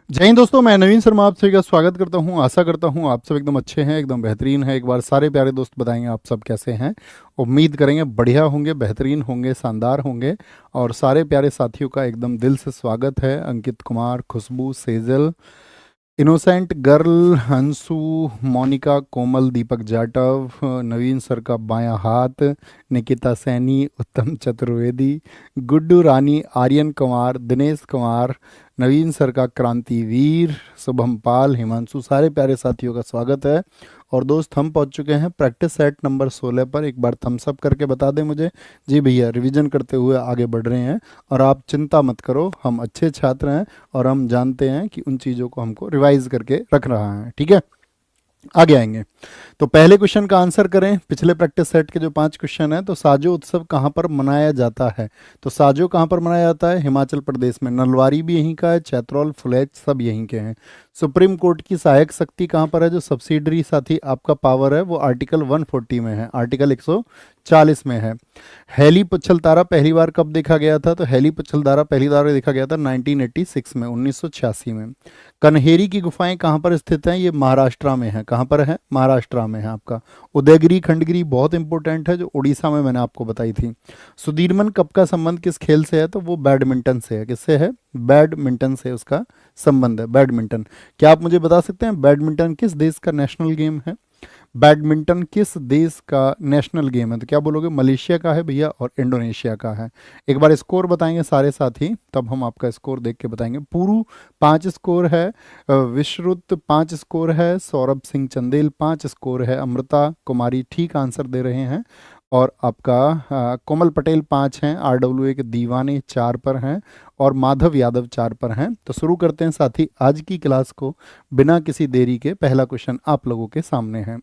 जय हिंद दोस्तों, मैं नवीन शर्मा आप सभी का स्वागत करता हूं। आशा करता हूं आप सब एकदम अच्छे हैं, एकदम बेहतरीन हैं। एक बार सारे प्यारे दोस्त बताएंगे आप सब कैसे हैं। उम्मीद करेंगे बढ़िया होंगे, बेहतरीन होंगे, शानदार होंगे। और सारे प्यारे साथियों का एकदम दिल से स्वागत है। अंकित कुमार, खुशबू, सेजल, इनोसेंट गर्ल, हंसू, मोनिका, कोमल, दीपक जाटव, नवीन सर का बायां हाथ, निकिता सैनी, उत्तम चतुर्वेदी, गुड्डू रानी, आर्यन कुमार, दिनेश कुमार, नवीन सर का क्रांतिवीर, शुभम पाल, हिमांशु, सारे प्यारे साथियों का स्वागत है। और दोस्त हम पहुंच चुके हैं प्रैक्टिस सेट नंबर 16 पर। एक बार थम्स अप करके बता दें मुझे। जी भैया, रिवीजन करते हुए आगे बढ़ रहे हैं। और आप चिंता मत करो, हम अच्छे छात्र हैं और हम जानते हैं कि उन चीज़ों को हमको रिवाइज करके रख रहा है। ठीक है, आगे आएंगे। तो पहले क्वेश्चन का आंसर करें। पिछले प्रैक्टिस सेट के जो 5 क्वेश्चन हैं, तो साजो उत्सव कहाँ पर मनाया जाता है? तो साजो कहाँ पर मनाया जाता है? हिमाचल प्रदेश में। नलवारी भी यहीं का है, चैत्रौल, फुलैच सब यहीं के हैं। सुप्रीम कोर्ट की सहायक शक्ति कहाँ पर है? जो सब्सिडरी साथी आपका पावर है वो आर्टिकल 140 में है, आर्टिकल 140 में है। हेली पुच्छल तारा पहली बार कब देखा गया था? तो हेली पुच्छल तारा पहली बार देखा गया था 1986 में, 1986 में। कन्हेरी की गुफाएं कहाँ पर स्थित हैं? ये महाराष्ट्र में है। कहाँ पर है? महाराष्ट्र में है आपका। उदयगिरी खंडगिरी बहुत इंपॉर्टेंट है, जो उड़ीसा में मैंने आपको बताई थी। सुदीर्मन कप का संबंध किस खेल से है? तो वो बैडमिंटन से है। किससे है? बैडमिंटन से उसका संबंध है, बैडमिंटन। क्या आप मुझे बता सकते हैं बैडमिंटन किस देश का नेशनल गेम है? बैडमिंटन किस देश का नेशनल गेम है? तो क्या बोलोगे? मलेशिया का है भैया और इंडोनेशिया का है। एक बार स्कोर बताएंगे सारे साथी, तब हम आपका स्कोर देख के बताएंगे। पूरू 5 स्कोर है, विश्रुत 5 स्कोर है, सौरभ सिंह चंदेल 5 स्कोर है, अमृता कुमारी ठीक आंसर दे रहे हैं। और आपका कोमल पटेल 5 हैं, RWA के दीवाने 4 पर हैं और माधव यादव 4 पर हैं। तो शुरू करते हैं साथी आज की क्लास को बिना किसी देरी के। पहला क्वेश्चन आप लोगों के सामने है।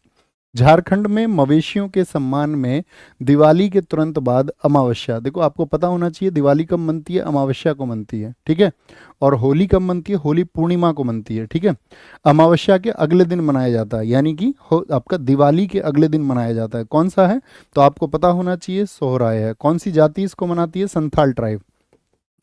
झारखंड में मवेशियों के सम्मान में दिवाली के तुरंत बाद अमावस्या, देखो आपको पता होना चाहिए दिवाली कब मनती है? अमावस्या को मनती है, ठीक है। और होली कब मनती है? होली पूर्णिमा को मनती है, ठीक है। अमावस्या के अगले दिन मनाया जाता है, यानी कि आपका दिवाली के अगले दिन मनाया जाता है। कौन सा है? तो आपको पता होना चाहिए, सोहराय है। कौन सी जाति इसको मनाती है? संथाल ट्राइब।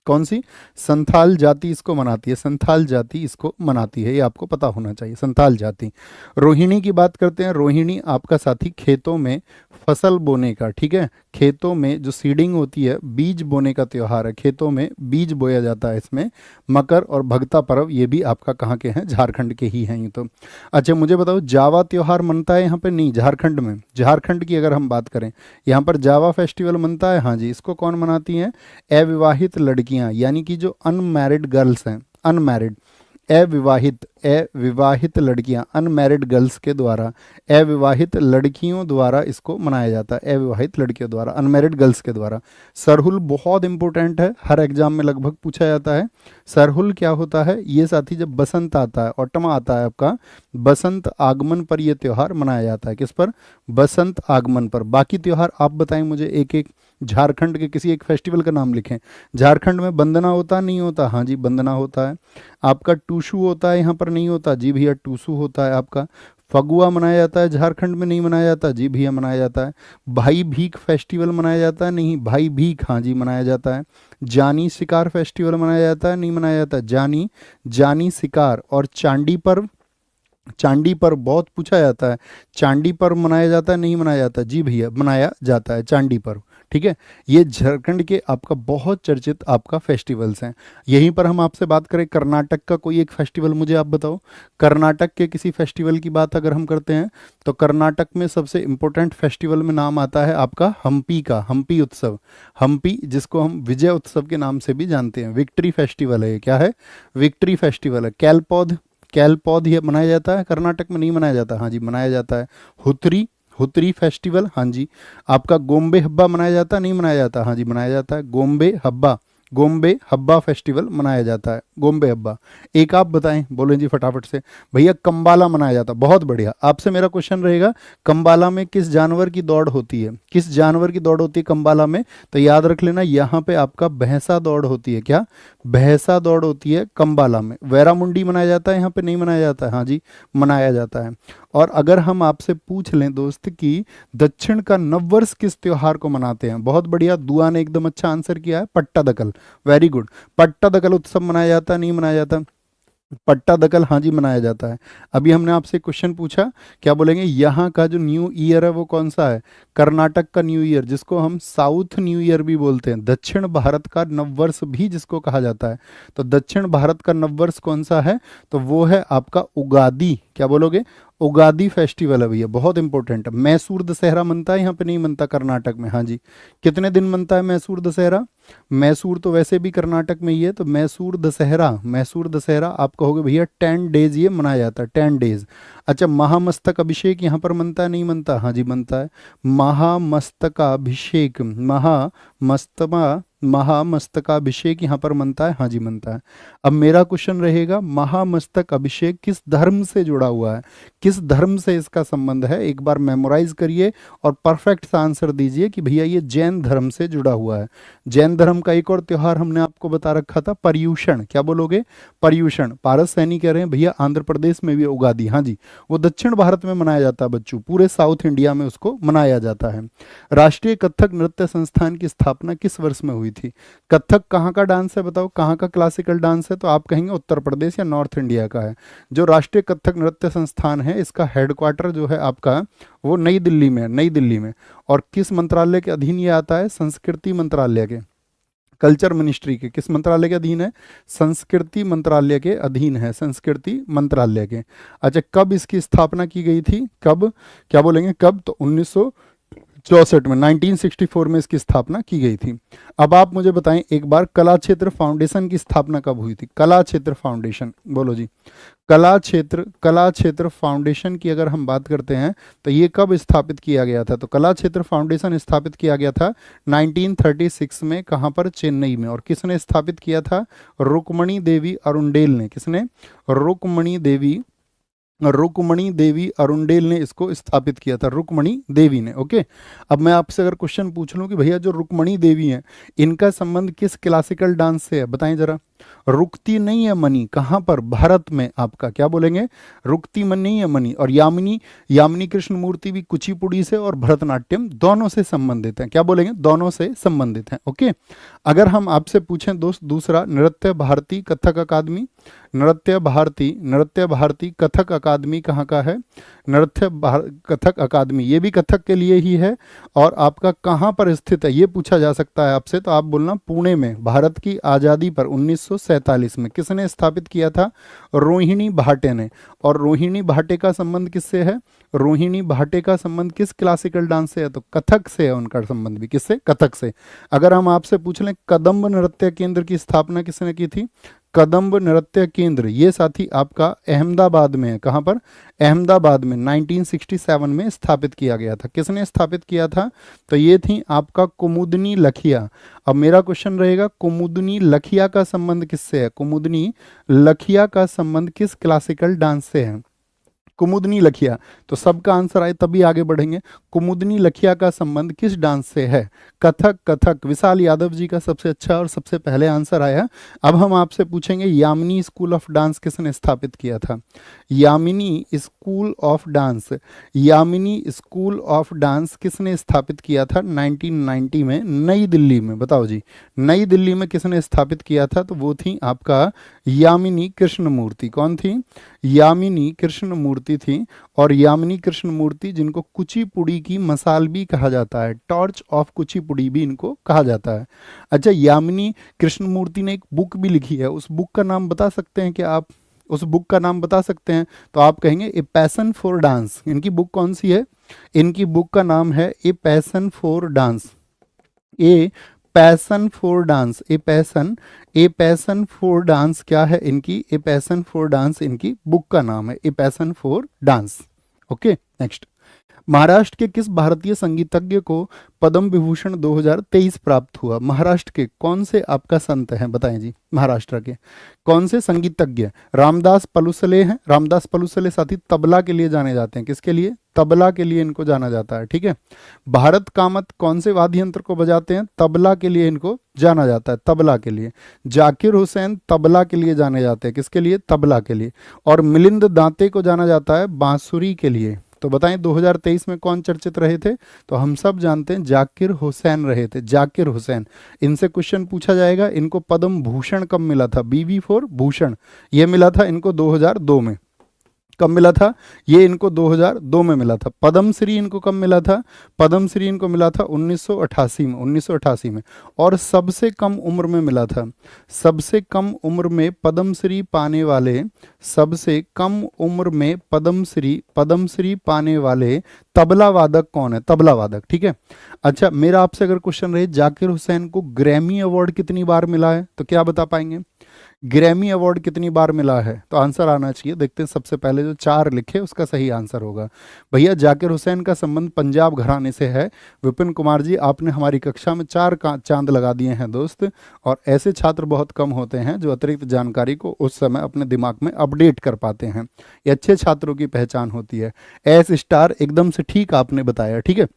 कौन सी? संथाल जाति इसको मनाती है, संथाल जाति इसको मनाती है, ये आपको पता होना चाहिए, संथाल जाति। रोहिणी की बात करते हैं। रोहिणी आपका साथी खेतों में फसल बोने का, ठीक है, खेतों में जो सीडिंग होती है, बीज बोने का त्यौहार है। खेतों में बीज बोया जाता है इसमें। मकर और भगता पर्व ये भी आपका कहाँ के हैं? झारखंड के ही हैं ये तो। अच्छा मुझे बताओ, जावा त्यौहार मनता है यहाँ पे? नहीं, झारखंड में। झारखंड की अगर हम बात करें, यहाँ पर जावा फेस्टिवल मनता है। हाँ जी, इसको कौन मनाती हैं? अविवाहित लड़कियां, यानी कि जो अनमैरिड गर्ल्स हैं, अनमैरिड, अविवाहित लड़कियां, अनमैरिड गर्ल्स के द्वारा, अविवाहित लड़कियों द्वारा इसको मनाया जाता है। अविवाहित लड़कियों द्वारा, अनमैरिड गर्ल्स के द्वारा। सरहुल बहुत इंपॉर्टेंट है, हर एग्जाम में लगभग पूछा जाता है। सरहुल क्या होता है? ये साथी जब बसंत आता है, ऑटम आता है आपका, बसंत आगमन पर यह त्यौहार मनाया जाता है। किस पर? बसंत आगमन पर। बाकी त्यौहार आप बताएं मुझे एक एक। झारखंड के किसी एक फेस्टिवल का नाम लिखें। झारखंड में बंदना होता नहीं होता? हाँ जी, बंदना होता है। आपका टूसू होता है, यहाँ पर नहीं होता? जी भैया, टूसू होता है आपका। फगुआ मनाया जाता है, झारखंड में नहीं मनाया जाता? जी भैया, मनाया जाता है। भाई भीख फेस्टिवल मनाया जाता है? नहीं, भाई भीख, हाँ जी, मनाया जाता है। जानी शिकार फेस्टिवल मनाया जाता है? नहीं मनाया जाता? जानी, जानी शिकार। और चांडी पर्व, चांडी पर्व बहुत पूछा जाता है। चांडी पर्व मनाया जाता है? नहीं मनाया जाता? जी भैया, मनाया जाता है चांडी पर्व, ठीक है। ये झारखंड के आपका बहुत चर्चित आपका फेस्टिवल्स हैं। यहीं पर हम आपसे बात करें कर्नाटक का कोई एक फेस्टिवल, मुझे आप बताओ। कर्नाटक के किसी फेस्टिवल की बात अगर हम करते हैं, तो कर्नाटक में सबसे इंपॉर्टेंट फेस्टिवल में नाम आता है आपका हम्पी का, हम्पी उत्सव। हम्पी, जिसको हम विजय उत्सव के नाम से भी जानते हैं। विक्ट्री फेस्टिवल है ये। क्या है? विक्ट्री फेस्टिवल है। कैलपौध, कैलपौध ये मनाया जाता है कर्नाटक में? नहीं मनाया जाता? हाँ जी, मनाया जाता है। हुतरी, हुतरी फेस्टिवल, हाँ जी। आपका गोम्बे हब्बा मनाया जाता है? नहीं मनाया जाता? हाँ जी, मनाया जाता है। गोम्बे हब्बा, गोम्बे हब्बा फेस्टिवल मनाया जाता है, गोम्बे हब्बा। एक आप बताएं, बोलें जी फटाफट से। भैया कंबाला मनाया जाता है। बहुत बढ़िया। आपसे मेरा क्वेश्चन रहेगा, कंबाला में किस जानवर की दौड़ होती है? किस जानवर की दौड़ होती है कंबाला में? तो याद रख लेना, यहाँ पे आपका भैंसा दौड़ होती है। क्या? भैंसा दौड़ होती है कंबाला में। वैरामुंडी मनाया जाता है यहाँ पे? नहीं मनाया जाता है? हाँ जी, मनाया जाता है। और अगर हम आपसे पूछ लें दोस्त कि दक्षिण का नववर्ष किस त्योहार को मनाते हैं? बहुत बढ़िया, दुआ ने एकदम अच्छा आंसर किया है, पट्टादकल। Very good. पट्टादकल उत्सव मनाया जाता है? नहीं मनाया जाता? पट्टा दकल, हाँ जी, मनाया जाता है। अभी हमने आपसे क्वेश्चन पूछा, क्या बोलेंगे, यहाँ का जो न्यू ईयर है वो कौन सा है? कर्नाटक का न्यू ईयर, जिसको हम साउथ न्यू ईयर भी बोलते हैं, दक्षिण भारत का नववर्ष भी जिसको कहा जाता है। तो दक्षिण भारत का नववर्ष कौन सा है? तो वो है आपका उगादी। क्या बोलोगे? उगादी फेस्टिवल है भैया, बहुत इंपॉर्टेंट है। मैसूर दशहरा मनता है, यहाँ पे नहीं मनता कर्नाटक में, हाँ जी। कितने दिन मनता है मैसूर दशहरा? मैसूर तो वैसे भी कर्नाटक में ही है, तो मैसूर दशहरा, मैसूर दशहरा आप कहोगे भैया 10 डेज ये मनाया जाता है, 10 डेज। अच्छा, महामस्तक अभिषेक यहाँ पर मनता है, नहीं मनता? हाँ जी, मनता है। महामस्तकाभिषेक, महामस्तकाभिषेक यहाँ पर मनता है, हाँ जी मनता है। अब मेरा क्वेश्चन रहेगा, महामस्तक अभिषेक किस धर्म से जुड़ा हुआ है? किस धर्म से इसका संबंध है? एक बार मेमोराइज करिए और परफेक्ट सा आंसर दीजिए कि भैया ये जैन धर्म से जुड़ा हुआ है। जैन धर्म का एक और त्योहार हमने आपको बता रखा था, पर्युषण। क्या बोलोगे? पर्युषण। पारस सैनी कह रहे हैं भैया आंध्र प्रदेश में भी उगादी, हाँ जी, वो दक्षिण भारत में मनाया जाता है बच्चों, पूरे साउथ इंडिया में उसको मनाया जाता है। राष्ट्रीय कथक नृत्य संस्थान की स्थापना किस वर्ष में हुई थी? कथक कहाँ का डांस है बताओ, कहाँ का क्लासिकल डांस है? तो आप कहेंगे उत्तर प्रदेश या नॉर्थ इंडिया का है। जो राष्ट्रीय कथक नृत्य संस्थान है, इसका हेडक्वार्टर जो है आपका वो नई दिल्ली में है, नई दिल्ली में। और किस मंत्रालय के अधीन ये आता है? संस्कृति मंत्रालय के, कल्चर मिनिस्ट्री के। किस मंत्रालय के अधीन है? संस्कृति मंत्रालय के अधीन है, संस्कृति मंत्रालय के। अच्छा, कब इसकी स्थापना की गई थी? कब? क्या बोलेंगे कब? तो 1964 में, 1964 में इसकी स्थापना की गई थी। अब आप मुझे बताएं एक बार, कला क्षेत्र फाउंडेशन की स्थापना कब हुई थी? कला क्षेत्र फाउंडेशन, बोलो जी। कला क्षेत्र फाउंडेशन की अगर हम बात करते हैं तो ये कब स्थापित किया गया था? तो कला क्षेत्र फाउंडेशन स्थापित किया गया था 1936 में। कहाँ पर? चेन्नई में। और किसने स्थापित किया था? रुक्मणी देवी अरुंडेल ने। किसने? रुक्मणी देवी अरुंडेल ने इसको स्थापित किया था, रुक्मणी देवी ने। ओके, अब मैं आपसे अगर क्वेश्चन पूछ लूं कि भैया जो रुक्मणी देवी हैं, इनका संबंध किस क्लासिकल डांस से है? बताएं जरा। रुकती नहीं है मनी, कहाँ पर? भारत में आपका। क्या बोलेंगे? रुकती मन नहीं है मनी। और यामिनी, यामिनी कृष्णमूर्ति भी कुचिपुड़ी से और भरतनाट्यम दोनों से संबंधित हैं। क्या बोलेंगे? दोनों से संबंधित हैं। ओके, अगर हम आपसे पूछें दोस्त दूसरा, नृत्य भारती कथक अकादमी, नृत्य भारती कथक अकादमी कहाँ का है? कथक अकादमी, ये भी कथक के लिए ही है। और आपका कहाँ पर स्थित है ये पूछा जा सकता है आपसे, तो आप बोलना पुणे में। भारत की आज़ादी पर 1947 में किसने स्थापित किया था? रोहिणी भाटे ने। और रोहिणी भाटे का संबंध किससे है? रोहिणी भाटे का संबंध किस क्लासिकल डांस से है? तो कथक से है उनका संबंध भी। किससे? कथक से। अगर हम आपसे पूछ लें, कदम्ब नृत्य केंद्र की स्थापना किसने की थी? कदम्ब नृत्य केंद्र, ये साथी आपका अहमदाबाद में है। कहाँ पर? अहमदाबाद में 1967 में स्थापित किया गया था। किसने स्थापित किया था? तो ये थी आपका कुमुदनी लखिया। अब मेरा क्वेश्चन रहेगा, कुमुदनी लखिया का संबंध किससे है? कुमुदनी लखिया का संबंध किस क्लासिकल डांस से है? कुमुदनी लखिया। तो सबका आंसर आए तभी आगे बढ़ेंगे। कुमुदनी लखिया का संबंध किस डांस से है? कथक। कथक। विशाल यादव जी का सबसे अच्छा और सबसे पहले आंसर आया। अब हम आपसे पूछेंगे, यामिनी स्कूल ऑफ डांस किसने स्थापित किया था? Yamini school of dance, Yamini school of dance किसने स्थापित किया था 1990 में नई दिल्ली में? बताओ जी, नई दिल्ली में किसने स्थापित किया था? तो वो थी आपका यामिनी कृष्णमूर्ति। कौन थी? यामिनी कृष्णमूर्ति थी। और यामिनी कृष्णमूर्ति जिनको कुचिपुड़ी की मसाल भी कहा जाता है, टॉर्च ऑफ कुचिपुड़ी भी इनको कहा जाता है। अच्छा, यामिनी कृष्णमूर्ति ने एक बुक भी लिखी है, उस बुक का नाम बता सकते हैं क्या आप? उस बुक का नाम बता सकते हैं? तो आप कहेंगे ए पैशन फॉर डांस। इनकी बुक कौन सी है? इनकी बुक का नाम है a passion for dance. A passion for dance, a passion for dance क्या है इनकी? ए पैशन फॉर डांस इनकी बुक का नाम है, a passion for dance. Okay, next. Maharashtra के किस भारतीय संगीतज्ञ को पद्म विभूषण 2023 प्राप्त हुआ? महाराष्ट्र के कौन से आपका संत हैं? बताएं जी, महाराष्ट्र के कौन से संगीतज्ञ? रामदास पलुसले हैं। रामदास पलुसले साथी तबला के लिए जाने जाते हैं। किसके लिए? तबला के लिए इनको जाना जाता है। ठीक है। भारत कामत कौन से वाद्य यंत्र को बजाते हैं? तबला के लिए इनको जाना जाता है, तबला के लिए। जाकिर हुसैन तबला के लिए जाने जाते हैं। किसके लिए? तबला के लिए। और मिलिंद दांते को जाना जाता है बांसुरी के लिए। तो बताएं 2023 में कौन चर्चित रहे थे? तो हम सब जानते हैं जाकिर हुसैन रहे थे, जाकिर हुसैन। इनसे क्वेश्चन पूछा जाएगा, इनको पद्म भूषण कब मिला था? BV फॉर भूषण, ये मिला था इनको 2002 में। कब मिला था? ये इनको 2002 में मिला था। पद्मश्री इनको कब मिला था? पद्मश्री इनको मिला था 1988 में, 1988 में। और सबसे कम उम्र में मिला था, सबसे कम उम्र में पद्मश्री पाने वाले, सबसे कम उम्र में पद्मश्री पाने वाले तबला वादक कौन है? तबला वादक, ठीक है। अच्छा, मेरा आपसे अगर क्वेश्चन रहे जाकिर हुसैन को ग्रैमी अवार्ड कितनी बार मिला है, तो क्या बता पाएंगे? ग्रैमी अवार्ड कितनी बार मिला है? तो आंसर आना चाहिए। देखते हैं, सबसे पहले जो 4 लिखे उसका सही आंसर होगा। भैया जाकिर हुसैन का संबंध पंजाब घराने से है। विपिन कुमार जी, आपने हमारी कक्षा में 4 चांद लगा दिए हैं दोस्त। और ऐसे छात्र बहुत कम होते हैं जो अतिरिक्त जानकारी को उस समय अपने दिमाग में अपडेट कर पाते हैं। ये अच्छे छात्रों की पहचान होती है। एस स्टार एकदम से ठीक आपने बताया, ठीक है।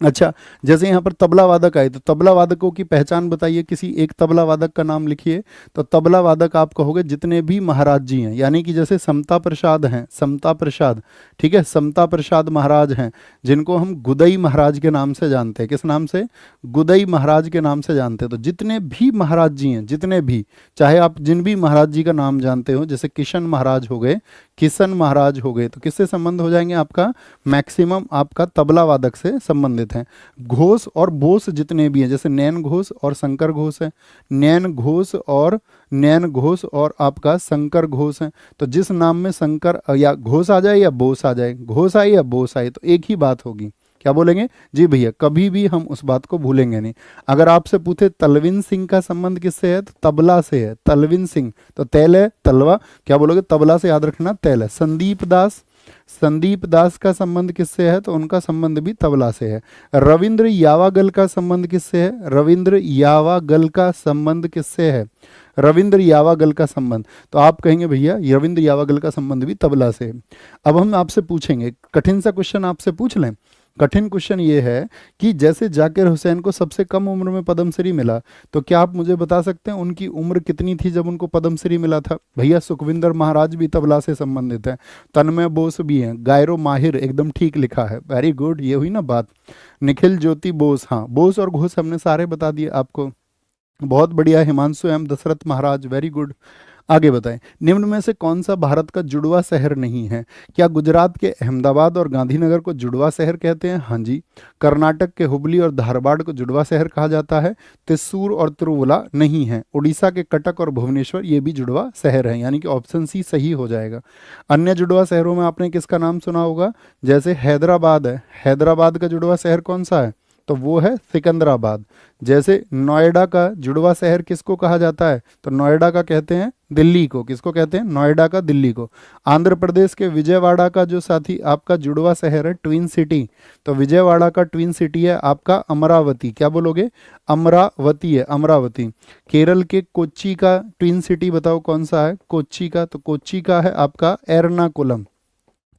अच्छा, जैसे यहाँ पर तबला वादक आए, तो तबला वादकों की पहचान बताइए, किसी एक तबला वादक का नाम लिखिए। तो तबला वादक आप कहोगे जितने भी महाराज जी हैं, यानी कि जैसे समता प्रसाद हैं, समता प्रसाद, ठीक है, समता प्रसाद महाराज हैं, जिनको हम गुदई महाराज के नाम से जानते हैं। किस नाम से? गुदई महाराज के नाम से जानते हैं। तो जितने भी महाराज जी हैं, जितने भी, चाहे आप जिन भी महाराज जी का नाम जानते हो, जैसे किशन महाराज हो गए, किशन महाराज हो गए, तो किससे संबंध हो जाएंगे आपका? मैक्सिमम आपका तबला वादक से संबंधित हैं। घोष और बोस जितने भी हैं, जैसे नैन घोष और शंकर घोष है, नैन घोष और आपका शंकर घोष है। तो जिस नाम में शंकर या घोष आ जाए या बोस आ जाए, घोष आए या बोस आए, तो एक ही बात होगी। क्या बोलेंगे? जी भैया, कभी भी हम उस बात को भूलेंगे नहीं। अगर आपसे पूछे तलविंद सिंह का संबंध किससे है, तो तबला से है। तलविंद सिंह, तो तैल है, तलवा, क्या बोलोगे? तबला से याद रखना, तैल है। संदीप दास का संबंध किससे है? तो उनका संबंध भी तबला से है। रविंद्र यावागल का संबंध किससे है? रविंद्र यावागल का संबंध किससे है? रविंद्र यावागल का संबंध, तो आप कहेंगे भैया रविंद्र यावागल का संबंध भी तबला से है। अब हम आपसे पूछेंगे, कठिन सा क्वेश्चन आपसे पूछ लें। कठिन क्वेश्चन ये है कि जैसे जाकिर हुसैन को सबसे कम उम्र में पद्मश्री मिला, तो क्या आप मुझे बता सकते हैं उनकी उम्र कितनी थी जब उनको पद्मश्री मिला था? भैया सुखविंदर महाराज भी तबला से संबंधित हैं, तन्मय बोस भी हैं, गायरो माहिर एकदम ठीक लिखा है, वेरी गुड, ये हुई ना बात। निखिल ज्योति बोस, हाँ, बोस और घोष हमने सारे बता दिए आपको, बहुत बढ़िया। हिमांशु एम दशरथ महाराज, वेरी गुड। आगे बताएं, निम्न में से कौन सा भारत का जुड़वा शहर नहीं है? क्या गुजरात के अहमदाबाद और गांधीनगर को जुड़वा शहर कहते हैं? हाँ जी। कर्नाटक के हुबली और धारवाड़ को जुड़वा शहर कहा जाता है। त्रिशूर और तिरुवला नहीं है। उड़ीसा के कटक और भुवनेश्वर ये भी जुड़वा शहर है, यानी कि ऑप्शन सी सही हो जाएगा। अन्य जुड़वा शहरों में आपने किसका नाम सुना होगा? जैसे हैदराबाद है, हैदराबाद का जुड़वा शहर कौन सा है? तो वो है सिकंदराबाद। जैसे नोएडा का जुड़वा शहर किसको कहा जाता है? तो नोएडा का कहते हैं दिल्ली को। किसको कहते हैं? नोएडा का दिल्ली को। आंध्र प्रदेश के विजयवाड़ा का जो साथी आपका जुड़वा शहर है ट्विन सिटी, तो विजयवाड़ा का ट्विन सिटी है आपका अमरावती। क्या बोलोगे? अमरावती है, अमरावती। केरल के कोच्चि का ट्विन सिटी बताओ कौन सा है? कोच्चि का, तो कोच्चि का है आपका एर्नाकुलम।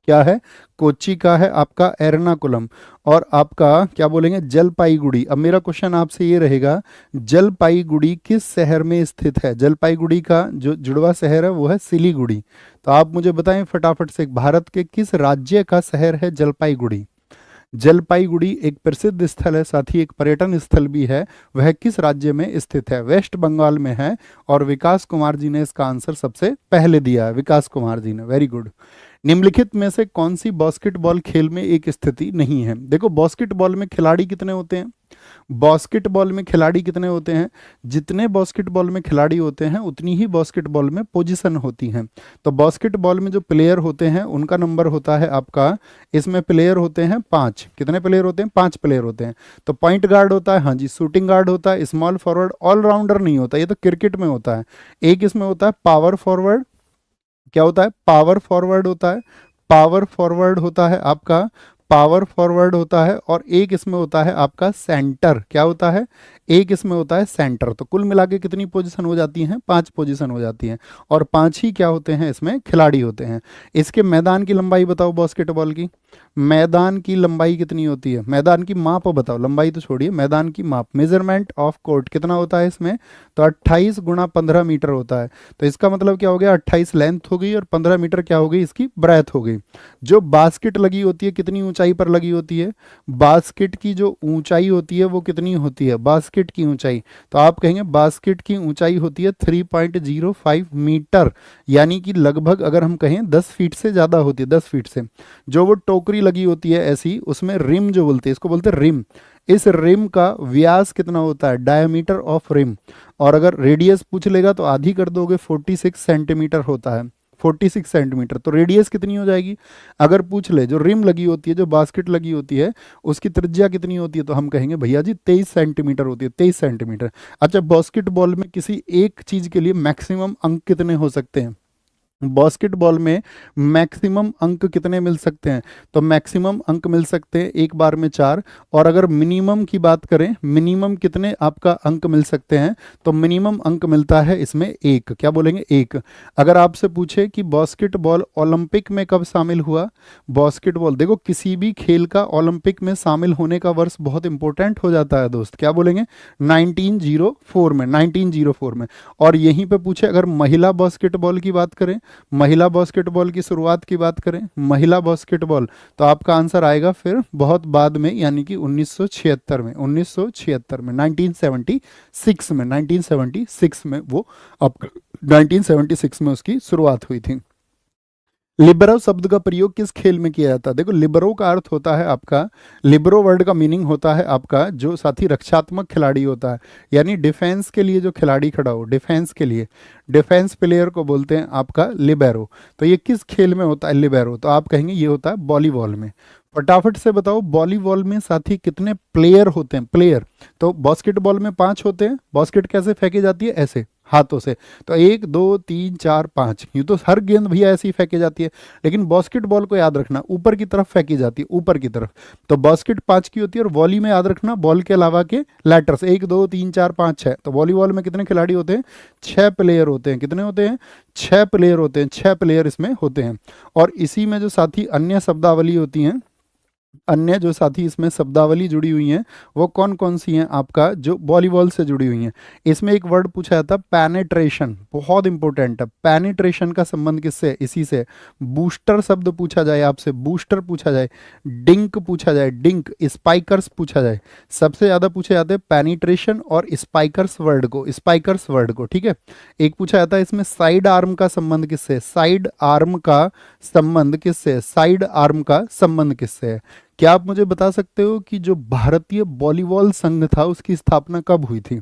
क्या है? कोच्चि का है आपका एर्नाकुलम। और आपका क्या बोलेंगे? जलपाईगुड़ी। अब मेरा क्वेश्चन आपसे ये रहेगा, जलपाईगुड़ी किस शहर में स्थित है? जलपाईगुड़ी का जो जुड़वा शहर है वो है सिलीगुड़ी। तो आप मुझे बताएं फटाफट से, भारत के किस राज्य का शहर है जलपाईगुड़ी? जलपाईगुड़ी एक प्रसिद्ध स्थल है, साथ ही एक पर्यटन स्थल भी है। वह किस राज्य में स्थित है? वेस्ट बंगाल में है। और विकास कुमार जी ने इसका आंसर सबसे पहले दिया है, विकास कुमार जी ने, वेरी गुड। निम्नलिखित में से कौन सी बास्केटबॉल खेल में एक स्थिति नहीं है? देखो, बास्केटबॉल में खिलाड़ी कितने होते हैं? बास्केटबॉल में खिलाड़ी कितने होते हैं? जितने बास्केटबॉल में खिलाड़ी होते हैं उतनी ही बास्केटबॉल में पोजीशन होती हैं। तो बास्केटबॉल में जो प्लेयर होते हैं उनका नंबर होता है आपका, इसमें प्लेयर होते हैं 5। कितने प्लेयर होते हैं? 5 प्लेयर होते हैं। तो पॉइंट गार्ड होता है, हाँ जी, शूटिंग गार्ड होता है, स्मॉल फॉरवर्ड, ऑलराउंडर नहीं होता, ये तो क्रिकेट में होता है। एक इसमें होता है पावर फॉरवर्ड। क्या होता है? पावर फॉरवर्ड होता है, पावर फॉरवर्ड होता है आपका, पावर फॉरवर्ड होता है। और एक इसमें होता है आपका सेंटर। क्या होता है? एक इसमें होता है सेंटर। तो कुल मिला के कितनी पोजीशन हो जाती हैं? 5 पोजीशन हो जाती हैं, और 5 ही क्या होते हैं? इसमें खिलाड़ी होते हैं। इसके मैदान की लंबाई बताओ बास्केटबॉल की, मैदान की लंबाई कितनी होती है? मैदान की माप बताओ, लंबाई तो छोड़िए, मैदान की माप। मेजरमेंट ऑफ कोर्ट कितना होता है इसमें? तो 28 गुणा 15 मीटर होता है। तो इसका मतलब क्या हो गया? 28 लेंथ हो गई और 15 मीटर क्या हो गई? इसकी ब्रेथ हो गई। जो बास्केट लगी होती है कितनी ऊंचाई पर लगी होती है? बास्केट की जो ऊंचाई होती है वो कितनी होती है? बास्केट की ऊंचाई, तो आप कहेंगे बास्केट की ऊंचाई होती है 3.05 मीटर, यानी कि लगभग अगर हम कहें 10 फीट से ज़्यादा होती है, 10 फीट से। जो वो टोकरी लगी होती है ऐसी, उसमें रिम जो बोलते हैं, इसको बोलते हैं रिम। इस रिम का व्यास कितना होता है? Diameter of rim. और अगर रेडियस पूछ लेगा तो आधी कर दोगे, 46 सेंटीमीटर होता है, 46 सेंटीमीटर। तो रेडियस कितनी हो जाएगी? अगर पूछ ले जो रिम लगी होती है, जो बास्केट लगी होती है, उसकी त्रिज्या कितनी होती है, तो हम कहेंगे भैया जी 23 सेंटीमीटर होती है, 23 सेंटीमीटर। अच्छा, बास्केटबॉल में किसी एक चीज के लिए मैक्सिमम अंक कितने हो सकते हैं? बास्केटबॉल में मैक्सिमम अंक कितने मिल सकते हैं? तो मैक्सिमम अंक मिल सकते हैं एक बार में 4। और अगर मिनिमम की बात करें, मिनिमम कितने आपका अंक मिल सकते हैं? तो मिनिमम अंक मिलता है इसमें 1। क्या बोलेंगे? 1। अगर आपसे पूछे कि बास्केटबॉल ओलंपिक में कब शामिल हुआ? बास्केटबॉल, देखो किसी भी खेल का ओलंपिक में शामिल होने का वर्ष बहुत इंपॉर्टेंट हो जाता है दोस्त। क्या बोलेंगे? 1904 में, 1904 में। और यहीं पे पूछे अगर महिला बास्केटबॉल की बात करें, महिला बास्केटबॉल की शुरुआत की बात करें, महिला बास्केटबॉल, तो आपका आंसर आएगा फिर बहुत बाद में, यानी कि 1976 में, 1976 में, 1976 में, 1976 में वो आपका 1976 में उसकी शुरुआत हुई थी। लिबरो शब्द का प्रयोग किस खेल में किया जाता है? देखो लिबरो का अर्थ होता है आपका, लिबरो वर्ड का मीनिंग होता है आपका जो साथी रक्षात्मक खिलाड़ी होता है, यानी डिफेंस के लिए जो खिलाड़ी खड़ा हो, डिफेंस के लिए, डिफेंस प्लेयर को बोलते हैं आपका लिबेरो। तो ये किस खेल में होता है लिबेरो? तो आप कहेंगे ये होता है वॉलीबॉल में। फटाफट से बताओ वॉलीबॉल में साथी कितने प्लेयर होते हैं? प्लेयर, तो बास्केटबॉल में 5 होते हैं। बास्केट कैसे फेंकी जाती है? ऐसे हाथों से। तो 1 2 3 4 5, यूँ तो हर गेंद भैया ऐसे ही फेंकी जाती है, लेकिन बास्केटबॉल को याद रखना ऊपर की तरफ फेंकी जाती है, ऊपर की तरफ। तो बास्केट 5 की होती है, और वॉली में याद रखना बॉल के अलावा के लेटर्स 1 2 3 4 5 6। तो वॉलीबॉल में कितने खिलाड़ी होते हैं? 6 प्लेयर होते हैं। कितने होते हैं? 6 प्लेयर होते हैं, 6 प्लेयर इसमें होते हैं। और इसी में जो साथी अन्य शब्दावली होती हैं, अन्य जो साथी इसमें शब्दावली जुड़ी हुई हैं, वो कौन कौन सी हैं? आपका जो वॉलीबॉल से जुड़ी हुई हैं। इसमें एक वर्ड पूछा जाता है पेनिट्रेशन, बहुत इंपॉर्टेंट है। पेनिट्रेशन का संबंध किससे? इसी से। बूस्टर शब्द पूछा जाए आपसे, बूस्टर पूछा जाए, डिंक पूछा जाए, डिंक, स्पाइकर्स पूछा जाए, सबसे ज्यादा पूछे जाते हैं पेनिट्रेशन और स्पाइकर्स वर्ड को, स्पाइकर्स वर्ड को, ठीक है। एक पूछा जाता है इसमें साइड आर्म का संबंध किससे? साइड आर्म का संबंध किससे? साइड आर्म का संबंध किससे है? क्या आप मुझे बता सकते हो कि जो भारतीय वॉलीबॉल संघ था उसकी स्थापना कब हुई थी?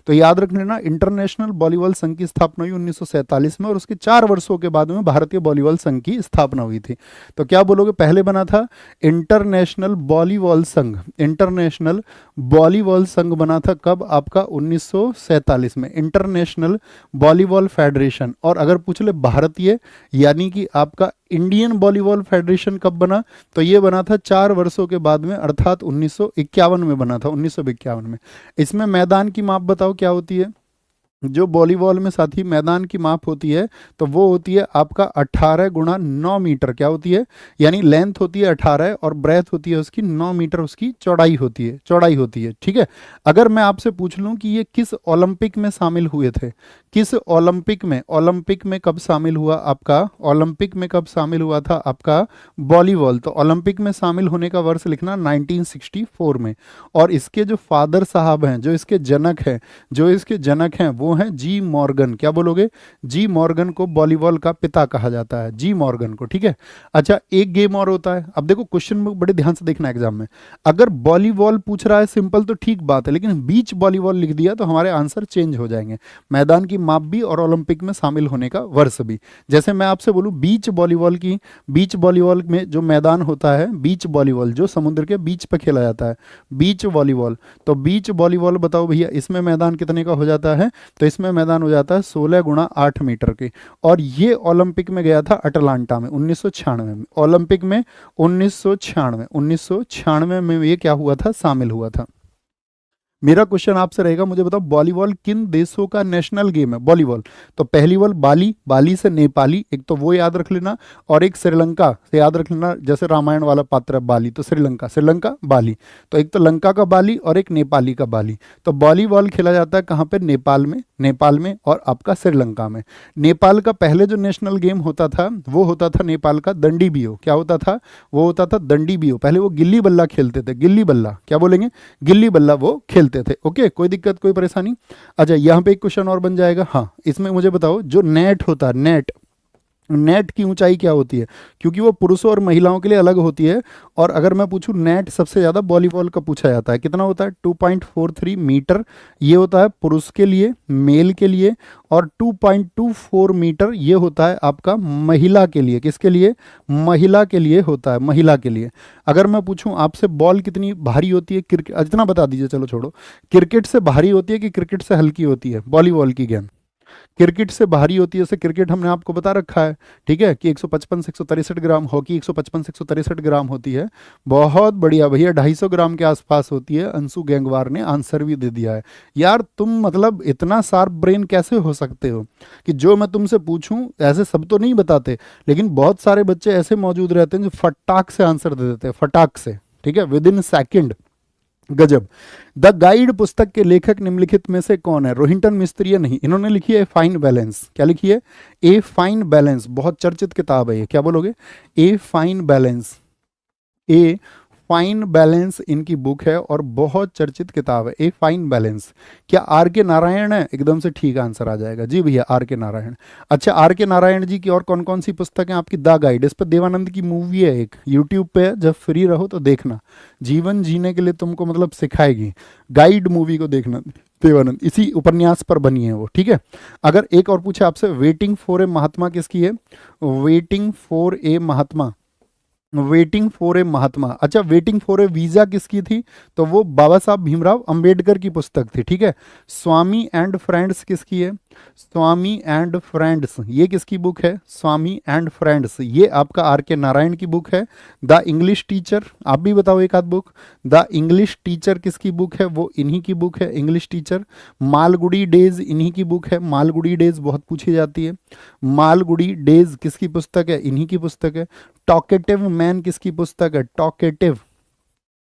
तो याद रख लेना, इंटरनेशनल वॉलीबॉल संघ की स्थापना हुई 1947 में, और उसके 4 वर्षों के बाद में भारतीय वॉलीबॉल संघ की स्थापना हुई थी। तो क्या बोलोगे? पहले बना था इंटरनेशनल वॉलीबॉल संघ, इंटरनेशनल वॉलीबॉल संघ बना था कब? आपका 1947 में, इंटरनेशनल वॉलीबॉल फेडरेशन। और अगर पूछ ले भारतीय, यानी कि आपका इंडियन वॉलीबॉल फेडरेशन कब बना? तो ये बना था 4 वर्षों के बाद में, अर्थात 1951 में बना था, 1951 में। इसमें मैदान की माप बताओ क्या होती है? जो वॉलीबॉल में साथी मैदान की माप होती है, तो वो होती है आपका 18 गुणा 9 मीटर। क्या होती है? यानी लेंथ होती है 18 और ब्रेथ होती है उसकी 9 मीटर, उसकी चौड़ाई होती है, चौड़ाई होती है, ठीक है। अगर मैं आपसे पूछ लूं कि ये किस ओलंपिक में शामिल हुए थे, किस ओलंपिक में, ओलंपिक में कब शामिल हुआ आपका, ओलंपिक में कब शामिल हुआ था आपका वॉलीबॉल? तो ओलंपिक में शामिल होने का वर्ष लिखना 1964 में। और इसके जो फादर साहब हैं, जो इसके जनक हैं, जो इसके जनक हैं वो हैं जी मॉर्गन। क्या बोलोगे? जी मॉर्गन को वॉलीबॉल का पिता कहा जाता है, जी मॉर्गन को, ठीक है। अच्छा, एक गेम और होता है। अब देखो क्वेश्चन में बड़े ध्यान से देखना एग्जाम में, अगर वॉलीबॉल पूछ रहा है सिंपल तो ठीक बात है, लेकिन बीच वॉलीबॉल लिख दिया तो हमारे आंसर चेंज हो जाएंगे। मैदान की माप भी और ओलंपिक में शामिल होने का वर्ष भी। जैसे मैं आपसे बोलूं बीच वॉलीबॉल की, बीच वॉलीबॉल में जो मैदान होता है, बीच वॉलीबॉल जो समुद्र के बीच पर खेला जाता है, बीच वॉलीबॉल, तो बीच वॉलीबॉल बताओ भैया इसमें मैदान कितने का हो जाता है? तो इसमें मैदान हो जाता है 16 गुणा 8 मीटर की। और ये ओलंपिक में गया था अटलांटा में 1996 में, ओलंपिक में 1996 में ये क्या हुआ था? शामिल हुआ था। मेरा क्वेश्चन आपसे रहेगा, मुझे बताओ वॉलीबॉल किन देशों का नेशनल गेम है? वॉलीबॉल। तो पहली बॉल बाली, बाली से नेपाली, एक तो वो याद रख लेना, और एक श्रीलंका से याद रख लेना, जैसे रामायण वाला पात्र है बाली, तो श्रीलंका, श्रीलंका बाली। तो एक तो लंका का बाली और एक नेपाली का बाली। तो वॉलीबॉल खेला जाता है कहाँ पे? नेपाल में, नेपाल में और आपका श्रीलंका में। नेपाल का पहले जो नेशनल गेम होता था वो होता था नेपाल का दंडी बियो। क्या होता था? वो होता था दंडी बियो। पहले वो गिल्ली बल्ला खेलते थे, गिल्ली बल्ला, क्या बोलेंगे? गिल्ली बल्ला वो खेलते थे। ओके, कोई दिक्कत, कोई परेशानी? अच्छा, यहाँ पे एक क्वेश्चन और बन जाएगा। हाँ, इसमें मुझे बताओ, जो नेट होता है, नेट, नेट की ऊंचाई क्या होती है? क्योंकि वो पुरुषों और महिलाओं के लिए अलग होती है। और अगर मैं पूछूं, नेट सबसे ज़्यादा वॉलीबॉल का पूछा जाता है, कितना होता है? 2.43 मीटर। ये होता है पुरुष के लिए, मेल के लिए। और 2.24 मीटर ये होता है आपका महिला के लिए। किसके लिए? महिला के लिए होता है, महिला के लिए। अगर मैं पूछूं आपसे, बॉल कितनी भारी होती है? क्रिकेट, इतना बता दीजिए, चलो छोड़ो। क्रिकेट से भारी होती है कि क्रिकेट से हल्की होती है वॉलीबॉल की गेंद? क्रिकेट से भारी होती है। जैसे क्रिकेट हमने आपको बता रखा है, ठीक है, कि 155 से 163 ग्राम, हॉकी 155 से 163 ग्राम होती है। बहुत बढ़िया भैया, 250 ग्राम के आसपास होती है। अंशु गैंगवार ने आंसर भी दे दिया है। यार तुम मतलब इतना शार्प ब्रेन कैसे हो सकते हो कि जो मैं तुमसे पूछूं, ऐसे सब तो नहीं बताते, लेकिन बहुत सारे बच्चे ऐसे मौजूद रहते हैं जो फटाक से आंसर दे देते हैं, फटाक से, ठीक है, विद इन सेकेंड। गजब। द गाइड पुस्तक के लेखक निम्नलिखित में से कौन है? रोहिंटन मिस्त्री या नहीं? इन्होंने लिखी है ए फाइन बैलेंस। क्या लिखी है? A fine balance. बहुत चर्चित किताब है ये। क्या बोलोगे? A fine balance. A fine balance इनकी बुक है और बहुत चर्चित किताब है, ए फाइन बैलेंस। क्या आर के नारायण है? एकदम से ठीक आंसर आ जाएगा जी भैया, आर के नारायण। अच्छा, आर के नारायण जी की और कौन कौन सी पुस्तक है आपकी? द गाइड, इस पर देवानंद की मूवी है एक, यूट्यूब पे है, जब फ्री रहो तो देखना। जीवन जीने के लिए तुमको मतलब सिखाएगी। गाइड मूवी को देखना, देवानंद, इसी उपन्यास पर बनी है वो, ठीक है। अगर एक और पूछे आपसे, वेटिंग फॉर ए महात्मा किसकी है? Waiting for a Mahatma, waiting for a Mahatma. अच्छा, वेटिंग फॉर ए वीजा किसकी थी? तो वो बाबा साहब भीमराव अंबेडकर की पुस्तक थी, ठीक है। स्वामी एंड फ्रेंड्स किसकी है? स्वामी एंड फ्रेंड्स, ये किसकी बुक है? स्वामी एंड फ्रेंड्स, ये आपका आर के नारायण की बुक है। द इंग्लिश टीचर, आप भी बताओ एक आध बुक। द इंग्लिश टीचर किसकी बुक है? वो इन्हीं की बुक है, इंग्लिश टीचर। मालगुडी डेज इन्हीं की बुक है, मालगुडी डेज बहुत पूछी जाती है। मालगुडी डेज किसकी पुस्तक है? इन्हीं की पुस्तक है। टॉकेटिव मैन किसकी पुस्तक है? टॉकेटिव,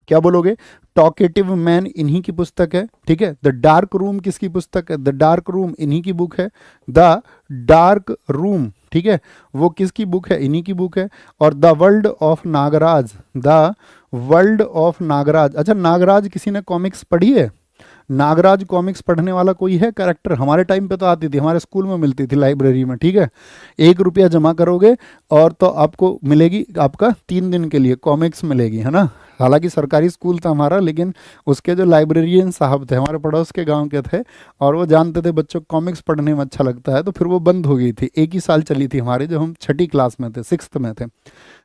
क्या बोलोगे? टॉकेटिव मैन इन्हीं की पुस्तक है, ठीक है। द डार्क रूम किसकी पुस्तक है? द डार्क रूम इन्हीं की बुक है। द डार्क रूम, ठीक है, वो किसकी बुक है? इन्हीं की बुक है। और the world of Nagraj, the world of Nagraj. अच्छा, नागराज किसी ने कॉमिक्स पढ़ी है? नागराज कॉमिक्स पढ़ने वाला कोई है कैरेक्टर? हमारे टाइम पे तो आती थी, हमारे स्कूल में मिलती थी, लाइब्रेरी में, ठीक है। 1 रुपया जमा करोगे और तो आपको मिलेगी, आपका 3 दिन के लिए कॉमिक्स मिलेगी, है ना। हालांकि सरकारी स्कूल था हमारा, लेकिन उसके जो लाइब्रेरियन साहब थे, हमारे पड़ोस के गांव के थे, और वो जानते थे बच्चों को कॉमिक्स पढ़ने में अच्छा लगता है, तो फिर वो बंद हो गई थी। एक ही साल चली थी हमारी, जब हम 6ठी क्लास में थे, 6th में थे।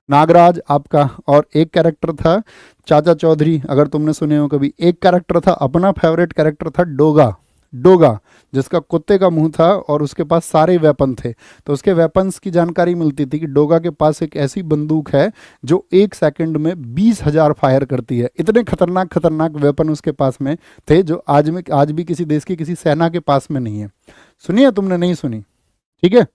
नागराज आपका। और एक कैरेक्टर था चाचा चौधरी, अगर तुमने सुने हो कभी। एक कैरेक्टर था, अपना फेवरेट कैरेक्टर था डोगा, डोगा, जिसका कुत्ते का मुंह था और उसके पास सारे वेपन थे। तो उसके वेपन्स की जानकारी मिलती थी कि डोगा के पास एक ऐसी बंदूक है जो 1 सेकंड में 20,000 फायर करती है। इतने खतरनाक खतरनाक वेपन उसके पास में थे, जो आज भी किसी देश की किसी सेना के पास में नहीं है। सुनिए, तुमने नहीं सुनी, ठीक है,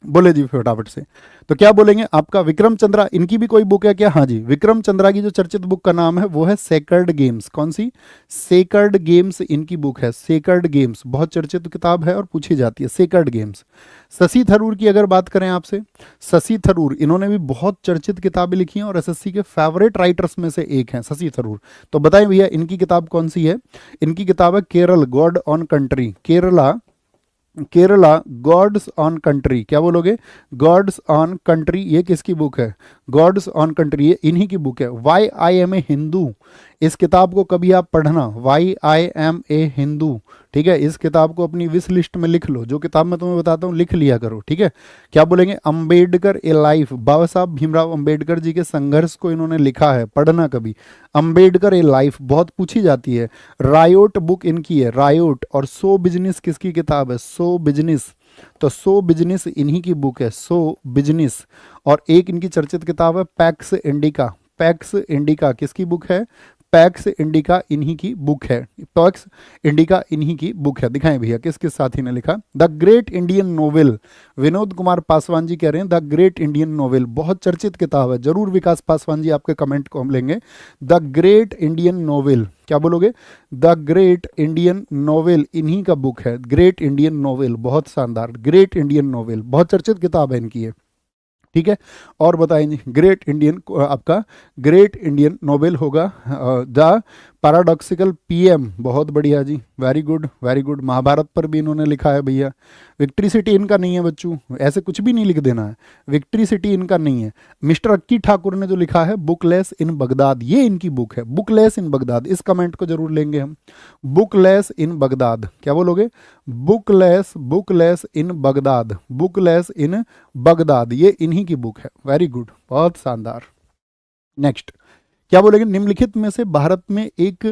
बोले जी फटाफट से। तो क्या बोलेंगे आपका? विक्रम चंद्रा, इनकी भी कोई बुक है क्या? हाँ जी, विक्रम चंद्रा की जो चर्चित बुक का नाम है वो है सेक्रेड गेम्स। कौन सी? सेक्रेड गेम्स इनकी बुक है, सेक्रेड गेम्स, बहुत चर्चित किताब है और पूछी जाती है, सेक्रेड गेम्स। शशि थरूर की अगर बात करें आपसे, शशि थरूर, इन्होंने भी बहुत चर्चित किताबें लिखी हैं और एसएससी के फेवरेट राइटर्स में से एक हैं शशि थरूर। तो बताएं भैया, इनकी किताब कौन सी है? इनकी किताब है Kerala god own country, Kerala god's own country. क्या बोलोगे? गॉड्स ऑन कंट्री, ये किसकी बुक है? गॉड्स ऑन कंट्री, ये इन्हीं की बुक है। Why I am a Hindu, इस किताब को कभी आप पढ़ना, why I am a Hindu, ठीक है। इस किताब को अपनी विश लिस्ट में लिख लो, जो किताब मैं तुम्हें बताता हूँ लिख लिया करो, ठीक है। क्या बोलेंगे? अंबेडकर ए लाइफ, बाबा साहब भीमराव अंबेडकर जी के संघर्ष को इन्होंने लिखा है, पढ़ना कभी। अंबेडकर ए लाइफ बहुत पूछी जाती है। रायोट बुक इनकी है, रायोट। और सो बिजनेस किसकी किताब है? सो बिजनेस, तो सो बिजनेस इन्हीं की बुक है, सो बिजनेस। और एक इनकी चर्चित किताब है पैक्स इंडिका, पैक्स इंडिका किसकी बुक है? पैक्स इंडिका इन्हीं की बुक है, पैक्स इंडिका इन्हीं की बुक है। दिखाएं भैया किस किस साथी ने लिखा। The great Indian novel, Vinod Kumar Paswan ji कह रहे हैं द ग्रेट इंडियन नोवेल, बहुत चर्चित किताब है, जरूर विकास पासवान जी आपके कमेंट को हम लेंगे। द ग्रेट इंडियन नोवेल, क्या बोलोगे? द ग्रेट इंडियन नोवेल इन्हीं का बुक है, ग्रेट इंडियन नोवेल, बहुत शानदार, ग्रेट इंडियन नोवेल बहुत चर्चित किताब है इनकी है, ठीक है। और बताएंगे ग्रेट इंडियन, आपका ग्रेट इंडियन नोवेल होगा द पैराडॉक्सिकल पीएम, बहुत बढ़िया जी, very good very good. Mahabharat पर भी इन्होंने लिखा है भैया। विक्ट्री सिटी इनका नहीं है बच्चों, ऐसे कुछ भी नहीं लिख देना है, विक्ट्री सिटी इनका नहीं है। मिस्टर अक्की ठाकुर ने जो लिखा है बुकलेस इन बगदाद, ये इनकी बुक है, बुकलेस इन बगदाद, इस कमेंट को जरूर लेंगे हम। बुकलेस इन बगदाद, क्या बोलोगे? बुकलेस, बुकलेस इन बगदाद, बुकलेस इन बगदाद, ये इन्हीं की बुक है, वेरी गुड, बहुत शानदार। नेक्स्ट क्या बोलेंगे? निम्नलिखित में से भारत में एक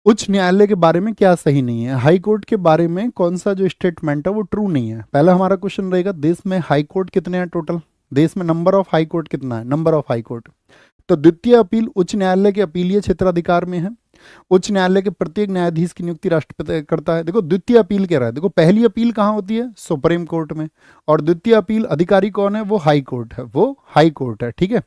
उच्च न्यायालय के बारे में क्या सही नहीं है? हाई कोर्ट के बारे में कौन सा जो स्टेटमेंट है वो ट्रू नहीं है? पहला हमारा क्वेश्चन रहेगा देश में हाई कोर्ट कितने हैं टोटल, देश में नंबर ऑफ हाई कोर्ट कितना है, नंबर ऑफ हाई कोर्ट। तो द्वितीय अपील उच्च न्यायालय के अपीलीय क्षेत्राधिकार में है। उच्च न्यायालय के प्रत्येक न्यायाधीश की नियुक्ति राष्ट्रपति करता है। देखो द्वितीय अपील कह रहा है, देखो पहली अपील कहाँ होती है? सुप्रीम कोर्ट में, और द्वितीय अपील अधिकारी कौन है? वो हाई कोर्ट है, वो हाई कोर्ट है, ठीक है।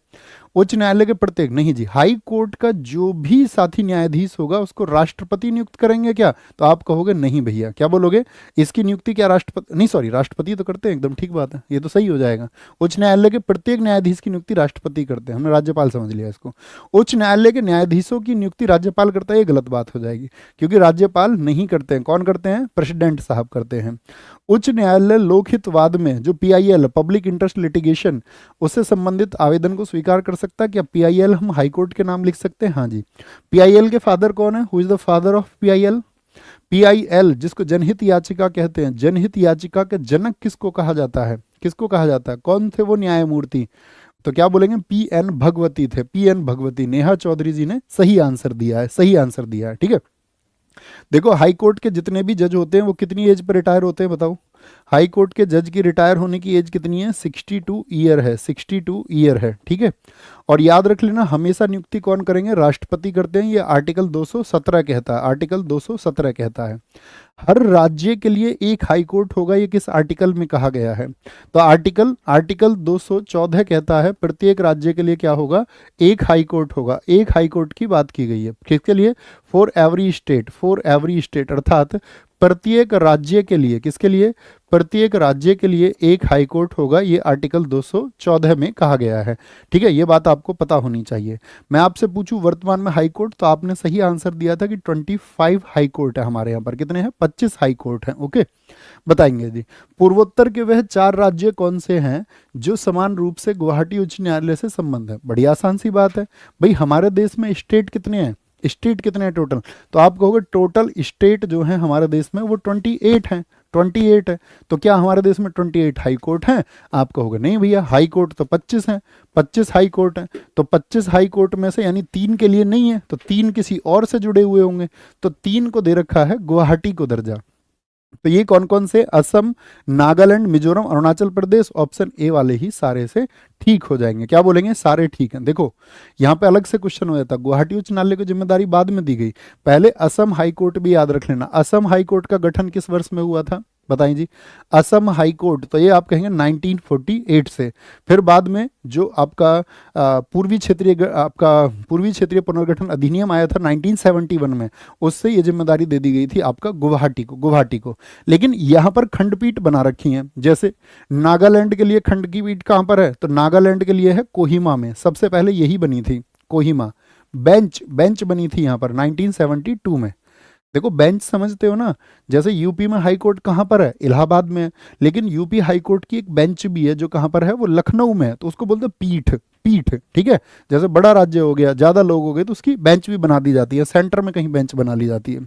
उच्च न्यायालय के प्रत्येक, नहीं जी, हाई कोर्ट का जो भी साथी न्यायाधीश होगा उसको राष्ट्रपति नियुक्त करेंगे क्या? तो आप कहोगे नहीं भैया, क्या बोलोगे? इसकी नियुक्ति क्या राष्ट्रपति, नहीं सॉरी राष्ट्रपति तो करते हैं, एकदम ठीक बात है, ये तो सही हो जाएगा। उच्च न्यायालय के प्रत्येक न्यायाधीश की नियुक्ति राष्ट्रपति करते हैं, हमने राज्यपाल समझ लिया इसको। उच्च न्यायालय के न्यायाधीशों की नियुक्ति राज्यपाल करता है, ये गलत बात हो जाएगी, क्योंकि राज्यपाल नहीं करते हैं, कौन करते हैं? प्रेसिडेंट साहब करते हैं। उच्च न्यायालय लोकहितवाद में जो PIL पब्लिक इंटरेस्ट लिटिगेशन, उससे संबंधित आवेदन को स्वीकार कर सकता है क्या? PIL हम हाई कोर्ट के नाम लिख सकते हैं, हाँ जी। PIL के फादर कौन है? Who is the father of PIL? PIL जिसको जनहित याचिका कहते हैं, जनहित याचिका के जनक किसको कहा जाता है? किसको कहा जाता है? कौन थे वो न्यायमूर्ति? तो क्या बोलेंगे? PN भगवती थे, PN भगवती। नेहा चौधरी जी ने सही आंसर दिया है, सही आंसर दिया है, ठीक है। देखो हाई कोर्ट के जितने भी जज होते हैं वो कितनी एज पर रिटायर होते हैं बताओ? हाई कोर्ट के जज की रिटायर होने की एज कितनी है? 62 ईयर है, 62 ईयर है, ठीक है। और याद रख लेना हमेशा नियुक्ति कौन करेंगे? राष्ट्रपति करते हैं, ये आर्टिकल 217 कहता है, आर्टिकल 217 कहता है। हर राज्य के लिए एक हाई कोर्ट होगा, ये किस आर्टिकल में कहा गया है? तो आर्टिकल 214 कहता है प्रत्येक राज्य के लिए क्या होगा? एक हाई कोर्ट होगा, एक हाई कोर्ट की बात की गई है, किसके लिए? For every state, for every state, अर्थात प्रत्येक राज्य के लिए, किसके लिए? प्रत्येक राज्य के लिए एक हाई कोर्ट होगा, ये आर्टिकल 214 में कहा गया है, ठीक है। ये बात आपको पता होनी चाहिए। मैं आपसे पूछूं वर्तमान में हाई कोर्ट, तो आपने सही आंसर दिया था कि 25 हाई कोर्ट है हमारे यहाँ पर। कितने हैं? 25 हाई कोर्ट हैं, ओके। बताएंगे जी पूर्वोत्तर के वह 4 राज्य कौन से हैं जो समान रूप से गुवाहाटी उच्च न्यायालय से संबंध है? बड़ी आसान सी बात है भाई, हमारे देश में स्टेट कितने हैं? स्टेट कितने हैं टोटल? तो आप कहोगे टोटल स्टेट जो है हमारे देश में वो 28 हैं, 28 है। तो क्या हमारे देश में 28 हाई कोर्ट हैं? आप कहोगे नहीं भैया, हाई कोर्ट तो 25 हैं, 25 हाई कोर्ट हैं। तो 25 हाई कोर्ट में से यानी 3 के लिए नहीं है, तो 3 किसी और से जुड़े हुए होंगे, तो 3 को दे रखा है गुवाहाटी को दर्जा। तो ये कौन कौन से? असम, नागालैंड, मिजोरम, अरुणाचल प्रदेश, ऑप्शन ए वाले ही सारे से ठीक हो जाएंगे। क्या बोलेंगे? सारे ठीक हैं। देखो यहाँ पे अलग से क्वेश्चन हो जाता, गुवाहाटी उच्च न्यायालय को जिम्मेदारी बाद में दी गई, पहले असम हाई कोर्ट भी याद रख लेना। असम हाई कोर्ट का गठन किस वर्ष में हुआ था? बताइए जी। असम हाई कोर्ट, तो ये आप कहेंगे 1948 से। फिर बाद में जो आपका पूर्वी क्षेत्रीय पुनर्गठन अधिनियम आया था 1971 में, उससे ये जिम्मेदारी दे दी गई थी आपका गुवाहाटी को। लेकिन यहाँ पर खंडपीठ बना रखी हैं, जैसे नागालैंड के लिए खंड की पीठ कहाँ पर है? तो नागालैंड के लिए है कोहिमा में, सबसे पहले यही बनी थी, कोहिमा। बेंच बनी थी यहाँ पर 1972 में। देखो बेंच समझते हो ना, जैसे यूपी में हाई कोर्ट कहाँ पर है? इलाहाबाद में है, लेकिन यूपी हाई कोर्ट की एक बेंच भी है जो कहाँ पर है? वो लखनऊ में है, तो उसको बोलते हैं पीठ, ठीक है। जैसे बड़ा राज्य हो गया, ज्यादा लोग हो गए, तो उसकी बेंच भी बना दी जाती है, सेंटर में कहीं बेंच बना ली जाती है।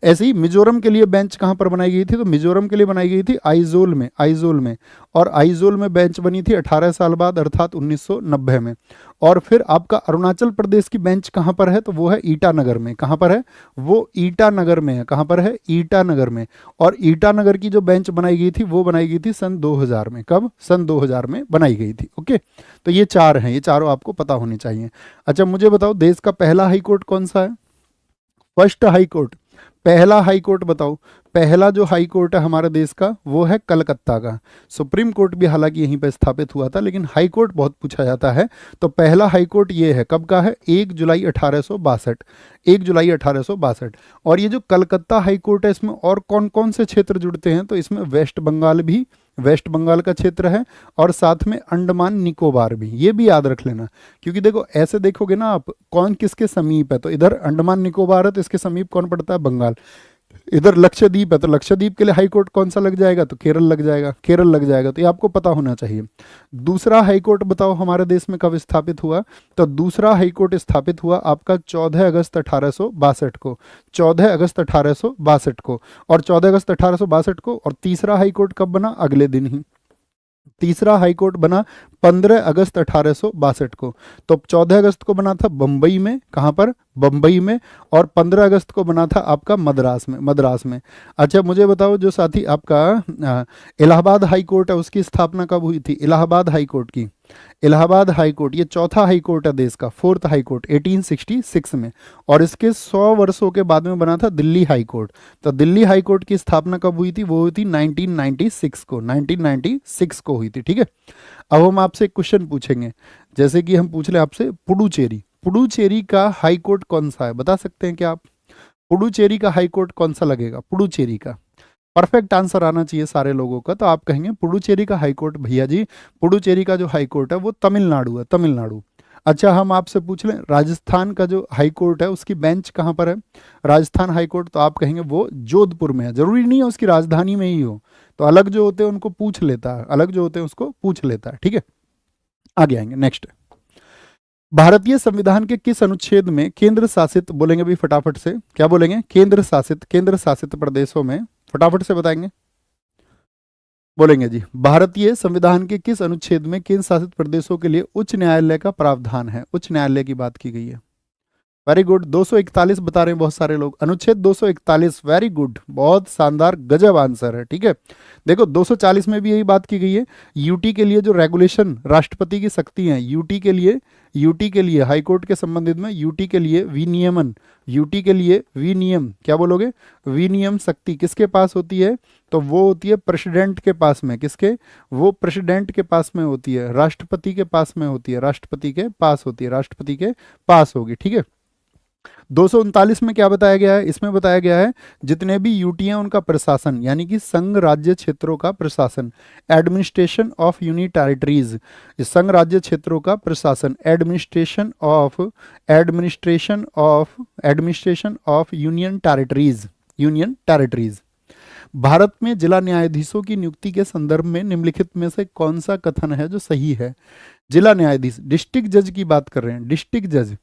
ऐसे ही मिजोरम के लिए बेंच कहाँ पर बनाई गई थी? तो मिजोरम के लिए बनाई गई थी आइजोल में, और आइजोल में बेंच बनी थी 18 साल बाद, अर्थात 1990 में। और फिर आपका अरुणाचल प्रदेश की बेंच कहाँ पर है? तो वो है ईटानगर में। कहाँ पर है? वो ईटानगर में है। कहाँ पर है? ईटानगर में। और ईटानगर की जो बेंच बनाई गई थी वो बनाई गई थी सन 2000 में। कब? सन 2000 में बनाई गई थी, ओके। तो ये 4 हैं, ये ये चारों आपको पता होनी चाहिए। अच्छा मुझे बताओ देश का पहला हाई कोर्ट कौन सा है? फर्स्ट हाई कोर्ट, पहला हाई कोर्ट बताओ। पहला जो हाई कोर्ट है हमारे देश का वो है कलकत्ता का। सुप्रीम कोर्ट भी हालांकि यहीं पर स्थापित हुआ था, लेकिन हाई कोर्ट बहुत पूछा जाता है। तो पहला हाई कोर्ट ये है, कब का है? 1 जुलाई 1862, 1 जुलाई 1862। और ये जो कलकत्ता हाई कोर्ट है इसमें और कौन कौन से क्षेत्र जुड़ते हैं? तो इसमें वेस्ट बंगाल भी, वेस्ट बंगाल का क्षेत्र है, और साथ में अंडमान निकोबार भी, ये भी याद रख लेना। क्योंकि देखो ऐसे देखोगे ना आप कौन किसके समीप है, तो इधर अंडमान निकोबार है तो इसके समीप कौन पड़ता है? बंगाल। इधर लक्षद्वीप है तो लक्षद्वीप के लिए हाई कोर्ट कौन सा लग जाएगा? तो केरल लग जाएगा, केरल लग जाएगा। तो ये आपको पता होना चाहिए। दूसरा हाई कोर्ट बताओ हमारे देश में कब स्थापित हुआ? तो दूसरा हाई कोर्ट स्थापित हुआ आपका 14 अगस्त 1862 को, 14 अगस्त 1862 को, और 14 अगस्त 1862 को। और तीसरा हाई कोर्ट कब बना? अगले दिन ही। तीसरा हाई कोर्ट बना 15 अगस्त 1862 को। तो 14 अगस्त को बना था बम्बई में, कहाँ पर? बम्बई में। और 15 अगस्त को बना था आपका मद्रास में, मद्रास में। अच्छा मुझे बताओ जो साथी आपका इलाहाबाद हाई कोर्ट है उसकी स्थापना कब हुई थी? इलाहाबाद हाई कोर्ट की, इलाहाबाद हाई कोर्ट ये चौथा हाई कोर्ट है देश का, फोर्थ हाई कोर्ट, 1866 में। और इसके 100 वर्षों के बाद में बना था दिल्ली हाई कोर्ट। तो दिल्ली हाई कोर्ट की स्थापना कब हुई थी? वो हुई थी 1996 को, 1996 को हुई थी। ठीक है। अब हम आपसे एक क्वेश्चन पूछेंगे, जैसे कि हम पूछ ले आपसे पुडुचेरी, पुडुचेरी का हाई कोर्ट कौन सा है? बता सकते हैं क्या आप? पुडुचेरी का हाई कोर्ट कौन सा लगेगा? पुडुचेरी का परफेक्ट आंसर आना चाहिए सारे लोगों का। तो आप कहेंगे पुडुचेरी का हाई कोर्ट, भैया जी पुडुचेरी का जो हाई कोर्ट है वो तमिलनाडु है, तमिलनाडु। अच्छा हम आपसे पूछ लें राजस्थान का जो हाई कोर्ट है उसकी बेंच कहाँ पर है? राजस्थान हाई कोर्ट, तो आप कहेंगे वो जोधपुर में है। जरूरी नहीं है उसकी राजधानी में ही हो, तो अलग जो होते हैं उनको पूछ लेता है, अलग जो होते हैं उसको पूछ लेता है। ठीक है, आगे आएंगे। नेक्स्ट, भारतीय संविधान के किस अनुच्छेद में केंद्र शासित, बोलेंगे भी फटाफट से, क्या बोलेंगे? केंद्र शासित, केंद्र शासित प्रदेशों में, फटाफट से बताएंगे, बोलेंगे जी। भारतीय संविधान के किस अनुच्छेद में केंद्र शासित प्रदेशों के लिए उच्च न्यायालय का प्रावधान है? उच्च न्यायालय की बात की गई है। वेरी गुड, 241 बता रहे हैं बहुत सारे लोग। अनुच्छेद 241, वेरी गुड, बहुत शानदार, गजब आंसर है। ठीक है, देखो 240 में भी यही बात की गई है। यूटी के लिए जो रेगुलेशन राष्ट्रपति की शक्ति है, यूटी के लिए हाई कोर्ट के संबंधित में यूटी के लिए विनियमन, यूटी के लिए विनियम, क्या बोलोगे? विनियम शक्ति किसके पास होती है? तो वो होती है प्रेसिडेंट के पास में। किसके? वो प्रेसिडेंट के पास में होती है, राष्ट्रपति के पास में होती है, राष्ट्रपति के पास होती है, राष्ट्रपति के पास होगी। ठीक है। 239 में क्या बताया गया है? इसमें बताया गया है जितने भी यूटी हैं उनका प्रशासन, यानी कि संघ राज्य क्षेत्रों का प्रशासन, एडमिनिस्ट्रेशन ऑफ यूनियन टेरिटरीज, संघ राज्य क्षेत्रों का प्रशासन, administration of union territories, union territories. Bharat में जिला न्यायाधीशों की नियुक्ति के संदर्भ में निम्नलिखित में से कौन सा कथन है जो सही है? जिला न्यायाधीश, डिस्ट्रिक्ट जज की बात कर रहे हैं, डिस्ट्रिक्ट जज,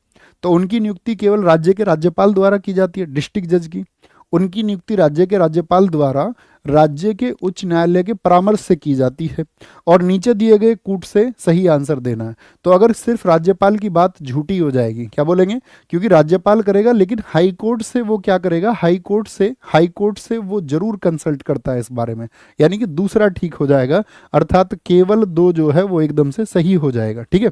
तो उनकी नियुक्ति केवल राज्य के राज्यपाल द्वारा की जाती है। डिस्ट्रिक्ट जज की उनकी नियुक्ति राज्य के राज्यपाल द्वारा राज्य के उच्च न्यायालय के परामर्श से की जाती है। और नीचे दिए गए कूट से सही आंसर देना है। तो अगर सिर्फ राज्यपाल की बात झूठी हो जाएगी, क्या बोलेंगे? क्योंकि राज्यपाल करेगा, लेकिन हाई कोर्ट से वो क्या करेगा? हाई कोर्ट से वो जरूर कंसल्ट करता है इस बारे में, यानी कि दूसरा ठीक हो जाएगा। अर्थात केवल 2 जो है वो एकदम से सही हो जाएगा। ठीक है।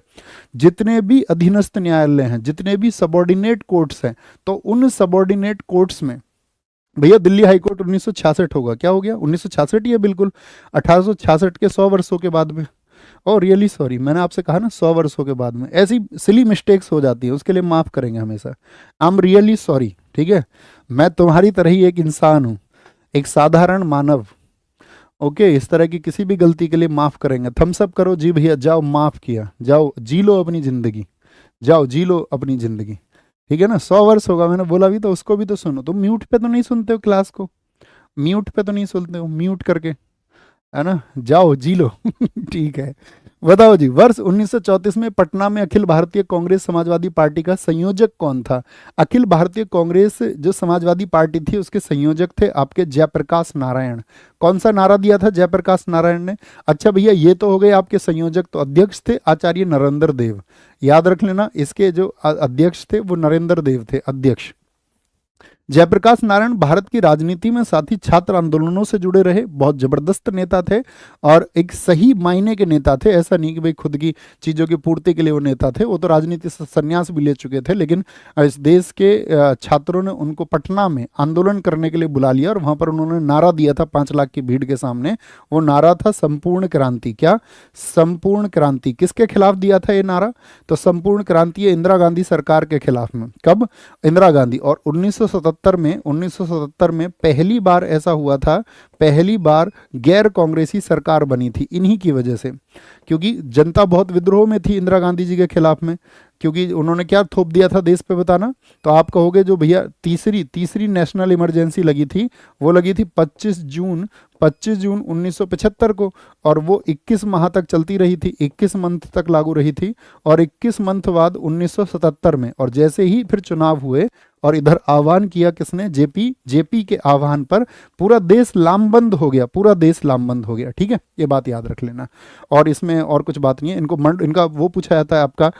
जितने भी अधीनस्थ न्यायालय हैं, जितने भी सबॉर्डिनेट कोर्ट्स हैं, तो उन सबॉर्डिनेट कोर्ट्स में भैया दिल्ली हाईकोर्ट 1966 होगा। क्या हो गया? 1966 ही है बिल्कुल, 1866 के 100 वर्षों के बाद में। और रियली सॉरी, मैंने आपसे कहा ना 100 वर्षों के बाद में, ऐसी सिली मिस्टेक्स हो जाती है, उसके लिए माफ़ करेंगे हमेशा। I am really sorry. ठीक है, मैं तुम्हारी तरह ही एक इंसान हूँ, एक साधारण मानव। ओके, इस तरह की किसी भी गलती के लिए माफ़ करेंगे। थम्स अप करो जी भैया, जाओ माफ़ किया, जाओ जी लो अपनी ज़िंदगी, जाओ जी लो अपनी ज़िंदगी। ठीक है ना, 100 वर्ष होगा, मैंने बोला भी तो उसको भी तो सुनो। तुम म्यूट पे तो नहीं सुनते हो क्लास को, म्यूट पे तो नहीं सुनते हो, म्यूट करके, है ना, जाओ जी लो। ठीक है, बताओ जी, वर्ष 1934 में पटना में अखिल भारतीय कांग्रेस समाजवादी पार्टी का संयोजक कौन था? अखिल भारतीय कांग्रेस जो समाजवादी पार्टी थी उसके संयोजक थे आपके जयप्रकाश नारायण। कौन सा नारा दिया था जयप्रकाश नारायण ने? अच्छा भैया, ये तो हो गए आपके संयोजक। तो अध्यक्ष थे आचार्य नरेंद्र देव, याद रख लेना, इसके जो अध्यक्ष थे वो नरेंद्र देव थे, अध्यक्ष। जयप्रकाश नारायण भारत की राजनीति में साथ ही छात्र आंदोलनों से जुड़े रहे, बहुत जबरदस्त नेता थे और एक सही मायने के नेता थे। ऐसा नहीं कि भाई खुद की चीजों की पूर्ति के लिए वो नेता थे, वो तो राजनीति से संन्यास भी ले चुके थे, लेकिन इस देश के छात्रों ने उनको पटना में आंदोलन करने के लिए बुला लिया और वहां पर उन्होंने नारा दिया था 5 लाख की भीड़ के सामने। वो नारा था संपूर्ण क्रांति। क्या? संपूर्ण क्रांति। किसके खिलाफ दिया था ये नारा? तो संपूर्ण क्रांति इंदिरा गांधी सरकार के खिलाफ में। कब? इंदिरा गांधी। और 1977 में पहली बार ऐसा हुआ था, पहली बार गैर कांग्रेसी सरकार बनी थी इन्हीं की वजह से, क्योंकि जनता बहुत विद्रोह में थी इंदिरा गांधी जी के खिलाफ में, क्योंकि उन्होंने क्या थोप दिया था देश पे बताना? तो आप कहोगे जो भैया तीसरी नेशनल इमरजेंसी लगी थी, वो लगी थी 25 जून 1975 को, और वो 21 माह तक चलती रही थी, 21 मंथ तक लागू रही थी, और 21 मंथ बाद 1977 में, और जैसे ही फिर चुनाव हुए और इधर आह्वान किया किसने? जेपी के आह्वान पर पूरा देश लामबंद हो गया, पूरा देश लामबंद हो गया। ठीक है, ये बात याद रख लेना। और इसमें और कुछ बात नहीं है। इनका वो पूछा जाता है आपका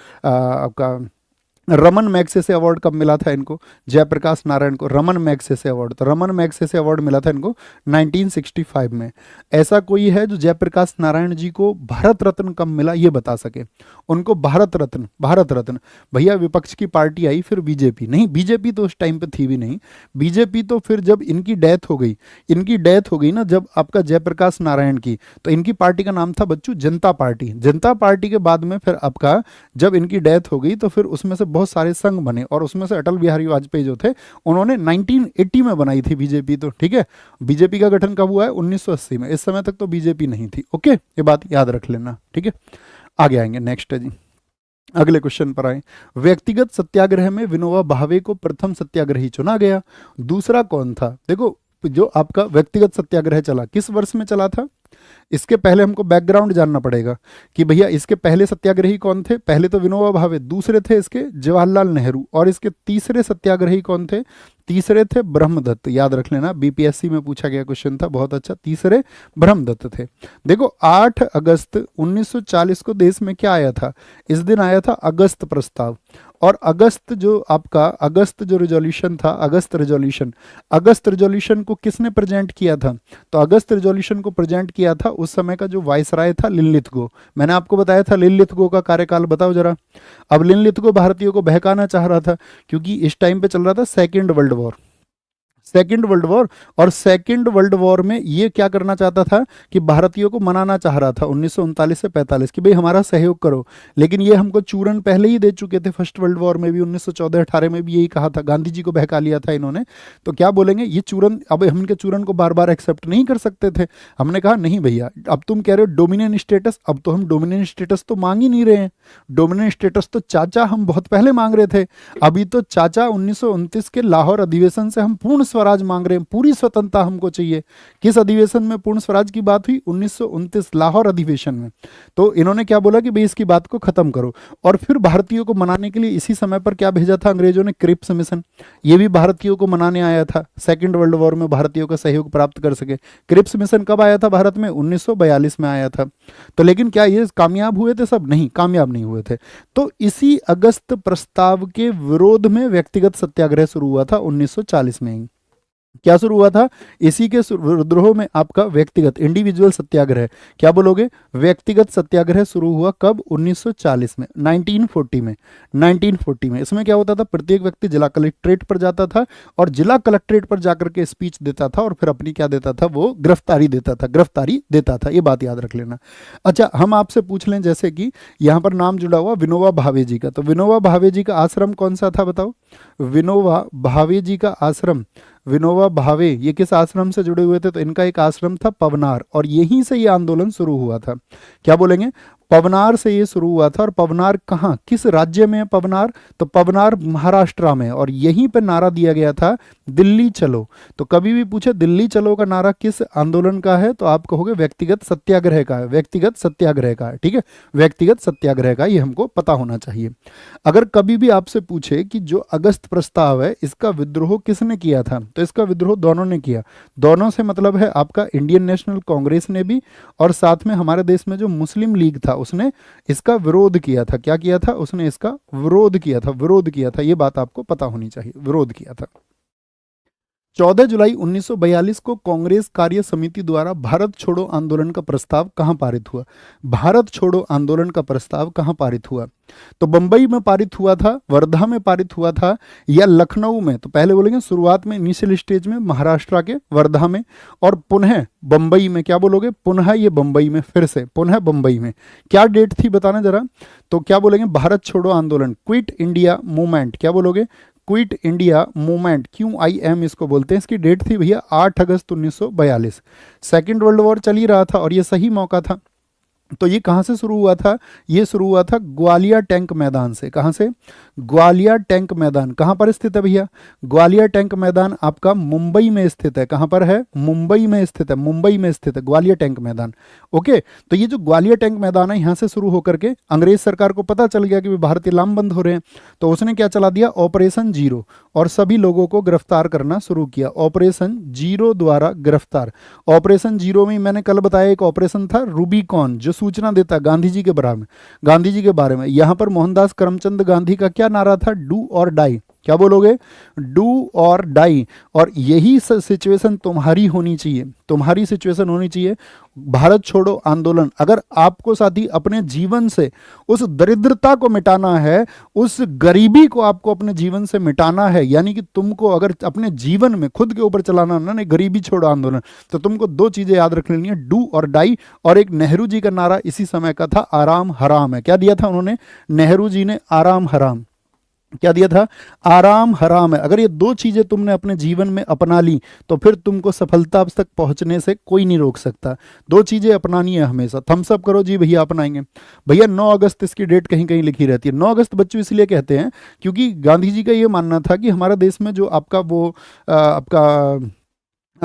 रमन मैग्सेसे अवार्ड कब मिला था इनको? जयप्रकाश नारायण को रमन मैग्सेसे अवार्ड। तो रमन मैग्सेसे अवार्ड मिला था इनको 1965 में। ऐसा कोई है जो जयप्रकाश नारायण जी को भारत रत्न कब मिला ये बता सके? उनको भारत रत्न भैया विपक्ष की पार्टी आई फिर बीजेपी नहीं, बीजेपी तो उस टाइम पे थी भी नहीं। बीजेपी तो फिर जब इनकी डेथ हो गई ना जब आपका जयप्रकाश नारायण की, तो इनकी पार्टी का नाम था बच्चू जनता पार्टी। जनता पार्टी के बाद में फिर आपका जब इनकी डेथ हो गई तो फिर उसमें से बहुत सारे संघ बने, और उसमें से अटल बिहारी वाजपेयी जो थे उन्होंने 1980 में बनाई थी बीजेपी। तो ठीक है, बीजेपी का गठन कब हुआ है? 1980 में। इस समय तक तो बीजेपी नहीं थी। ओके, ये बात याद रख लेना। ठीक है, आगे आएंगे। नेक्स्ट है जी, अगले क्वेश्चन पर आए। व्यक्तिगत सत्याग्रह में विनोबा भावे को प्रथम सत्याग्रही चुना गया। दूसरा कौन था? देखो, जो आपका व्यक्तिगत सत्याग्रह चला किस वर्ष में चला था? इसके पहले हमको बैकग्राउंड जानना पड़ेगा कि भैया इसके पहले सत्याग्रही कौन थे। पहले तो विनोबा भावे, दूसरे थे इसके जवाहरलाल नेहरू, और इसके तीसरे सत्याग्रही कौन थे? तीसरे थे ब्रह्मदत्त। याद रख लेना, बीपीएससी में पूछा गया क्वेश्चन था, बहुत अच्छा। तीसरे ब्रह्मदत्त थे। देखो 8 अगस्त 1940 को देश में क्या आया था? इस दिन आया था अगस्त प्रस्ताव। और अगस्त जो रिजोल्यूशन था, अगस्त रिजोल्यूशन को किसने प्रेजेंट किया था? तो अगस्त रिजोल्यूशन को प्रेजेंट किया था उस समय का जो वायसराय था लिनलिथगो। मैंने आपको बताया था लिनलिथगो का कार्यकाल बताओ जरा। अब लिनलिथगो भारतीयों को बहकाना चाह रहा था, क्योंकि इस टाइम पे चल रहा था सेकेंड वर्ल्ड वॉर। और सेकेंड वर्ल्ड वॉर में ये क्या करना चाहता था कि भारतीयों को मनाना चाह रहा था 1939 से 45 कि भाई हमारा सहयोग करो। लेकिन ये हमको चूरन पहले ही दे चुके थे, फर्स्ट वर्ल्ड वॉर में भी 1914-18 में भी यही कहा था, गांधी जी को बहका लिया था इन्होंने। तो क्या बोलेंगे, ये चूरन, अब हम इनके चूरन को बार बार एक्सेप्ट नहीं कर सकते थे। हमने कहा नहीं भैया, अब तुम कह रहे हो डोमिनियन स्टेटस, अब तो हम डोमिनियन स्टेटस तो मांग ही नहीं रहे हैं। डोमिनियन स्टेटस तो चाचा हम बहुत पहले मांग रहे थे। अभी तो चाचा 1929 के लाहौर अधिवेशन से हम पूर्ण स्वराज मांग रहे हैं, पूरी स्वतंत्रता हमको चाहिए। किस अधिवेशन में पूर्ण स्वराज की बात हुई? 1929 लाहौर अधिवेशन में। तो इन्होंने क्या बोला कि भाई इसकी बात को खत्म करो। और फिर भारतीयों को मनाने के लिए इसी समय पर क्या भेजा था अंग्रेजों ने? Cripps mission. ये भी भारतीयों को मनाने आया था, सेकेंड वर्ल्ड वॉर में भारतीयों का सहयोग प्राप्त कर सके। क्रिप्स मिशन कब आया था भारत में? 1942 में आया था। तो लेकिन क्या ये कामयाब हुए थे? सब नहीं, कामयाब नहीं हुए थे। तो इसी अगस्त प्रस्ताव के विरोध में व्यक्तिगत सत्याग्रह शुरू हुआ था 1940 में ही। क्या शुरू हुआ था? इसी के विद्रोह में आपका व्यक्तिगत इंडिविजुअल सत्याग्रह। क्या बोलोगे? व्यक्तिगत सत्याग्रह शुरू हुआ कब? 1940 में, 1940 में। इसमें क्या होता था? प्रत्येक व्यक्ति जिला कलेक्ट्रेट पर जाता था और जिला कलेक्ट्रेट पर जाकर के स्पीच देता था और फिर अपनी क्या देता था? वो गिरफ्तारी देता था। ये बात याद रख लेना। अच्छा, हम आपसे पूछ लें जैसे कि यहाँ पर नाम जुड़ा हुआ विनोबा भावे जी का, तो विनोबा भावे जी का आश्रम कौन सा था बताओ? विनोबा भावे जी का आश्रम, विनोबा भावे ये किस आश्रम से जुड़े हुए थे? तो इनका एक आश्रम था पवनार, और यहीं से ये आंदोलन शुरू हुआ था। क्या बोलेंगे? पवनार से ये शुरू हुआ था। और पवनार कहाँ, किस राज्य में है पवनार? तो पवनार महाराष्ट्र में, और यहीं पर नारा दिया गया था दिल्ली चलो। तो कभी भी पूछे दिल्ली चलो का नारा किस आंदोलन का है, तो आप कहोगे व्यक्तिगत सत्याग्रह का है, व्यक्तिगत सत्याग्रह का है। ठीक है, व्यक्तिगत सत्याग्रह का, ये हमको पता होना चाहिए। अगर कभी भी आपसे पूछे कि जो अगस्त प्रस्ताव है इसका विद्रोह किसने किया था, तो इसका विद्रोह दोनों ने किया। दोनों से मतलब है आपका इंडियन नेशनल कांग्रेस ने भी, और साथ में हमारे देश में जो मुस्लिम लीग था उसने इसका विरोध किया था। क्या किया था? उसने इसका विरोध किया था। ये बात आपको पता होनी चाहिए, विरोध किया था। 14 जुलाई 1942 को कांग्रेस कार्य समिति द्वारा भारत छोड़ो आंदोलन का प्रस्ताव कहां पारित हुआ? भारत छोड़ो आंदोलन का प्रस्ताव कहां पारित हुआ? तो बंबई में पारित हुआ था, वर्धा में पारित हुआ था, या लखनऊ में? तो पहले बोलेंगे शुरुआत में, इनिशियल स्टेज में महाराष्ट्र के वर्धा में, और पुनः बंबई में। क्या बोलोगे? पुनः ये बंबई में, फिर से पुनः बंबई में। क्या डेट थी बताना जरा। तो क्या बोलेंगे? भारत छोड़ो आंदोलन, क्विट इंडिया मूवमेंट। क्या बोलोगे? क्विट इंडिया मूवमेंट, QIM इसको बोलते हैं। इसकी डेट थी भैया 8 अगस्त 1942। सेकेंड वर्ल्ड वॉर चल ही रहा था और ये सही मौका था। तो ये कहाँ से शुरू हुआ था? ये शुरू हुआ था ग्वालियर टैंक मैदान से। कहाँ से? ग्वालियर टैंक मैदान कहाँ पर स्थित है भैया? ग्वालियर टैंक मैदान आपका मुंबई में स्थित है। कहाँ पर है? मुंबई में स्थित है, मुंबई में स्थित है ग्वालियर टैंक मैदान। ओके, तो ये जो ग्वालियर टैंक मैदान है, यहाँ से शुरू होकर के अंग्रेज सरकार को पता चल गया कि भारतीय लामबंद हो रहे हैं, तो उसने क्या चला दिया? ऑपरेशन जीरो, और सभी लोगों को गिरफ्तार करना शुरू किया। ऑपरेशन जीरो द्वारा गिरफ्तार। ऑपरेशन जीरो में मैंने कल बताया एक ऑपरेशन था रूबिकॉन, जो सूचना देता गांधी जी के बारे में, गांधी जी के बारे में। यहां पर मोहनदास करमचंद गांधी का क्या नारा था? डू और डाई। क्या बोलोगे? डू और डाई। और यही सिचुएशन तुम्हारी होनी चाहिए, तुम्हारी सिचुएशन होनी चाहिए। भारत छोड़ो आंदोलन, अगर आपको साथी अपने जीवन से उस दरिद्रता को मिटाना है, उस गरीबी को आपको अपने जीवन से मिटाना है, यानी कि तुमको अगर अपने जीवन में खुद के ऊपर चलाना ना, नहीं गरीबी छोड़ो आंदोलन, तो तुमको दो चीजें याद रख लेनी है, डू और डाई। और एक नेहरू जी का नारा इसी समय का था, आराम हराम है। क्या दिया था उन्होंने? नेहरू जी ने आराम हराम। क्या दिया था? आराम हराम है। अगर ये दो चीजें तुमने अपने जीवन में अपना ली, तो फिर तुमको सफलता तक पहुंचने से कोई नहीं रोक सकता। दो चीजें अपनानी है हमेशा। थम्स अप करो जी भैया, अपनाएंगे भैया। 9 अगस्त इसकी डेट कहीं कहीं लिखी रहती है। 9 अगस्त बच्चों इसलिए कहते हैं क्योंकि गांधी जी का ये मानना था कि हमारे देश में जो आपका वो आपका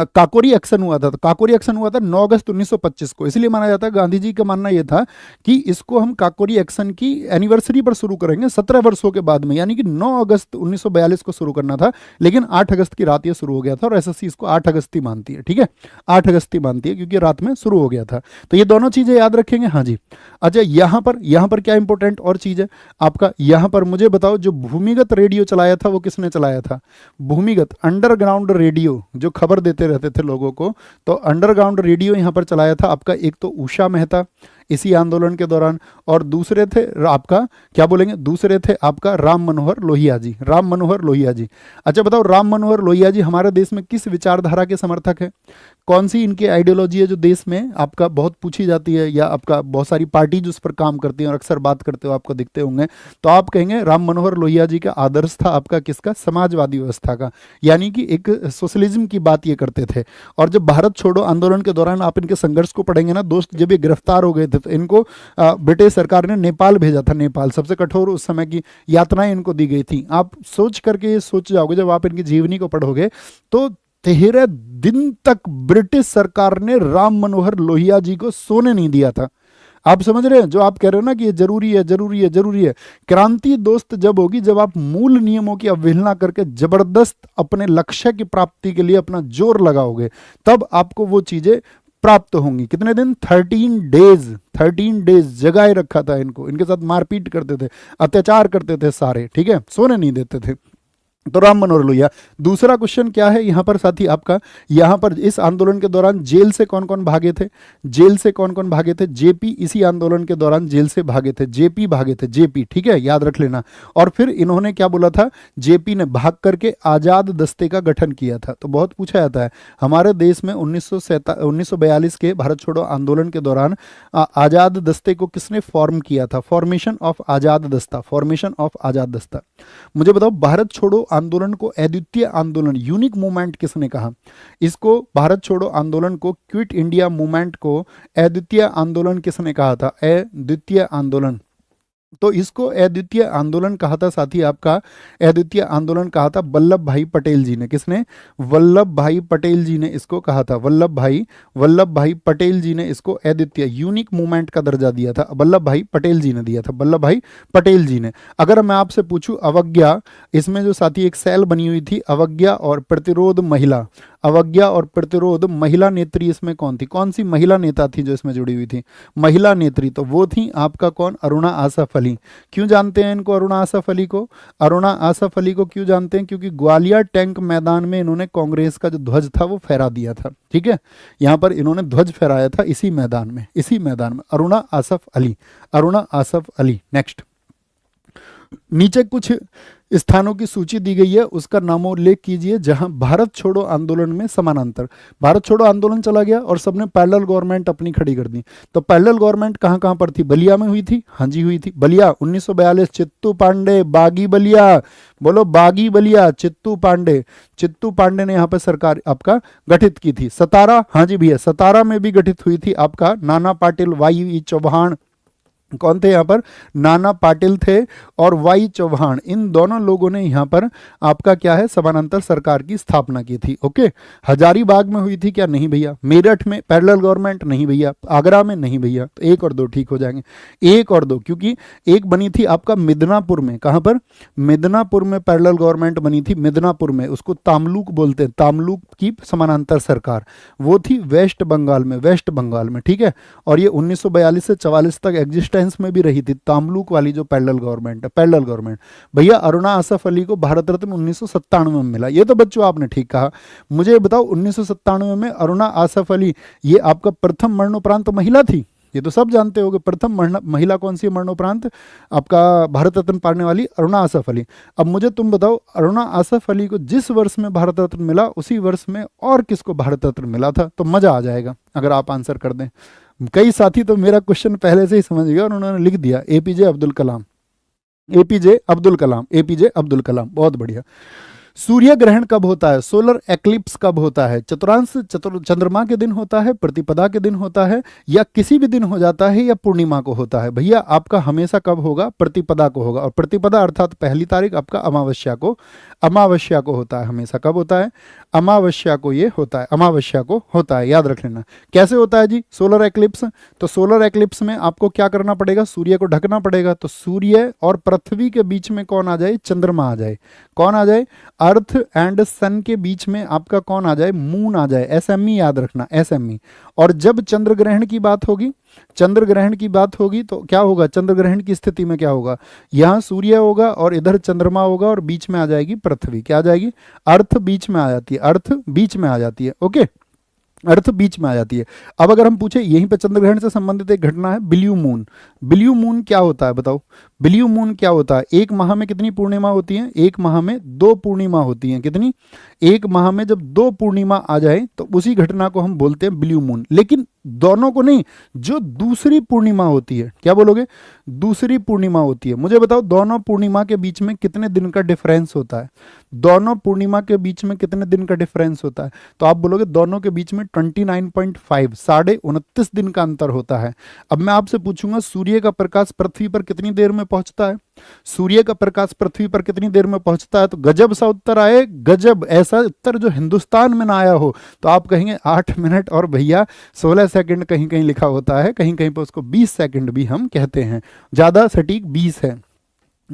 काकोरी एक्शन हुआ था, तो काकोरी एक्शन हुआ था 9 अगस्त 1925 को। इसलिए माना जाता है, गांधी जी का मानना यह था कि इसको हम काकोरी एक्शन की एनिवर्सरी पर शुरू करेंगे 17 वर्षों के बाद में, यानी कि 9 अगस्त 1942 को शुरू करना था, लेकिन 8 अगस्त की रात ये शुरू हो गया था, और एसएससी इसको 8 अगस्त ही मानती है। ठीक है, 8 अगस्त ही मानती है क्योंकि रात में शुरू हो गया था। तो ये दोनों चीजें याद रखेंगे। हाँ जी। अच्छा, यहाँ पर क्या इंपॉर्टेंट और चीज है आपका, यहाँ पर मुझे बताओ, जो भूमिगत रेडियो चलाया था वो किसने चलाया था? भूमिगत अंडरग्राउंड रेडियो, जो खबर देते रहते थे लोगों को, तो अंडरग्राउंड रेडियो यहां पर चलाया था आपका एक तो उषा मेहता इसी आंदोलन के दौरान, और दूसरे थे आपका, क्या बोलेंगे, दूसरे थे आपका राम मनोहर लोहिया जी। राम मनोहर लोहिया जी। अच्छा बताओ, राम मनोहर लोहिया जी हमारे देश में किस विचारधारा के समर्थक है? कौन सी इनकी आइडियोलॉजी है जो देश में आपका बहुत पूछी जाती है, या आपका बहुत सारी पार्टी जो उस पर काम करती है और अक्सर बात करते हो आपको दिखते होंगे, तो आप कहेंगे राम मनोहर लोहिया जी का आदर्श था आपका किसका? समाजवादी व्यवस्था का, यानी कि एक सोशलिज्म की बात ये करते थे। और जब भारत छोड़ो आंदोलन के दौरान आप इनके संघर्ष को पढ़ेंगे ना दोस्त, जब ये गिरफ्तार हो गए थे तो इनको ब्रिटिश सरकार ने नेपाल भेजा था। नेपाल सबसे कठोर उस समय की यातनाएं इनको दी गई थी। आप सोच करके ये सोच जाओगे जब आप इनकी जीवनी को पढ़ोगे, तो 13 दिन तक ब्रिटिश सरकार ने राम मनोहर लोहिया जी को सोने नहीं दिया था। आप समझ रहे हैं जो आप कह रहे हो ना कि ये जरूरी है, जरूरी है, जरूरी है। क्रांति दोस्त जब होगी जब आप मूल नियमों की अवहेलना करके जबरदस्त अपने लक्ष्य की प्राप्ति के लिए अपना जोर लगाओगे, तब आपको वो चीजें प्राप्त होंगी। कितने दिन? 13 डेज जगाए रखा था इनको, इनके साथ मारपीट करते थे, अत्याचार करते थे सारे, ठीक है, सोने नहीं देते थे। तो राम मनोहर लोहिया। दूसरा क्वेश्चन क्या है यहां पर साथी आपका, यहां पर इस आंदोलन के दौरान जेल से कौन कौन भागे थे? जेल से कौन कौन भागे थे? जेपी इसी आंदोलन के दौरान जेल से भागे थे, जेपी भागे थे, जेपी, ठीक है, याद रख लेना। और फिर इन्होंने क्या बोला था? जेपी ने भाग करके आजाद दस्ते का गठन किया था। तो बहुत पूछा जाता है हमारे देश में 1942 के भारत छोड़ो आंदोलन के दौरान आजाद दस्ते को किसने फॉर्म किया था? फॉर्मेशन ऑफ आजाद दस्ता, फॉर्मेशन ऑफ आजाद दस्ता। मुझे बताओ, भारत छोड़ो आंदोलन को अद्वितीय आंदोलन, यूनिक मूवमेंट किसने कहा? इसको भारत छोड़ो आंदोलन को, क्विट इंडिया मूवमेंट को अद्वितीय आंदोलन किसने कहा था? अद्वितीय आंदोलन। तो इसको अद्वितीय आंदोलन कहा था साथी आपका, अद्वितीय आंदोलन कहा था वल्लभ भाई पटेल जी ने। किसने? वल्लभ भाई पटेल जी ने इसको कहा था। वल्लभ भाई पटेल जी ने इसको अद्वितीय, यूनिक मूवमेंट का दर्जा दिया था। वल्लभ भाई पटेल जी ने दिया था, वल्लभ भाई पटेल जी ने। अगर मैं आपसे पूछूं अवज्ञा, इसमें जो साथी एक सेल बनी हुई थी, अवज्ञा और प्रतिरोध महिला, अवज्ञा और प्रतिरोध। महिला नेत्री इसमें कौन थी, कौन सी महिला नेता थी जो इसमें जुड़ी हुई थी, महिला नेत्री, तो वो थी आपका कौन, अरुणा आसफ अली। क्यों जानते हैं इनको, अरुणा आसफ अली को, अरुणा आसफ अली को क्यों जानते हैं, क्योंकि ग्वालियर टैंक मैदान में इन्होंने कांग्रेस का जो ध्वज था वो फहरा दिया था। ठीक है, यहां पर इन्होंने ध्वज फहराया था इसी मैदान में, इसी मैदान में, अरुणा आसफ अली, अरुणा आसफ अली। नेक्स्ट, नीचे कुछ स्थानों की सूची दी गई है, उसका नामोल्लेख कीजिए जहां भारत छोड़ो आंदोलन में समानांतर, भारत छोड़ो आंदोलन चला गया और सबने पैरेलल गवर्नमेंट अपनी खड़ी कर दी। तो पैरेलल गवर्नमेंट कहां कहां पर थी, बलिया में हुई थी, हाँ जी हुई थी, बलिया 1942, चित्तू पांडे, बागी बलिया, बोलो बागी बलिया, चित्तू पांडे, चित्तू पांडे ने यहाँ पे सरकार आपका गठित की थी। सतारा, हाँ जी भैया, सतारा में भी गठित हुई थी आपका नाना पाटिल, वाई चौहान, कौन थे यहाँ पर, नाना पाटिल थे और वाई चौहान, इन दोनों लोगों ने यहाँ पर आपका क्या है, समानांतर सरकार की स्थापना की थी। ओके, हजारीबाग में हुई थी क्या, नहीं भैया, मेरठ में पैरेलल गवर्नमेंट, नहीं भैया, आगरा में, नहीं भैया, तो एक और दो ठीक हो जाएंगे, एक और दो, क्योंकि एक बनी थी आपका मिदनापुर में, कहाँ पर, मिदनापुर में पैरेलल गवर्नमेंट बनी थी, मिदनापुर में, उसको तामलुक बोलते हैं, तामलुक की समानांतर सरकार, वो थी वेस्ट बंगाल में, वेस्ट बंगाल में। ठीक है, और ये 1942 से 44 तक एग्जिस्टेंस में भी रही थी, तामलुक वाली जो पैरेलल गवर्नमेंट है, पैरेलल गवर्नमेंट। भैया अरुणा आसफ अली को भारत रत्न 1997 में मिला, ये तो बच्चों आपने ठीक कहा। मुझे बताओ 1997 में अरुणा आसफ अली ये आपका प्रथम मरणोपरांत महिला थी, ये तो सब जानते होंगे, प्रथम महिला कौन सी मरणोपरांत आपका भारत रत्न पाने वाली, अरुणा आसफ अली। अब मुझे तुम बताओ अरुणा आसफ अली को जिस वर्ष में भारत रत्न मिला उसी वर्ष में और किसको भारत रत्न मिला था, तो मजा आ जाएगा अगर आप आंसर कर दें। कई साथी तो मेरा क्वेश्चन पहले से ही समझ गया और उन्होंने लिख दिया APJ Abdul Kalam, APJ Abdul Kalam, APJ Abdul Kalam, बहुत बढ़िया। सूर्य ग्रहण कब होता है, सोलर एक्लिप्स कब होता है, चतुर्थांश चंद्रमा के दिन होता है, प्रतिपदा के दिन होता है, या किसी भी दिन हो जाता है, या पूर्णिमा को होता है। भैया आपका हमेशा कब होगा, प्रतिपदा को होगा, और प्रतिपदा अर्थात पहली तारीख आपका अमावस्या को, अमावस्या को होता है, हमेशा कब होता है, अमावस्या को ये होता है, अमावस्या को होता है, याद रख लेना। कैसे होता है जी सोलर एक्लिप्स, तो सोलर एक्लिप्स में आपको क्या करना पड़ेगा, सूर्य को ढकना पड़ेगा, तो सूर्य और पृथ्वी के बीच में कौन आ जाए, चंद्रमा आ जाए, कौन आ जाए, अर्थ एंड सन के बीच में आपका कौन आ जाए, मून आ जाए, एसएमई याद रखना, एसएमई। और जब चंद्र ग्रहण की बात होगी, चंद्र ग्रहण की बात होगी तो क्या होगा, चंद्र ग्रहण की स्थिति में क्या होगा, यहां सूर्य होगा और इधर चंद्रमा होगा और बीच में आ जाएगी पृथ्वी, क्या आ जाएगी, अर्थ बीच में आ जाती है, अर्थ बीच में आ जाती है। ओके, अर्थ बीच में आ जाती है। अब अगर हम पूछे यहीं पे चंद्र ग्रहण से संबंधित एक घटना है, ब्लू मून, ब्लू मून क्या होता है बताओ, ब्लू मून क्या होता है, एक माह में कितनी पूर्णिमा होती है, एक माह में 2 पूर्णिमा होती हैं, कितनी, एक माह में जब 2 पूर्णिमा आ जाए तो उसी घटना को हम बोलते हैं ब्लू मून। लेकिन दोनों को नहीं, जो दूसरी पूर्णिमा होती है, क्या बोलोगे, दूसरी पूर्णिमा होती है। मुझे बताओ दोनों पूर्णिमा के बीच में कितने दिन का डिफरेंस होता है, दोनों पूर्णिमा के बीच में कितने दिन का डिफरेंस होता है, तो आप बोलोगे दोनों के बीच में 29.5, 29.5 दिन का अंतर होता है। अब मैं आपसे पूछूंगा सूर्य का प्रकाश पृथ्वी पर कितनी देर में पहुंचता है, सूर्य का प्रकाश पृथ्वी पर कितनी देर में पहुंचता है, तो गजब सा उत्तर आए, गजब, ऐसा उत्तर जो हिंदुस्तान में ना आया हो तो आप कहेंगे 8 मिनट और भैया 16 सेकंड कहीं कहीं लिखा होता है, कहीं कहीं पर उसको 20 सेकंड भी हम कहते हैं, ज्यादा सटीक 20 है।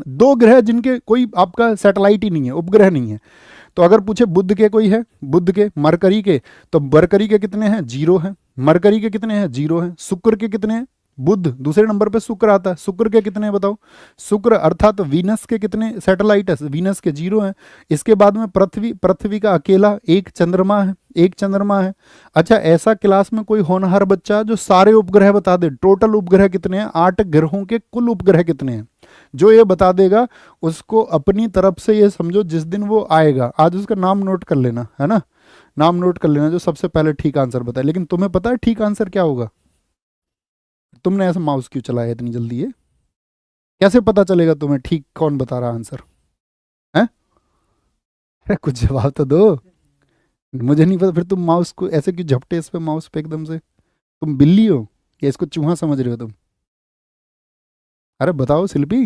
2 ग्रह जिनके कोई आपका सैटेलाइट ही नहीं है, उपग्रह नहीं है, तो अगर पूछे बुध के कोई है, बुध के, मरकरी के, तो मरकरी के कितने हैं, 0 है, मरकरी के कितने हैं, 0 है, शुक्र के कितने हैं, बुध दूसरे नंबर पे शुक्र आता है, शुक्र के कितने बताओ, शुक्र अर्थात वीनस के कितने सैटेलाइट है, वीनस के 0 है। इसके बाद में पृथ्वी, पृथ्वी का अकेला एक चंद्रमा है, एक चंद्रमा है। अच्छा, ऐसा क्लास में कोई होनहार बच्चा जो सारे उपग्रह बता दे, टोटल उपग्रह कितने हैं, 8 ग्रहों के कुल उपग्रह कितने हैं, जो ये बता देगा उसको अपनी तरफ से ये समझो जिस दिन वो आएगा, आज उसका नाम नोट कर लेना, है ना, नाम नोट कर लेना जो सबसे पहले ठीक आंसर बताए। लेकिन तुम्हें पता है ठीक आंसर क्या होगा, तुमने ऐसा माउस क्यों चलाया इतनी जल्दी, है कैसे पता चलेगा तुम्हें ठीक कौन बता रहा आंसर है, अरे कुछ जवाब तो दो, मुझे नहीं पता, फिर तुम माउस को ऐसे क्यों झपटे इस पे, माउस पे एकदम से, तुम बिल्ली हो या इसको चूहा समझ रहे हो तुम, अरे बताओ शिल्पी,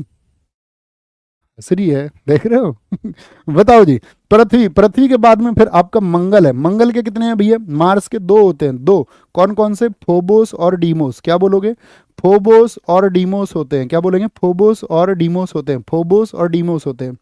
हंसरी है देख रहे हो बताओ जी। पृथ्वी, पृथ्वी के बाद में फिर आपका मंगल है, मंगल के कितने हैं भैया, मार्स के 2 होते हैं, 2, कौन कौन से, फोबोस और डीमोस, क्या बोलोगे, फोबोस और डीमोस होते हैं, क्या बोलेंगे, फोबोस और डीमोस होते हैं, फोबोस और डीमोस होते हैं।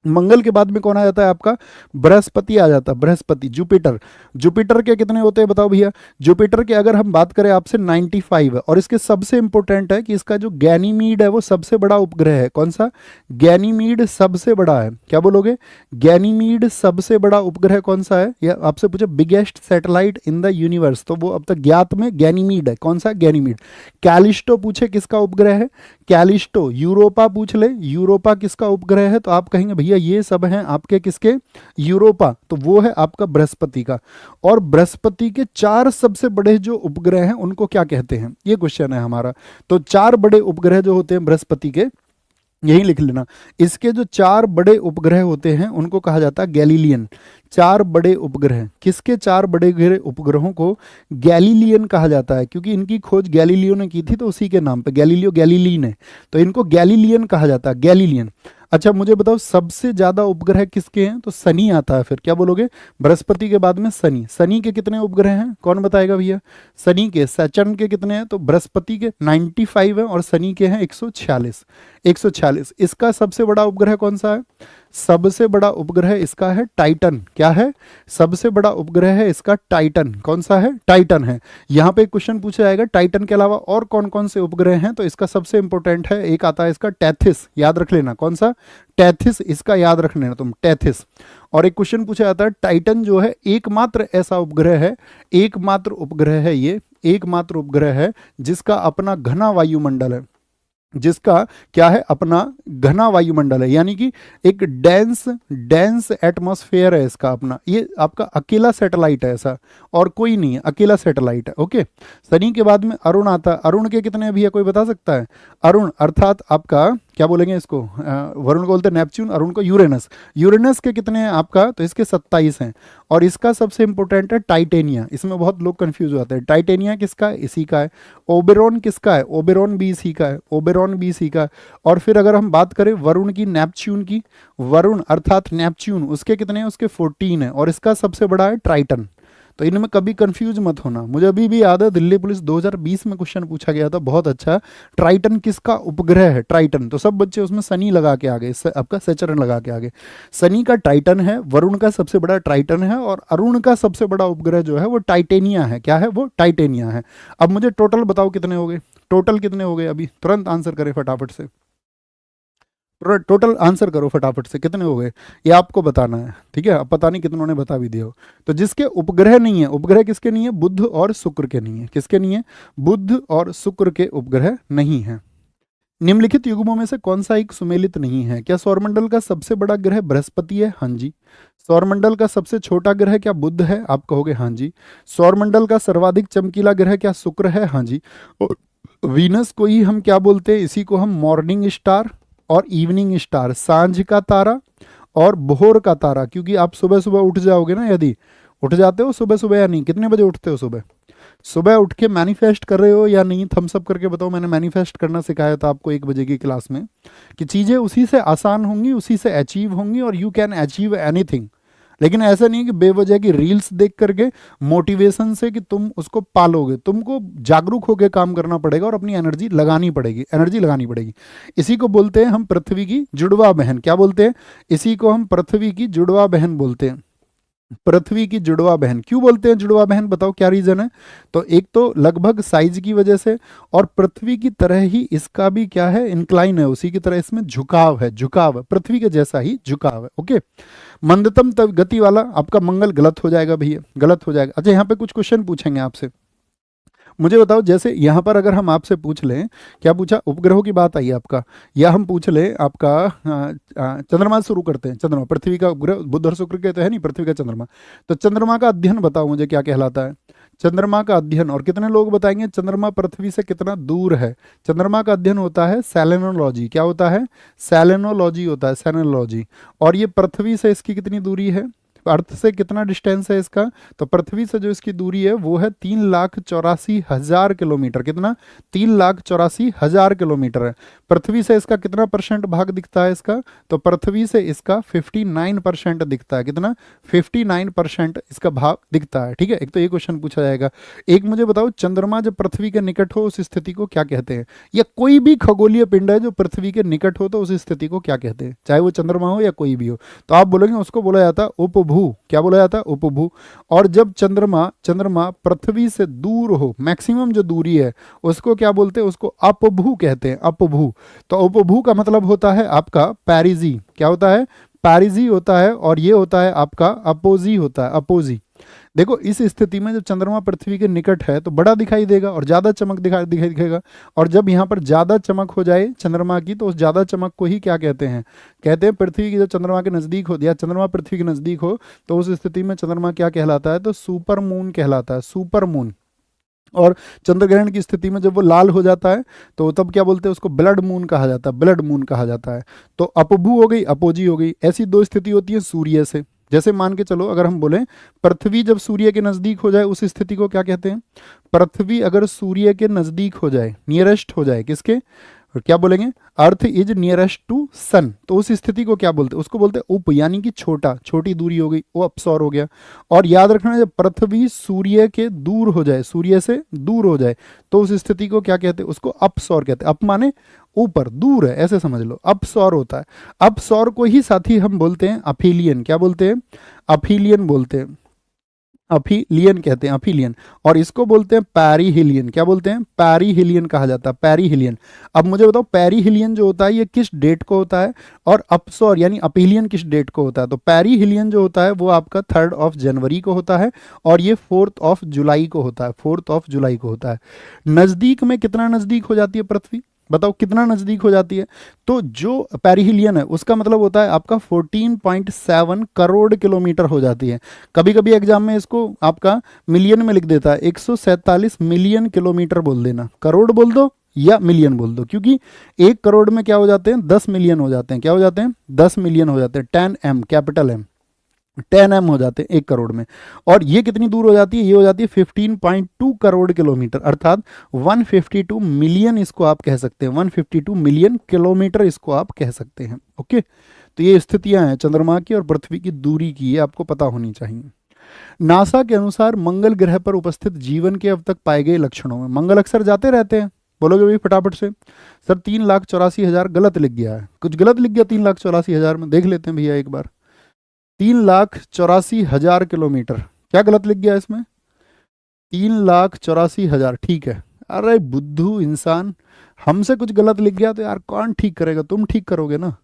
मंगल के बाद में कौन आ जाता है आपका, बृहस्पति आ जाता है, बृहस्पति। जुपिटर, जुपिटर के कितने होते हैं बताओ भैया, जुपिटर के अगर हम बात करें आपसे 95 है, और इसके सबसे इंपॉर्टेंट है कि इसका जो गैनीमीड है वो सबसे बड़ा उपग्रह है। कौन सा, गैनीमीड सबसे बड़ा है, क्या बोलोगे, गैनीमीड सबसे बड़ा उपग्रह कौन सा है, या आपसे पूछे biggest satellite in the universe, तो वो अब तक ज्ञात में गैनीमीड है। कौन सा, गैनीमीड। कैलिस्टो पूछे किसका उपग्रह है, कैलिस्टो। यूरोपा पूछ ले, यूरोपा किसका उपग्रह है, तो आप कहेंगे भैया ये सब हैं आपके किसके, यूरोपा, तो वो है आपका बृहस्पति का। और बृहस्पति के 4 सबसे बड़े जो उपग्रह हैं उनको क्या कहते हैं, ये क्वेश्चन है हमारा। तो 4 बड़े उपग्रह जो होते हैं बृहस्पति के, यही लिख लेना, इसके जो 4 बड़े उपग्रह होते हैं उनको कहा जाता है गैलीलियन। 4 बड़े उपग्रह, किसके 4 बड़े उपग्रहों को गैलीलियन कहा जाता है, क्योंकि इनकी खोज गैलीलियो ने की थी तो उसी के नाम पे गैलीलियो गैलीली ने, तो इनको गैलीलियन कहा जाता है, गैलीलियन। अच्छा मुझे बताओ सबसे ज्यादा उपग्रह किसके हैं, तो शनि आता है, फिर क्या बोलोगे, बृहस्पति के बाद में शनि। शनि के कितने उपग्रह हैं, कौन बताएगा भैया, शनि के, सैटर्न के कितने हैं, तो बृहस्पति के 95 है और शनि के हैं 146, 146। इसका सबसे बड़ा उपग्रह कौन सा है, सबसे बड़ा उपग्रह इसका है टाइटन। क्या है, सबसे बड़ा उपग्रह है इसका टाइटन। कौन सा है, टाइटन है। यहां पे क्वेश्चन पूछा जाएगा टाइटन के अलावा और कौन कौन से उपग्रह हैं, तो इसका सबसे इंपॉर्टेंट है, एक आता है इसका टेथिस, याद रख लेना, कौन सा, टेथिस, इसका याद रख लेना तुम, टेथिस। और एक क्वेश्चन पूछा जाता है टाइटन जो है एकमात्र ऐसा उपग्रह है, एकमात्र उपग्रह है ये, एकमात्र उपग्रह है जिसका अपना घना वायुमंडल है, जिसका क्या है, अपना घना वायुमंडल है, यानी कि एक डेंस डेंस एटमॉस्फेयर है इसका अपना। ये आपका अकेला सैटेलाइट है ऐसा, और कोई नहीं है, अकेला सैटेलाइट है। ओके, शनि के बाद में अरुण आता है। अरुण के कितने भी है, कोई बता सकता है, अरुण अर्थात आपका क्या बोलेंगे इसको, वरुण को बोलते हैं नेपच्यून, अरुण को यूरेनस। यूरेनस के कितने हैं आपका, तो इसके 27 हैं। और इसका सबसे इंपॉर्टेंट है टाइटेनिया, इसमें बहुत लोग कंफ्यूज हो जाते हैं, टाइटेनिया किसका है, इसी का है। ओबेरॉन किसका है, ओबेरॉन भी इसी का है, ओबेरॉन भी इसी का है। और फिर अगर हम बात करें वरुण की, नेपच्यून की, वरुण अर्थात नेपच्यून, उसके कितने हैं, उसके 14 है। और इसका सबसे बड़ा है ट्राइटन। तो इनमें कभी कंफ्यूज मत होना, मुझे अभी भी याद है दिल्ली पुलिस 2020 में क्वेश्चन पूछा गया था, बहुत अच्छा, ट्राइटन किसका उपग्रह है, ट्राइटन। तो सब बच्चे उसमें शनि लगा के आ गए, आपका सैटर्न लगा के आ गए। शनि का टाइटन है, वरुण का सबसे बड़ा टाइटन है, और अरुण का सबसे बड़ा उपग्रह जो है वो टाइटेनिया है। क्या है वो, टाइटेनिया है। अब मुझे टोटल बताओ कितने हो गए, टोटल कितने हो गए, अभी तुरंत आंसर करें फटाफट से, टोटल आंसर करो फटाफट से, कितने हो गए ये आपको बताना है, ठीक है। अब पता नहीं कितनों ने बता भी दिया हो। तो जिसके उपग्रह नहीं है, उपग्रह किसके नहीं है, बुध और शुक्र के नहीं है, किसके नहीं है, बुध और शुक्र के उपग्रह नहीं है। निम्नलिखित युग्मों में से कौन सा एक सुमेलित नहीं है, क्या सौरमंडल का सबसे बड़ा ग्रह बृहस्पति है, हाँ जी। सौरमंडल का सबसे छोटा ग्रह क्या बुध है, आप कहोगे हाँ जी। सौरमंडल का सर्वाधिक चमकीला ग्रह क्या शुक्र है, हाँ जी। और वीनस को ही हम क्या बोलते हैं, इसी को हम मॉर्निंग स्टार और इवनिंग स्टार, सांझ का तारा और भोर का तारा, क्योंकि आप सुबह सुबह उठ जाओगे ना, यदि उठ जाते हो सुबह सुबह या नहीं, कितने बजे उठते हो सुबह, सुबह उठ के मैनिफेस्ट कर रहे हो या नहीं, थम्स अप करके बताओ। मैंने मैनिफेस्ट करना सिखाया था आपको 1 बजे की क्लास में, कि चीज़ें उसी से आसान होंगी, उसी से अचीव होंगी, और यू कैन अचीव एनीथिंग। लेकिन ऐसा नहीं कि बेवजह की रील्स देख करके मोटिवेशन से कि तुम उसको पालोगे, तुमको जागरूक होकर काम करना पड़ेगा और अपनी एनर्जी लगानी पड़ेगी, एनर्जी लगानी पड़ेगी। इसी को बोलते हैं हम पृथ्वी की जुड़वा बहन, क्या बोलते हैं, इसी को हम पृथ्वी की जुड़वा बहन बोलते हैं। पृथ्वी की जुड़वा बहन क्यों बोलते हैं जुड़वा बहन, बताओ क्या रीजन है। तो एक तो लगभग साइज की वजह से, और पृथ्वी की तरह ही इसका भी क्या है, इंक्लाइन है, उसी की तरह इसमें झुकाव है, झुकाव है, पृथ्वी के जैसा ही झुकाव है। ओके, मंदतम गति वाला आपका मंगल गलत हो जाएगा भैया, गलत हो जाएगा। अच्छा यहाँ पे कुछ क्वेश्चन पूछेंगे आपसे, मुझे बताओ, जैसे यहाँ पर अगर हम आपसे पूछ लें, क्या पूछा, उपग्रहों की बात आई आपका, या हम पूछ लें आपका चंद्रमा से शुरू करते हैं। चंद्रमा पृथ्वी का उपग्रह, बुध और शुक्र के तो है नहीं, पृथ्वी का चंद्रमा। तो चंद्रमा का अध्ययन बताओ मुझे क्या कहलाता है, चंद्रमा का अध्ययन। और कितने लोग बताएंगे चंद्रमा पृथ्वी से कितना दूर है। चंद्रमा का अध्ययन होता है सेलेनोलॉजी, क्या होता है, सेलेनोलॉजी होता है, सेलेनोलॉजी। और ये पृथ्वी से इसकी कितनी दूरी है, अर्थ से कितना डिस्टेंस है इसका, तो पृथ्वी से जो इसकी दूरी है वो है 3,84,000 किलोमीटर। कितना? 3,84,000 किलोमीटर है। पृथ्वी से इसका कितना परसेंट भाग दिखता है इसका, तो पृथ्वी से इसका 59% दिखता है। कितना? 59% इसका भाग दिखता है। ठीक है, एक तो ये क्वेश्चन पूछा जाएगा। एक मुझे बताओ, चंद्रमा जब पृथ्वी के निकट हो उस स्थिति को क्या कहते हैं, या कोई भी खगोलीय पिंड है जो पृथ्वी के निकट हो तो उस स्थिति को क्या कहते हैं, चाहे वो चंद्रमा हो या कोई भी हो, तो आप बोलोगे उसको बोला जाता है उपभू। क्या बोला जाता है? उपभू। और जब चंद्रमा चंद्रमा पृथ्वी से दूर हो, मैक्सिमम जो दूरी है, उसको क्या बोलते हैं? उसको अपभू कहते हैं, अपभू। तो उपभू का मतलब होता है आपका पैरिजी। क्या होता है? पैरिजी होता है। और ये होता है आपका अपोजी होता है, अपोजी। देखो इस स्थिति में जब चंद्रमा पृथ्वी के निकट है तो बड़ा दिखाई देगा और ज्यादा चमक दिखेगा। और जब यहाँ पर ज्यादा चमक हो जाए चंद्रमा की, तो उस ज्यादा चमक को ही क्या कहते हैं? कहते हैं पृथ्वी की, जब चंद्रमा के नजदीक हो या चंद्रमा पृथ्वी के नजदीक हो तो उस स्थिति में चंद्रमा क्या कहलाता है? तो सुपर मून कहलाता है, सुपर मून। और चंद्र ग्रहण की स्थिति में जब वो लाल हो जाता है तो तब क्या बोलते हैं? उसको ब्लड मून कहा जाता है, ब्लड मून कहा जाता है। तो अपभू हो गई, अपोजी हो गई। ऐसी दो स्थिति होती है सूर्य से। जैसे मान के चलो, अगर हम बोले पृथ्वी जब सूर्य के नजदीक हो जाए उस स्थिति को क्या कहते हैं? पृथ्वी अगर सूर्य के नजदीक हो जाए, नियरेस्ट हो जाए, किसके? और क्या बोलेंगे? अर्थ इज नियरेस्ट टू सन, तो उस स्थिति को क्या बोलते हैं? उसको बोलते हैं उप, यानी कि छोटा, छोटी दूरी हो गई, वो अपसौर हो गया। और याद रखना, जब पृथ्वी सूर्य के दूर हो जाए, सूर्य से दूर हो जाए, तो उस स्थिति को क्या कहते हैं? उसको अपसौर कहते हैं। अप माने ऊपर, दूर है, ऐसे समझ लो, अपसौर होता है। अपसौर को ही साथी हम बोलते हैं अफीलियन। क्या बोलते हैं? अफीलियन बोलते हैं, अफीलियन कहते हैं, अफीलियन। और इसको बोलते हैं पैरीहिलियन। क्या बोलते हैं? पैरीहिलियन कहा जाता है, पैरीहिलियन। अब मुझे बताओ, पैरीहिलियन जो होता है ये किस डेट को होता है, और अपसौर यानी अपीलियन किस डेट को होता है? तो पैरीहिलियन जो होता है वो आपका 3 जनवरी को होता है, और ये 4 जुलाई को होता है, 4 जुलाई को होता है। नजदीक में कितना नजदीक हो जाती है पृथ्वी, बताओ कितना नजदीक हो जाती है? तो जो पेरिहिलियन है उसका मतलब होता है आपका 14.7 करोड़ किलोमीटर हो जाती है। कभी कभी एग्जाम में इसको आपका मिलियन में लिख देता है, 147 मिलियन किलोमीटर बोल देना, करोड़ बोल दो या मिलियन बोल दो, क्योंकि 1 करोड़ में क्या हो जाते हैं? 10 मिलियन हो जाते हैं। क्या हो जाते हैं? 10 मिलियन हो जाते हैं। 10M, कैपिटल M, 10M हो जाते हैं 1 करोड़ में। और ये कितनी दूर हो जाती है? ये हो जाती है 15.2 करोड़ किलोमीटर, अर्थात 152 मिलियन इसको आप कह सकते हैं, 152 मिलियन किलोमीटर इसको आप कह सकते हैं। ओके, तो ये स्थितियां हैं चंद्रमा की और पृथ्वी की दूरी की, ये आपको पता होनी चाहिए। नासा के अनुसार मंगल ग्रह पर उपस्थित जीवन के अब तक पाए गए लक्षणों में, मंगल अक्सर जाते रहते हैं, बोलोगे भाई फटाफट से? सर 3,84,000 गलत लिख गया है, कुछ गलत लिख गया 3,84,000 में, देख लेते हैं भैया एक बार। 3,84,000 किलोमीटर, क्या गलत लिख गया इसमें? 3,84,000, ठीक है। अरे बुद्धू इंसान, हमसे कुछ गलत लिख गया तो यार कौन ठीक करेगा? तुम ठीक करोगे ना,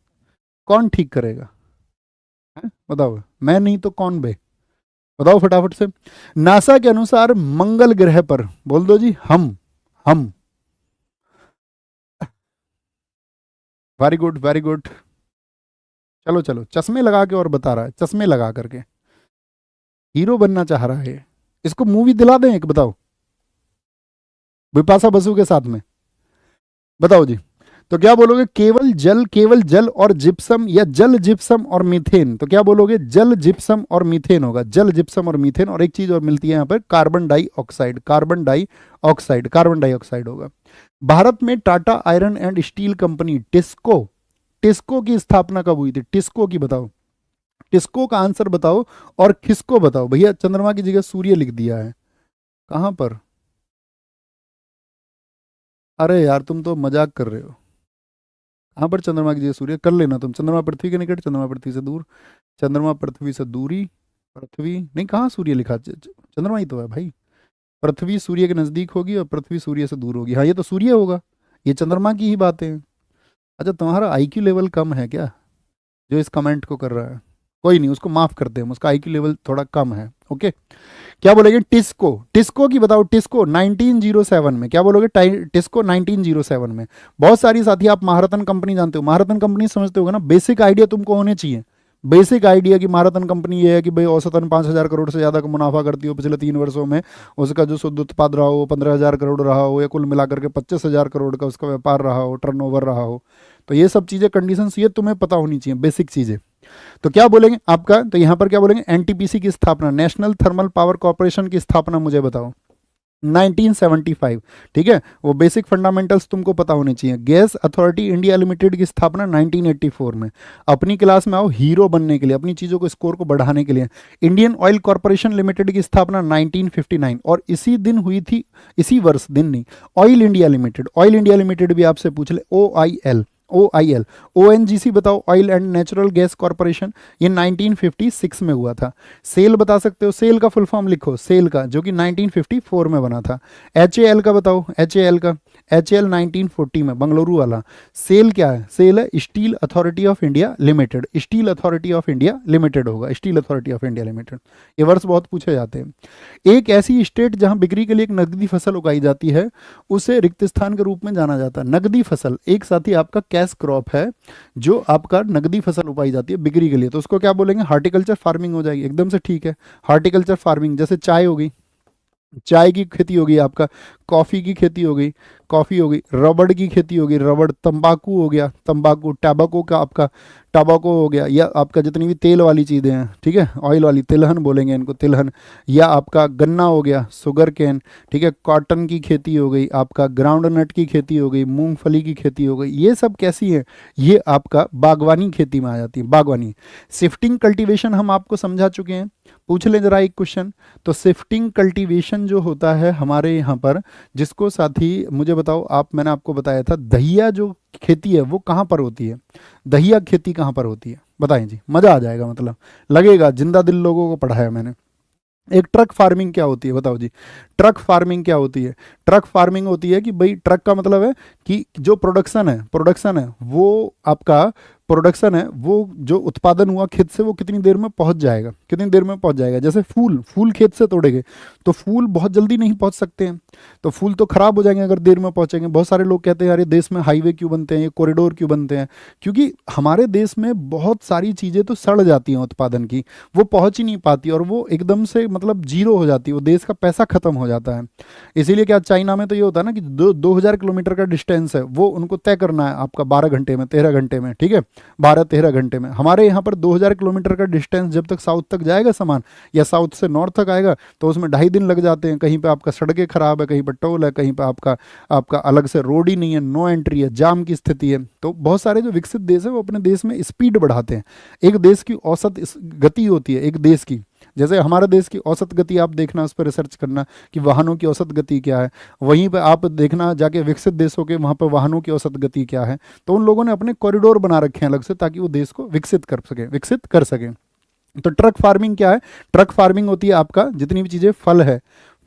कौन ठीक करेगा है? बताओ, मैं नहीं तो कौन बे? बताओ फटाफट से। नासा के अनुसार मंगल ग्रह पर, बोल दो जी, हम। Very good, very good. चलो चलो, चश्मे लगा के और बता रहा है, चश्मे लगा करके हीरो बनना चाह रहा है। इसको मूवी दिला दें एक, बताओ, बिपाशा बसु के साथ में, बताओ जी। तो क्या बोलोगे? केवल जल और जिप्सम, या जल जिप्सम और मीथेन? तो क्या बोलोगे? जल जिप्सम और मीथेन होगा, जल जिप्सम और मीथेन। और एक चीज और मिलती है यहाँ पर, carbon dioxide, carbon dioxide, carbon dioxide होगा। भारत में Tata iron and steel company TISCO, TISCO की स्थापना कब हुई थी? टिस्को की बताओ, टिस्को का आंसर बताओ और किसको बताओ। भैया चंद्रमा की जगह सूर्य लिख दिया है, कहां पर? अरे यार तुम तो मजाक कर रहे हो, कहां पर चंद्रमा की जगह सूर्य? कर लेना तुम, चंद्रमा पृथ्वी के निकट, चंद्रमा पृथ्वी से दूर, चंद्रमा पृथ्वी से दूरी, पृथ्वी नहीं, कहाँ सूर्य लिखा? चंद्रमा ही तो है भाई। पृथ्वी सूर्य के नजदीक होगी और पृथ्वी सूर्य से दूर होगी, हाँ ये तो सूर्य होगा, ये चंद्रमा की ही बातें हैं। अच्छा तुम्हारा आईक्यू लेवल कम है क्या जो इस कमेंट को कर रहा है? कोई नहीं, उसको माफ करते हैं, उसका आईक्यू लेवल थोड़ा कम है। ओके, क्या बोलेंगे? टिस्को, टिस्को की बताओ, टिस्को 1907 में, क्या बोलोगे? टिस्को 1907 में। बहुत सारी साथी आप महारत्न कंपनी जानते हो, महारत्न कंपनी समझते होगा ना, बेसिक आइडिया तुमको होने चाहिए, बेसिक आइडिया कि महारत्न कंपनी ये है कि भाई औसतन 5,000 करोड़ से ज़्यादा का मुनाफा करती हो पिछले 3 वर्षों में, उसका जो शुद्ध उत्पाद रहा हो 15,000 करोड़ रहा हो, या कुल मिलाकर के 25,000 करोड़ का उसका व्यापार रहा हो, टर्नओवर रहा हो। तो ये सब चीज़ें, कंडीशंस ये तुम्हें पता होनी चाहिए, बेसिक चीज़ें। तो क्या बोलेंगे आपका, तो यहाँ पर क्या बोलेंगे, एनटीपीसी की स्थापना, नेशनल थर्मल पावर कॉर्पोरेशन की स्थापना मुझे बताओ, 1975। ठीक है, वो बेसिक फंडामेंटल्स तुमको पता होने चाहिए। गैस अथॉरिटी इंडिया लिमिटेड की स्थापना 1984 में। अपनी क्लास में आओ हीरो बनने के लिए, अपनी चीज़ों को स्कोर को बढ़ाने के लिए। इंडियन ऑयल कॉर्पोरेशन लिमिटेड की स्थापना 1959, और इसी दिन हुई थी, इसी वर्ष, दिन नहीं, oil India limited, oil India limited भी आपसे पूछ ले, OIL। ONGC बताओ, oil and natural gas corporation, ये 1956 में हुआ था। सेल बता सकते हो, सेल का फुल फॉर्म लिखो, सेल का, जो कि 1954 में बना था। HAL का बताओ, HAL का, HAL 1940 में, बंगलुरु वाला। सेल क्या है, सेल है steel authority of India limited, steel authority of India limited होगा, steel authority of India limited. ये वर्ष बहुत पूछे जाते हैं। एक ऐसी स्टेट जहां बिक्री के लिए एक नकदी फसल उगाई जाती है, उसे रिक्त स्थान के रूप में जाना जाता है। नकदी फसल एक साथी आपका कैश क्रॉप है, जो आपका नकदी फसल उगाई जाती है बिक्री के लिए, तो उसको क्या बोलेंगे, हार्टिकल्चर फार्मिंग हो जाएगी। एकदम से ठीक है, हार्टिकल्चर फार्मिंग। जैसे चाय होगी, चाय की खेती होगी आपका, कॉफ़ी की खेती हो गई, कॉफ़ी हो गई, रबड़ की खेती होगी, रबड़, तंबाकू हो गया, तंबाकू, टैबाको का आपका टबाको हो गया, या आपका जितनी भी तेल वाली चीज़ें हैं, ठीक है, ऑयल वाली, तिलहन बोलेंगे इनको, तिलहन, या आपका गन्ना हो गया, शुगर केन, ठीक है, कॉटन की खेती हो गई, आपका ग्राउंड नट की खेती हो गई, मूंगफली की खेती हो गई। ये सब कैसी है, ये आपका बागवानी खेती में आ जाती है, बागवानी। शिफ्टिंग कल्टीवेशन हम आपको समझा चुके हैं, पूछ लें जरा एक क्वेश्चन। तो शिफ्टिंग कल्टीवेशन जो होता है हमारे यहाँ पर, जिसको साथी मुझे बताओ आप, मैंने आपको बताया था दहिया जो खेती है वो कहाँ पर होती है, दहिया खेती कहाँ पर होती है, बताएं जी, मज़ा आ जाएगा, मतलब लगेगा जिंदा दिल लोगों को पढ़ाया मैंने। एक ट्रक फार्मिंग क्या होती है, बताओ जी, ट्रक फार्मिंग क्या होती है। ट्रक फार्मिंग होती है कि भाई ट्रक का मतलब है कि जो प्रोडक्शन है वो आपका, प्रोडक्शन है वो जो उत्पादन हुआ खेत से, वो कितनी देर में पहुंच जाएगा, कितनी देर में पहुंच जाएगा। जैसे फूल खेत से तोड़ेंगे तो फूल बहुत जल्दी नहीं पहुंच सकते हैं, तो फूल तो खराब हो जाएंगे अगर देर में पहुंचेंगे। बहुत सारे लोग कहते हैं यार ये देश में हाईवे क्यों बनते हैं, ये कॉरिडोर क्यों बनते हैं, क्योंकि हमारे देश में बहुत सारी चीज़ें तो सड़ जाती हैं उत्पादन की, वो पहुंच ही नहीं पाती, और वो एकदम से मतलब जीरो हो जाती है, वो देश का पैसा खत्म हो जाता है। इसीलिए क्या, चाइना में तो ये होता है ना कि 2000 किलोमीटर का डिस्टेंस है, वो उनको तय करना है आपका 12 घंटे में, 13 घंटे में, ठीक है, 12-13 घंटे में। हमारे यहाँ पर 2000 किलोमीटर का डिस्टेंस जब तक साउथ तक जाएगा सामान, या साउथ से नॉर्थ तक आएगा, तो उसमें 2.5 दिन लग जाते हैं। कहीं पे आपका सड़कें खराब है, कहीं पर टोल है, कहीं पर आपका आपका अलग से रोड ही नहीं है, नो एंट्री है, जाम की स्थिति है। तो बहुत सारे जो विकसित देश है वो अपने देश में स्पीड बढ़ाते हैं। एक देश की औसत गति होती है, एक देश की, जैसे हमारे देश की औसत गति आप देखना, उस पर रिसर्च करना कि वाहनों की औसत गति क्या है, वहीं पर आप देखना जाके विकसित देशों के, वहाँ पर वाहनों की औसत गति क्या है। तो उन लोगों ने अपने कॉरिडोर बना रखे हैं अलग से, ताकि वो देश को विकसित कर सके। तो ट्रक फार्मिंग क्या है, ट्रक फार्मिंग होती है आपका जितनी भी चीज़ें, फल है,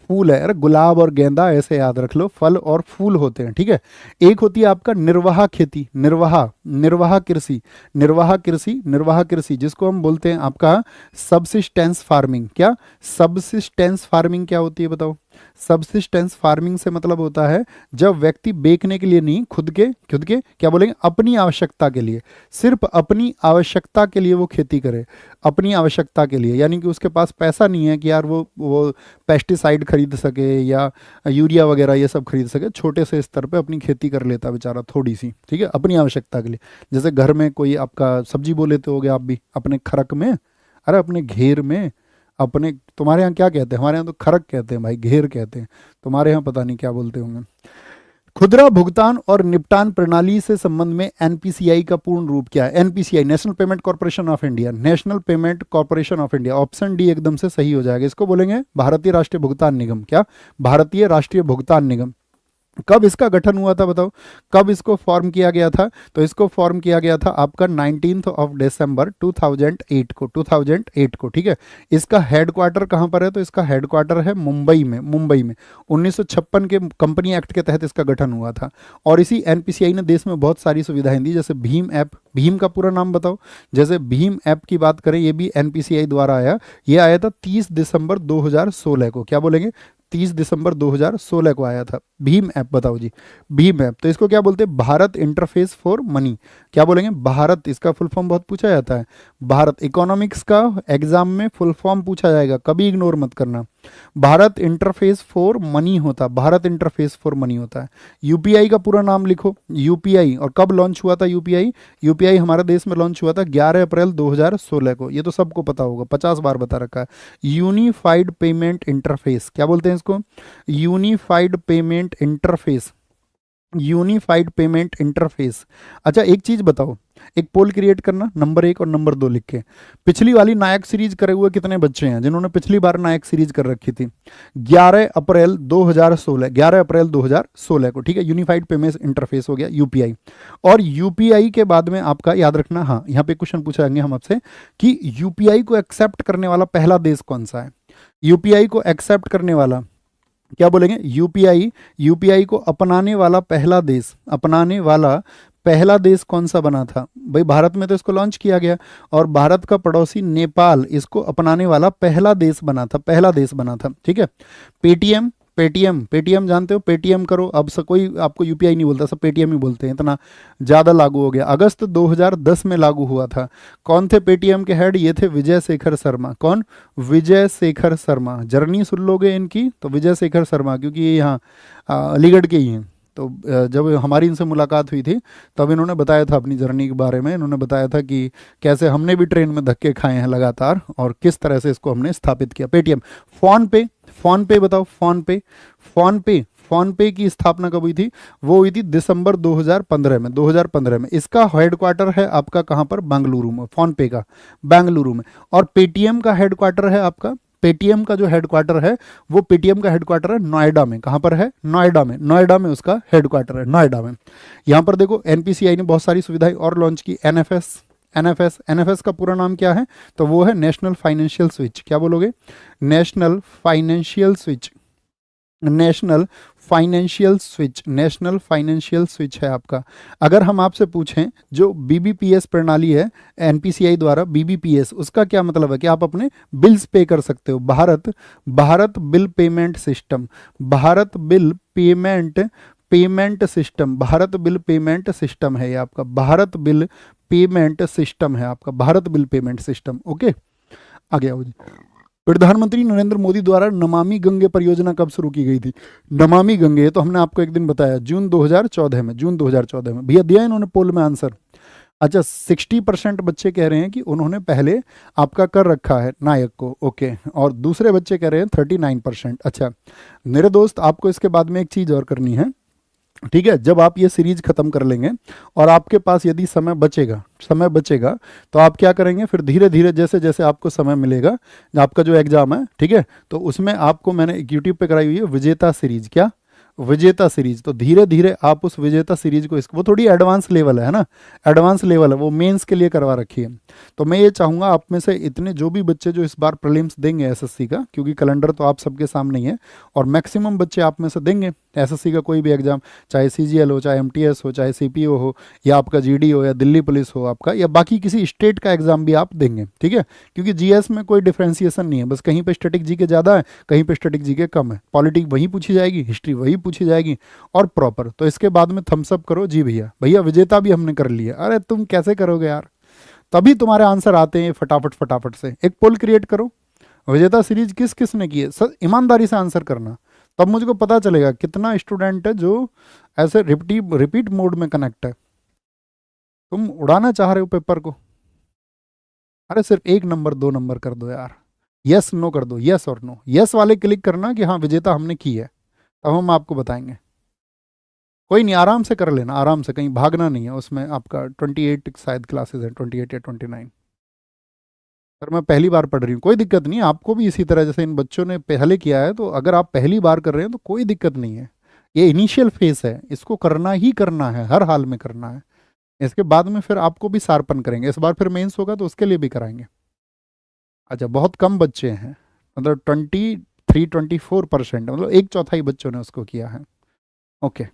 फूल है, अरे गुलाब और गेंदा ऐसे याद रख लो, फल और फूल होते हैं, ठीक है। एक होती है आपका निर्वाह खेती, निर्वाह कृषि, जिसको हम बोलते हैं आपका सबसिस्टेंस फार्मिंग। क्या सबसिस्टेंस फार्मिंग क्या होती है बताओ। सबसिस्टेंस फार्मिंग से मतलब होता है जब व्यक्ति बेचने के लिए नहीं, खुद के क्या बोलेंगे, अपनी आवश्यकता के लिए, सिर्फ अपनी आवश्यकता के लिए वो खेती करे, अपनी आवश्यकता के लिए, यानी कि उसके पास पैसा नहीं है कि यार वो पेस्टिसाइड खरीद सके या यूरिया वगैरह ये सब खरीद सके, छोटे से स्तर पे अपनी खेती कर लेता बेचारा थोड़ी सी, ठीक है, अपनी आवश्यकता के लिए। जैसे घर में कोई आपका सब्जी बो लेते होगे आप भी अपने खरक में, अरे अपने घेर में, अपने, तुम्हारे यहाँ क्या कहते हैं, हमारे यहाँ तो खरक कहते हैं भाई, घेर कहते हैं, तुम्हारे यहाँ पता नहीं क्या बोलते होंगे। खुदरा भुगतान और निपटान प्रणाली से संबंध में एनपीसीआई का पूर्ण रूप क्या है। NPCI, national payment corporation of India, national payment corporation of India, option D एकदम से सही हो जाएगा। इसको बोलेंगे भारतीय राष्ट्रीय भुगतान निगम। क्या, भारतीय राष्ट्रीय भुगतान निगम। कब इसका गठन हुआ था बताओ, कब इसको फॉर्म किया गया था। तो इसको फॉर्म किया गया था आपका 19 दिसंबर 2008 को, ठीक है। इसका हेडक्वार्टर कहाँ पर है, तो इसका हेडक्वार्टर है मुंबई में। 1956 के कंपनी एक्ट के तहत इसका गठन हुआ था। और इसी एनपीसीआई ने देश में बहुत सारी सुविधाएं दी, जैसे भीम ऐप, भीम का पूरा नाम बताओ। जैसे भीम ऐप की बात करें, ये भी एनपीसीआई द्वारा आया, ये आया था 30 दिसंबर 2016 को। क्या बोलेंगे, 30 दिसंबर 2016 को आया था भीम ऐप। बताओ जी, भीम ऐप, तो इसको क्या बोलते हैं, भारत इंटरफेस फॉर मनी। क्या बोलेंगे, भारत, इसका फुल फॉर्म बहुत पूछा जाता है, भारत। इकोनॉमिक्स का एग्जाम में फुल फॉर्म पूछा जाएगा, कभी इग्नोर मत करना। भारत इंटरफेस फॉर मनी होता, भारत इंटरफेस फॉर मनी होता है। यूपीआई का पूरा नाम लिखो, यूपीआई। और कब लॉन्च हुआ था यूपीआई? यूपीआई हमारे देश में लॉन्च हुआ था 11 अप्रैल 2016 को। ये तो सबको पता होगा, 50 बार बता रखा है। यूनिफाइड पेमेंट इंटरफेस, क्या बोलते हैं इसको? Unified payment interface, unified payment interface. अच्छा एक चीज बताओ, एक पोल क्रिएट करना, नंबर 1 और नंबर 2 लिख के। पिछली वाली नायक सीरीज करे हुए कितने बच्चे हैं जिन्होंने पिछली बार नायक सीरीज कर रखी थी? 11 अप्रैल 2016, 11 अप्रैल 2016 को, ठीक है। यूनिफाइड पेमेंट इंटरफेस हो गया यूपीआई। और यूपीआई के बाद में आपका याद रखना, हाँ यहाँ पे क्वेश्चन पूछेंगे हम आपसे कि यूपीआई को एक्सेप्ट करने वाला पहला देश कौन सा है? यूपीआई को एक्सेप्ट करने वाला क्या बोलेंगे? यूपीआई, यूपीआई को अपनाने वाला पहला देश, अपनाने वाला पहला देश कौन सा बना था? भाई भारत में तो इसको लॉन्च किया गया, और भारत का पड़ोसी नेपाल इसको अपनाने वाला पहला देश बना था, पहला देश बना था, ठीक है। पेटीएम, पेटीएम, पेटीएम जानते हो? पेटीएम करो, अब से कोई आपको यूपीआई नहीं बोलता, सब पेटीएम ही बोलते हैं, इतना ज़्यादा लागू हो गया। अगस्त 2010 में लागू हुआ था। कौन थे पेटीएम के हेड? ये थे विजय शेखर शर्मा। कौन? विजय शेखर शर्मा। जर्नी सुन लोगे इनकी तो विजय शेखर शर्मा, क्योंकि ये यहाँ अलीगढ़ के ही हैं। तो जब हमारी इनसे मुलाकात हुई थी तब इन्होंने बताया था अपनी जर्नी के बारे में। इन्होंने बताया था कि कैसे हमने भी ट्रेन में धक्के खाए हैं लगातार, और किस तरह से इसको हमने स्थापित किया। पेटीएम। फोन पे, फोन पे बताओ, फोन पे, फोन पे, फोन पे की स्थापना कब हुई थी? वो हुई थी दिसंबर 2015 में, 2015 में। इसका हेडक्वार्टर है आपका कहाँ पर? बेंगलुरु में, फोन पे का बेंगलुरु में। और पेटीएम का हेडक्वार्टर है आपका, पेटीएम का जो हेडक्वार्टर है वो पेटीएम का हेडक्वार्टर है नोएडा में। कहां पर है? नोएडा में, नोएडा में उसका हेडक्वार्टर है, नोएडा में। यहां पर देखो एनपीसीआई ने बहुत सारी सुविधाएं और लॉन्च की। एनएफएस, एनएफएस, एनएफएस का पूरा नाम क्या है? तो वो है नेशनल फाइनेंशियल स्विच। क्या बोलोगे? National financial switch, national financial switch, national financial switch है आपका। अगर हम आपसे पूछें जो बीबीपीएस प्रणाली है एनपीसीआई द्वारा, बीबीपीएस, उसका क्या मतलब है? कि आप अपने बिल्स पे कर सकते हो। Bharat, Bharat bill payment system, Bharat bill payment, payment system, Bharat bill payment system है ये आपका, भारत बिल पेमेंट सिस्टम है आपका, Bharat bill payment system. Okay, आगे आओ जी। प्रधानमंत्री नरेंद्र मोदी द्वारा नमामि गंगे परियोजना कब शुरू की गई थी? नमामि गंगे तो हमने आपको एक दिन बताया, जून 2014 में, जून 2014 में। भैया दिया इन्होंने पोल में आंसर। अच्छा 60% बच्चे कह रहे हैं कि उन्होंने पहले आपका कर रखा है नायक को, ओके। और दूसरे बच्चे कह रहे हैं 39%। अच्छा मेरे दोस्त, आपको इसके बाद में एक चीज़ और करनी है, ठीक है। जब आप ये सीरीज खत्म कर लेंगे और आपके पास यदि समय बचेगा, समय बचेगा, तो आप क्या करेंगे फिर? धीरे धीरे जैसे जैसे आपको समय मिलेगा, आपका जो एग्जाम है, ठीक है, तो उसमें आपको मैंने यूट्यूब पे कराई हुई है विजेता सीरीज। क्या? विजेता सीरीज। तो धीरे धीरे आप उस विजेता सीरीज को, वो थोड़ी एडवांस लेवल है ना, एडवांस लेवल है, वो मेंस के लिए करवा रखी है। तो मैं ये चाहूँगा आप में से इतने जो भी बच्चे जो इस बार प्रीलिम्स देंगे एसएससी का, क्योंकि कैलेंडर तो आप सबके सामने ही है, और मैक्सिमम बच्चे आप में से देंगे एसएससी का कोई भी एग्जाम, चाहे सीजीएल हो, चाहे एमटीएस हो, चाहे सीपीओ हो, या आपका जीडी हो, या दिल्ली पुलिस हो आपका, या बाकी किसी स्टेट का एग्जाम भी आप देंगे, ठीक है। क्योंकि जीएस में कोई डिफ्रेंसिएशन नहीं है, बस कहीं पे स्टैटिक जीके ज़्यादा है, कहीं पे स्टैटिक जीके कम है। पॉलिटिक्स वही पूछी जाएगी, हिस्ट्री वही पूछी जाएगी, और प्रॉपर। तो इसके बाद में थम्स अप करो जी भैया, भैया विजेता भी हमने कर लिया। अरे तुम कैसे करोगे यार, तभी तुम्हारे आंसर आते हैं फटाफट फटाफट से। एक पोल क्रिएट करो, विजेता सीरीज किस किस ने की है, सर ईमानदारी से आंसर करना, तब मुझको पता चलेगा कितना स्टूडेंट है जो ऐसे रिपीट मोड में कनेक्ट है। तुम उड़ाना चाह रहे हो पेपर को, अरे सिर्फ 1 नंबर 2 नंबर कर दो यार, यस नो कर दो, यस और नो। यस वाले क्लिक करना कि हाँ विजेता हमने की है, तब हम आपको बताएंगे। कोई नहीं, आराम से कर लेना, आराम से, कहीं भागना नहीं है उसमें। आपका 28 शायद क्लासेस है, 28 या 29। सर मैं पहली बार पढ़ रही हूँ, कोई दिक्कत नहीं है, आपको भी इसी तरह जैसे इन बच्चों ने पहले किया है, तो अगर आप पहली बार कर रहे हैं तो कोई दिक्कत नहीं है। ये इनिशियल फेस है, इसको करना ही करना है, हर हाल में करना है। इसके बाद में फिर आपको भी शार्पन करेंगे, इस बार फिर मेंस होगा तो उसके लिए भी कराएंगे। अच्छा बहुत कम बच्चे हैं, मतलब 23-24%, मतलब 1/4 बच्चों ने उसको किया है। ओके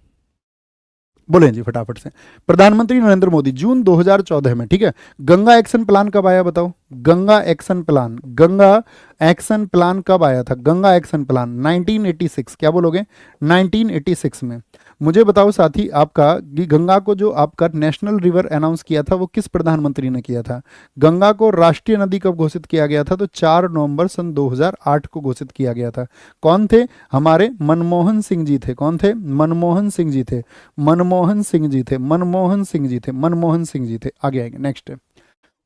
बोले जी फटाफट से। प्रधानमंत्री नरेंद्र मोदी जून 2014 में, ठीक है। गंगा एक्शन प्लान कब आया बताओ? Ganga action plan, Ganga action plan कब आया था? गंगा एक्शन प्लान 1986, क्या बोलोगे? 1986 में। मुझे बताओ साथी आपका कि गंगा को जो आपका नेशनल रिवर अनाउंस किया था वो किस प्रधानमंत्री ने किया था? गंगा को राष्ट्रीय नदी कब घोषित किया गया था? तो 4 नवंबर सन 2008 को घोषित किया गया था। कौन थे? हमारे मनमोहन सिंह जी थे। कौन थे? मनमोहन सिंह जी थे, मनमोहन सिंह जी थे, मनमोहन सिंह जी थे, मनमोहन सिंह जी थे। आगे आएंगे, नेक्स्ट।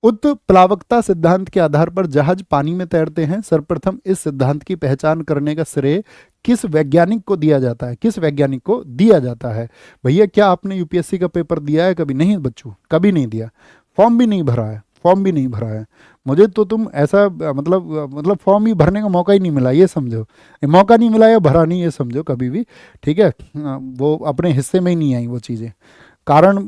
उत्प्लावकता सिद्धांत के आधार पर जहाज पानी में तैरते हैं। सर्वप्रथम इस सिद्धांत की पहचान करने का श्रेय किस वैज्ञानिक को दिया जाता है? किस वैज्ञानिक को दिया जाता है? भैया क्या आपने यूपीएससी का पेपर दिया है कभी? नहीं बच्चों, कभी नहीं दिया, फॉर्म भी नहीं भरा है, फॉर्म भी नहीं भरा है। मुझे तो तुम ऐसा मतलब फॉर्म ही भरने का मौका ही नहीं मिला, ये समझो। ये मौका नहीं मिला या भरा नहीं, ये समझो कभी भी, ठीक है। वो अपने हिस्से में ही नहीं आई वो चीज़ें। कारण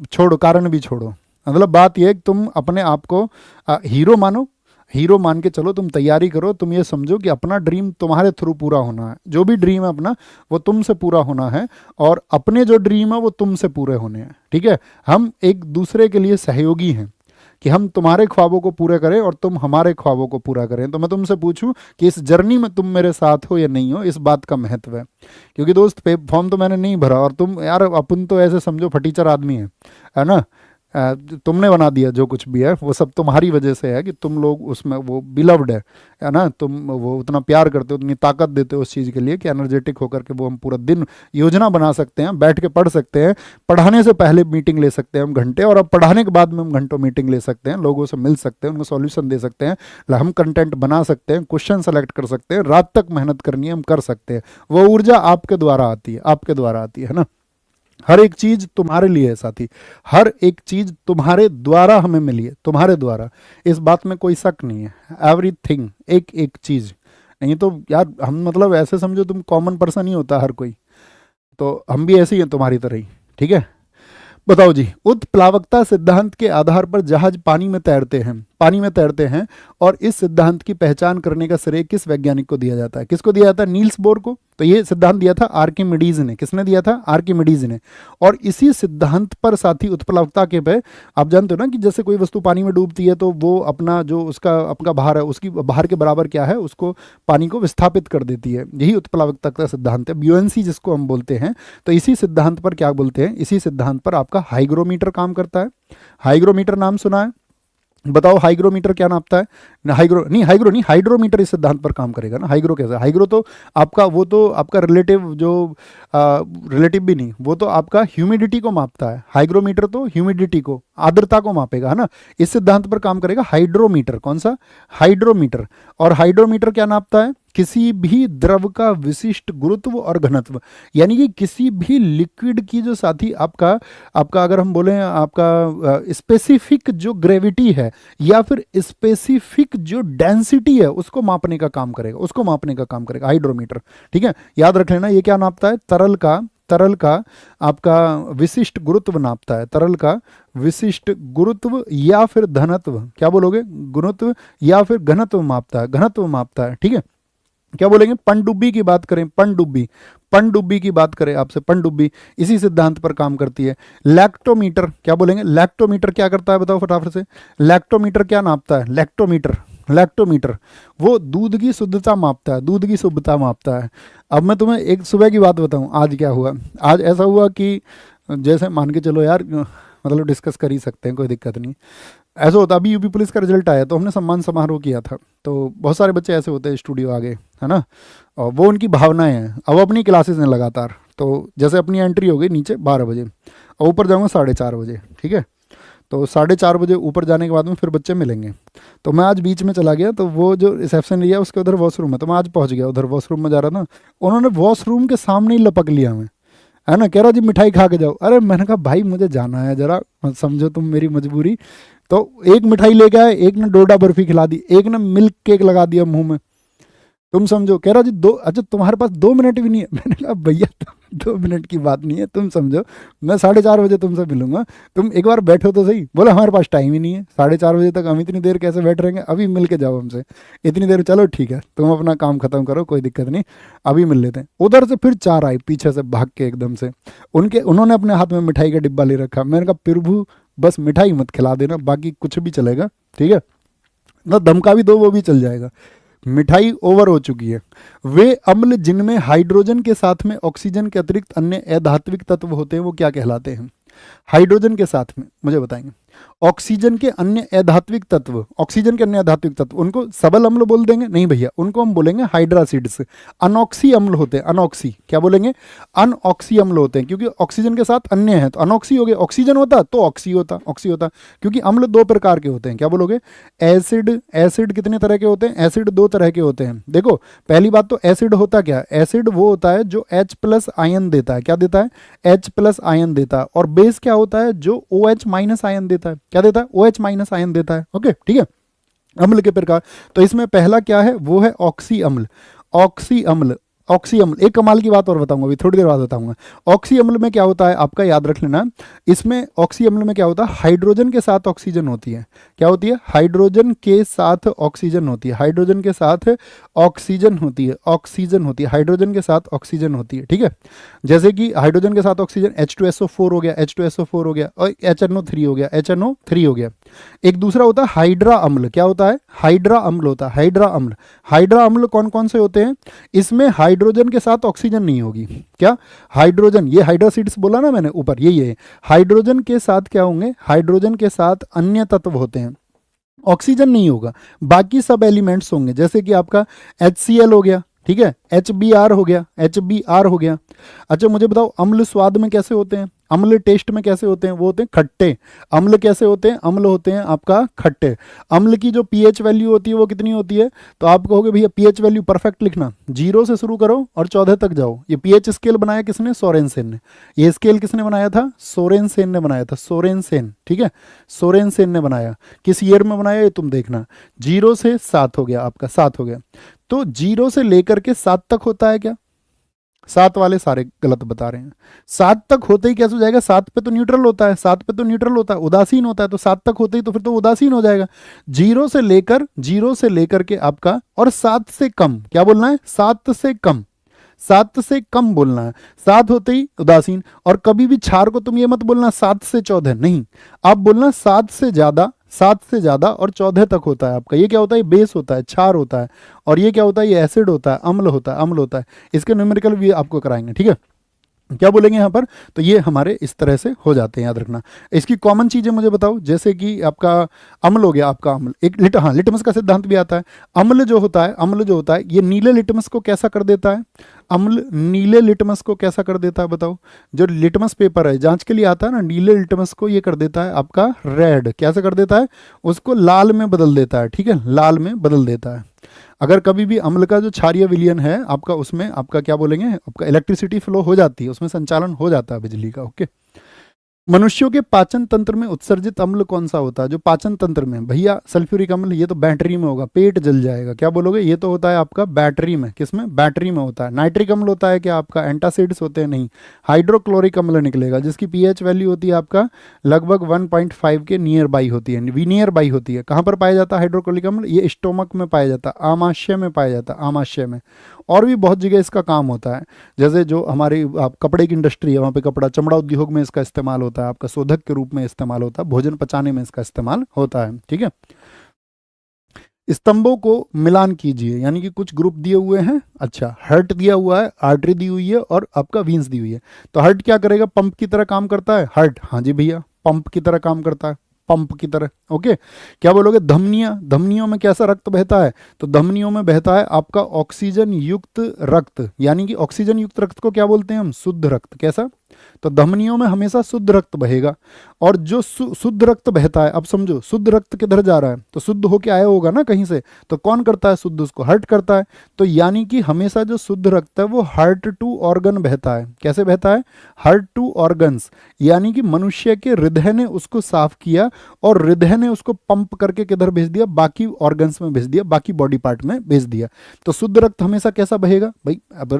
छोड़ो, कारण भी छोड़ो। मतलब बात यह है कि तुम अपने आप को हीरो मानो, हीरो मान के चलो, तुम तैयारी करो। तुम ये समझो कि अपना ड्रीम तुम्हारे थ्रू पूरा होना है। जो भी ड्रीम है अपना, वो तुमसे पूरा होना है, और अपने जो ड्रीम है वो तुमसे पूरे होने हैं, ठीक है। हम एक दूसरे के लिए सहयोगी हैं कि हम तुम्हारे ख्वाबों को पूरे करें और तुम हमारे ख्वाबों को पूरा करें। तो मैं तुमसे पूछूं कि इस जर्नी में तुम मेरे साथ हो या नहीं हो, इस बात का महत्व है। क्योंकि दोस्त फॉर्म तो मैंने नहीं भरा, और तुम यार अपन तो ऐसे समझो फटीचर आदमी है ना। तुमने बना दिया जो कुछ भी है, वो सब तुम्हारी वजह से है कि तुम लोग उसमें वो बिलव्ड है ना। तुम वो उतना प्यार करते हो, उतनी ताकत देते हो उस चीज़ के लिए कि एनर्जेटिक होकर के वो हम पूरा दिन योजना बना सकते हैं, बैठ के पढ़ सकते हैं। पढ़ाने से पहले मीटिंग ले सकते हैं हम घंटे, और अब पढ़ाने के बाद में हम घंटों मीटिंग ले सकते हैं, लोगों से मिल सकते हैं, उनको सॉल्यूशन दे सकते हैं, हम कंटेंट बना सकते हैं, क्वेश्चन सेलेक्ट कर सकते हैं, रात तक मेहनत करनी है हम कर सकते हैं। वो ऊर्जा आपके द्वारा आती है, आपके द्वारा आती है ना। हर एक चीज तुम्हारे लिए है साथी, हर एक चीज तुम्हारे द्वारा हमें मिली है, तुम्हारे द्वारा, इस बात में कोई शक नहीं है। एवरीथिंग, एक एक चीज। नहीं तो यार हम मतलब ऐसे समझो तुम कॉमन पर्सन ही होता हर कोई, तो हम भी ऐसे ही हैं तुम्हारी तरह ही, ठीक है। बताओ जी, उत्प्लावकता सिद्धांत के आधार पर जहाज पानी में तैरते हैं, पानी में तैरते हैं, और इस सिद्धांत की पहचान करने का श्रेय किस वैज्ञानिक को दिया जाता है? किसको दिया जाता है? नील्स बोर को। तो ये सिद्धांत दिया था आर्किमिडीज ने। किसने दिया था? आर्किमिडीज ने। और इसी सिद्धांत पर साथी उत्प्लावकता के पे, आप जानते हो ना कि जैसे कोई वस्तु पानी में डूबती है तो वो अपना जो उसका अपना भार है, उसकी भार के बराबर क्या है, उसको पानी को विस्थापित कर देती है। यही उत्प्लावकता का सिद्धांत है, ब्यूएंसी जिसको हम बोलते हैं। तो इसी सिद्धांत पर क्या बोलते हैं? इसी सिद्धांत पर आपका हाइग्रोमीटर काम करता है। हाइग्रोमीटर नाम सुना है? बताओ हाइग्रोमीटर क्या नापता है? हाइग्रो नहीं, हाइड्रोमीटर इस सिद्धांत पर काम करेगा ना। हाइग्रो कैसा? हाइग्रो तो आपका वो तो आपका रिलेटिव जो रिलेटिव भी नहीं, वो तो आपका ह्यूमिडिटी को मापता है। हाइग्रोमीटर तो ह्यूमिडिटी को, आर्द्रता को मापेगा, है ना। इस सिद्धांत पर काम करेगा हाइड्रोमीटर। कौन सा? हाइड्रोमीटर। और हाइड्रोमीटर क्या नापता है? किसी भी द्रव का विशिष्ट गुरुत्व और घनत्व, यानी कि किसी भी लिक्विड की जो साथी आपका आपका अगर हम बोलें आपका स्पेसिफिक जो ग्रेविटी है या फिर स्पेसिफिक जो डेंसिटी है, उसको मापने का काम करेगा, उसको मापने का काम करेगा हाइड्रोमीटर, ठीक है। याद रख लेना, ये क्या नापता है? तरल का आपका विशिष्ट गुरुत्व नापता है। तरल का विशिष्ट गुरुत्व या फिर घनत्व, क्या बोलोगे? गुरुत्व या फिर घनत्व मापता है, घनत्व मापता है, ठीक है। क्या बोलेंगे? पनडुब्बी की बात करें, पनडुब्बी, पनडुब्बी की बात करें आपसे, पनडुब्बी इसी सिद्धांत पर काम करती है। लैक्टोमीटर, क्या बोलेंगे? लैक्टोमीटर क्या करता है? बताओ फटाफट से। लैक्टोमीटर क्या नापता है? लैक्टोमीटर, लैक्टोमीटर वो दूध की शुद्धता मापता है, दूध की शुद्धता मापता है। अब मैं तुम्हें एक सुबह की बात बताऊं, आज क्या हुआ। आज ऐसा हुआ कि जैसे मान के चलो यार, मतलब डिस्कस कर ही सकते हैं, कोई दिक्कत नहीं। ऐसा होता, अभी यूपी पुलिस का रिजल्ट आया तो हमने सम्मान समारोह किया था, तो बहुत सारे बच्चे ऐसे होते हैं स्टूडियो आगे, है ना। और वो उनकी भावनाएं हैं। अब अपनी क्लासेस हैं लगातार, तो जैसे अपनी एंट्री हो गई नीचे 12 बजे और ऊपर जाऊँगा 4:30 बजे, ठीक है। तो 4:30 बजे ऊपर जाने के बाद में फिर बच्चे मिलेंगे। तो मैं आज बीच में चला गया, तो वो जो रिसेप्शन एरिया उसके उधर वॉशरूम है, तो मैं आज पहुँच गया उधर, वॉशरूम में जा रहा था। उन्होंने वॉशरूम के सामने ही लपक लिया हमें, है ना। कह रहा जी मिठाई खा के जाओ। अरे मैंने कहा भाई मुझे जाना है, जरा समझो तुम मेरी मजबूरी। तो एक मिठाई लेके आए, एक ने डोडा बर्फी खिला दी, एक ने मिल्क केक लगा दिया मुंह में, तुम समझो। कह रहा जी अच्छा तुम्हारे पास 2 मिनट भी नहीं है। मैंने कहा भैया 2 मिनट की बात नहीं है, तुम समझो मैं 4:30 बजे तुमसे मिलूंगा, तुम एक बार बैठो तो सही। बोला हमारे पास टाइम ही नहीं है, 4:30 बजे तक हम इतनी देर कैसे बैठ रहेंगे, अभी मिल के जाओ हमसे इतनी देर। चलो ठीक है, तुम अपना काम खत्म करो, कोई दिक्कत नहीं, अभी मिल लेते हैं। उधर से फिर 4 आई पीछे से भाग के एकदम से, उन्होंने अपने हाथ में मिठाई का डिब्बा ले रखा। मैंने कहा प्रभु बस मिठाई मत खिला देना, बाकी कुछ भी चलेगा, ठीक है। ना धमका भी दो वो भी चल जाएगा। मिठाई ओवर हो चुकी है। वे अम्ल जिनमें हाइड्रोजन के साथ में ऑक्सीजन के अतिरिक्त अन्य अधात्विक तत्व होते हैं वो क्या कहलाते हैं? हाइड्रोजन के साथ में मुझे बताएंगे। ऑक्सीजन के अन्य अधात्विक तत्व, ऑक्सीजन के अन्य अधात्विक तत्व, उनको सबल अम्ल बोल देंगे? नहीं भैया, उनको हम बोलेंगे हाइड्रासिड्स। अनऑक्सी अम्ल होते हैं, अनऑक्सी क्या बोलेंगे? अनऑक्सी अम्ल होते हैं, क्योंकि ऑक्सीजन के साथ अन्य है तो अनऑक्सी हो गए। ऑक्सीजन होता तो ऑक्सी होता, ऑक्सी होता, क्योंकि अम्ल दो प्रकार के होते हैं। क्या बोलोगे? एसिड, एसिड कितने तरह के होते हैं? एसिड दो तरह के होते हैं। देखो पहली बात तो एसिड होता क्या है? एसिड वो होता है जो H प्लस आयन देता है। क्या देता है? H प्लस आयन देता है। और बेस क्या होता है? जो OH माइनस आयन देता है। क्या देता है? OH माइनस आयन देता है। ओके ठीक है। अम्ल के प्रकार तो इसमें पहला क्या है? वो है ऑक्सी अम्ल। ऑक्सी अम्ल, ऑक्सी अम्ल, एक कमाल की बात और बताऊंगा, अभी थोड़ी देर बाद बताऊंगा। ऑक्सी अम्ल में क्या होता है आपका याद रख लेना। इसमें ऑक्सी अम्ल में क्या होता है? हाइड्रोजन के साथ ऑक्सीजन होती है। क्या होती है? हाइड्रोजन के साथ ऑक्सीजन होती है। हाइड्रोजन के साथ ऑक्सीजन होती है। ऑक्सीजन होती है, हाइड्रोजन के साथ ऑक्सीजन होती है। ठीक है, जैसे कि हाइड्रोजन के साथ ऑक्सीजन H2SO4 हो गया, H2SO4 हो गया, और HNO3 हो गया, HNO3 हो गया। एक दूसरा होता है हाइड्रा अम्ल। क्या होता है? हाइड्रा अम्ल होता है। हाइड्रा अम्ल, हाइड्रा अम्ल कौन कौन से होते हैं? इसमें हाइड्रोजन के साथ ऑक्सीजन नहीं होगी। क्या? हाइड्रोजन, ये हाइड्रासिड्स बोला ना मैंने ऊपर, ये हाइड्रोजन के साथ क्या होंगे? हाइड्रोजन के साथ अन्य तत्व होते हैं, ऑक्सीजन नहीं होगा, बाकी सब एलिमेंट्स होंगे। जैसे कि आपका HCl हो गया, ठीक है, HBr हो गया, HBr हो गया। अच्छा मुझे बताओ अम्ल स्वाद में कैसे होते हैं? अम्ल टेस्ट में कैसे होते हैं? वो होते हैं खट्टे। अम्ल कैसे होते हैं? अम्ल होते हैं आपका खट्टे। अम्ल की जो पीएच वैल्यू होती है वो कितनी होती है? तो आप कहोगे भैया पीएच वैल्यू परफेक्ट लिखना, 0 से शुरू करो और 14 तक जाओ। ये पीएच स्केल बनाया किसने? सोरेनसेन ने। ये स्केल किसने बनाया था? सोरेनसेन ने बनाया था। सोरेनसेन, ठीक है, सोरेनसेन ने बनाया। किस ईयर में बनाया ये तुम देखना। 0 से 7 हो गया आपका, 7 हो गया। तो 0 से लेकर के 7 तक होता है क्या? 7 वाले सारे गलत बता रहे हैं। 7 तक होते ही कैसे हो जाएगा? 7 पे तो न्यूट्रल होता है, 7 पे तो न्यूट्रल होता है, उदासीन होता है, तो 7 तक होते ही तो फिर तो उदासीन हो जाएगा। 0 से लेकर के आपका, और 7 से कम, क्या बोलना है? 7 से कम, 7 से कम बोलना है। 7 होते ही उदासीन। और कभी भी क्षार को तुम ये मत बोलना 7 से 14, नहीं, आप बोलना 7 से ज्यादा, 7 से ज्यादा और 14 तक होता है आपका। ये क्या होता है? बेस होता है, क्षार होता है। और ये क्या होता है? ये एसिड होता है, अम्ल होता है, अम्ल होता है। इसके न्यूमेरिकल भी आपको कराएंगे, ठीक है। क्या बोलेंगे यहाँ पर? तो ये हमारे इस तरह से हो जाते हैं, याद रखना। इसकी कॉमन चीजें मुझे बताओ, जैसे कि आपका अम्ल हो गया, आपका अम्ल एक हाँ, लिटमस का सिद्धांत भी आता है। अम्ल जो होता है, अम्ल जो होता है, ये नीले लिटमस को कैसा कर देता है? अम्ल नीले लिटमस को कैसा कर देता है बताओ? जो लिटमस पेपर है जांच के लिए आता है ना, नीले लिटमस को ये कर देता है आपका रेड। कैसे कर देता है? उसको लाल में बदल देता है, ठीक है, लाल में बदल देता है। अगर कभी भी अम्ल का जो क्षारीय विलयन है आपका, उसमें आपका क्या बोलेंगे, आपका इलेक्ट्रिसिटी फ्लो हो जाती है, उसमें संचालन हो जाता है बिजली का। ओके, मनुष्यों के पाचन तंत्र में उत्सर्जित अम्ल कौन सा होता है? जो पाचन तंत्र में, भैया सल्फ्यूरिक अम्ल, ये तो बैटरी में होगा, पेट जल जाएगा। क्या बोलोगे? ये तो होता है आपका बैटरी में। किसमें? बैटरी में होता है। नाइट्रिक अम्ल होता है क्या आपका? एंटासिड्स होते हैं? नहीं, हाइड्रोक्लोरिक अम्ल निकलेगा, जिसकी पीएच वैल्यू होती है आपका लगभग 1.5 के नियर बाई होती है, नियर बाई होती है। कहाँ पर पाया जाता है हाइड्रोक्लोरिक अम्ल? ये स्टोमक में पाया जाता है, आमाशय में पाया जाता है, आमाशय में। और भी बहुत जगह इसका काम होता है, जैसे जो हमारी आप कपड़े की इंडस्ट्री है, वहाँ पे कपड़ा, चमड़ा उद्योग में इसका इस्तेमाल होता है, आपका शोधक के रूप में इस्तेमाल होता है, भोजन पचाने में इसका इस्तेमाल होता है, ठीक है। स्तंभों को मिलान कीजिए, यानी कि कुछ ग्रुप दिए हुए हैं। अच्छा, हार्ट दिया हुआ है, आर्टरी दी हुई है, और आपका वीन्स दी हुई है। तो हार्ट क्या करेगा? पंप की तरह काम करता है। हार्ट, हाँ जी भैया, पंप की तरह काम करता है, पंप की तरह। ओके, क्या बोलोगे? धमनियां, धमनियों में कैसा रक्त बहता है? तो धमनियों में बहता है आपका ऑक्सीजन युक्त रक्त, यानी कि ऑक्सीजन युक्त रक्त को क्या बोलते हैं हम? शुद्ध रक्त। कैसा? तो धमनियों में हमेशा शुद्ध रक्त बहेगा। और जो शुद्ध रक्त बहता है, अब समझो शुद्ध रक्त किधर जा रहा है? तो शुद्ध होके आया होगा ना कहीं से, तो कौन करता है शुद्ध? उसको हार्ट करता है। तो यानी कि हमेशा जो शुद्ध रक्त है वो हार्ट टू ऑर्गन बहता है। कैसे बहता है? हार्ट टू ऑर्गन्स, यानी कि मनुष्य के हृदय ने उसको साफ किया और हृदय ने उसको पंप करके किधर भेज दिया? बाकी ऑर्गन्स में भेज दिया, बाकी बॉडी पार्ट में भेज दिया। तो शुद्ध रक्त हमेशा कैसा बहेगा भाई? अब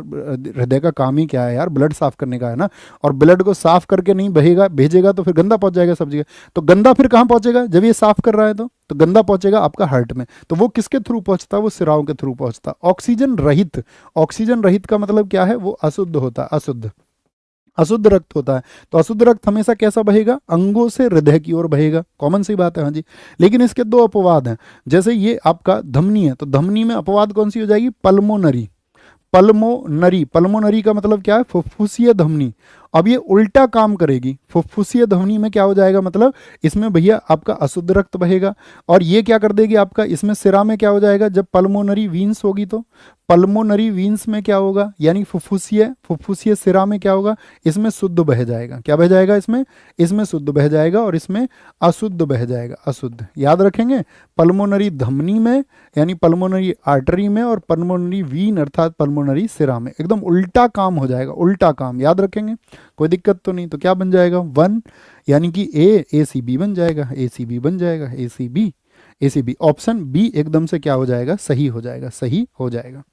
हृदय का काम ही क्या है यार? ब्लड साफ करने का है ना। और ब्लड को साफ करके नहीं बहेगा, भेजेगा तो फिर गंदा पहुंच जाएगा सब जगह। तो गंदा फिर कहां पहुंचेगा? जब ये साफ कर रहा है तो गंदा पहुंचेगा आपका हार्ट में। तो वो किसके थ्रू पहुंचता है? वो सिराओं के थ्रू पहुंचता। ऑक्सीजन रहित, ऑक्सीजन रहित का मतलब क्या है? वो अशुद्ध होता, अशुद्ध। अशुद्ध रक्त होता है। तो अशुद्ध रक्त हमेशा कैसा बहेगा? अंगों से हृदय की ओर बहेगा। कॉमन सी बात है, हाँ जी। लेकिन इसके दो अपवाद हैं। जैसे ये आपका धमनी है, तो धमनी में अपवाद कौन सी हो जाएगी? पल्मोनरी। पल्मोनरी, पल्मोनरी का मतलब क्या है? फुफ्फुसीय धमनी। अब ये उल्टा काम करेगी। फुफ्फुसीय धमनी में क्या हो जाएगा? मतलब इसमें भैया आपका अशुद्ध रक्त बहेगा। और ये क्या कर देगी आपका? इसमें सिरा में क्या हो जाएगा? जब पल्मोनरी वीन्स होगी तो पल्मोनरी वीन्स में क्या होगा? यानी फुफ्फुसीय, फुफ्फुसीय सिरा में क्या होगा? इसमें शुद्ध बह जाएगा। क्या बह जाएगा? इसमें शुद्ध बह जाएगा और इसमें अशुद्ध बह जाएगा, अशुद्ध। याद रखेंगे, पल्मोनरी धमनी में यानी पल्मोनरी आर्टरी में, और पल्मोनरी वीन अर्थात पल्मोनरी सिरा में। एकदम उल्टा काम हो जाएगा, उल्टा काम। याद रखेंगे, कोई दिक्कत तो नहीं। तो क्या बन जाएगा? 1 यानी कि ACB बन जाएगा, ACB बन जाएगा, ACB, ACB। ऑप्शन बी एकदम से क्या हो जाएगा? सही हो जाएगा, सही हो जाएगा।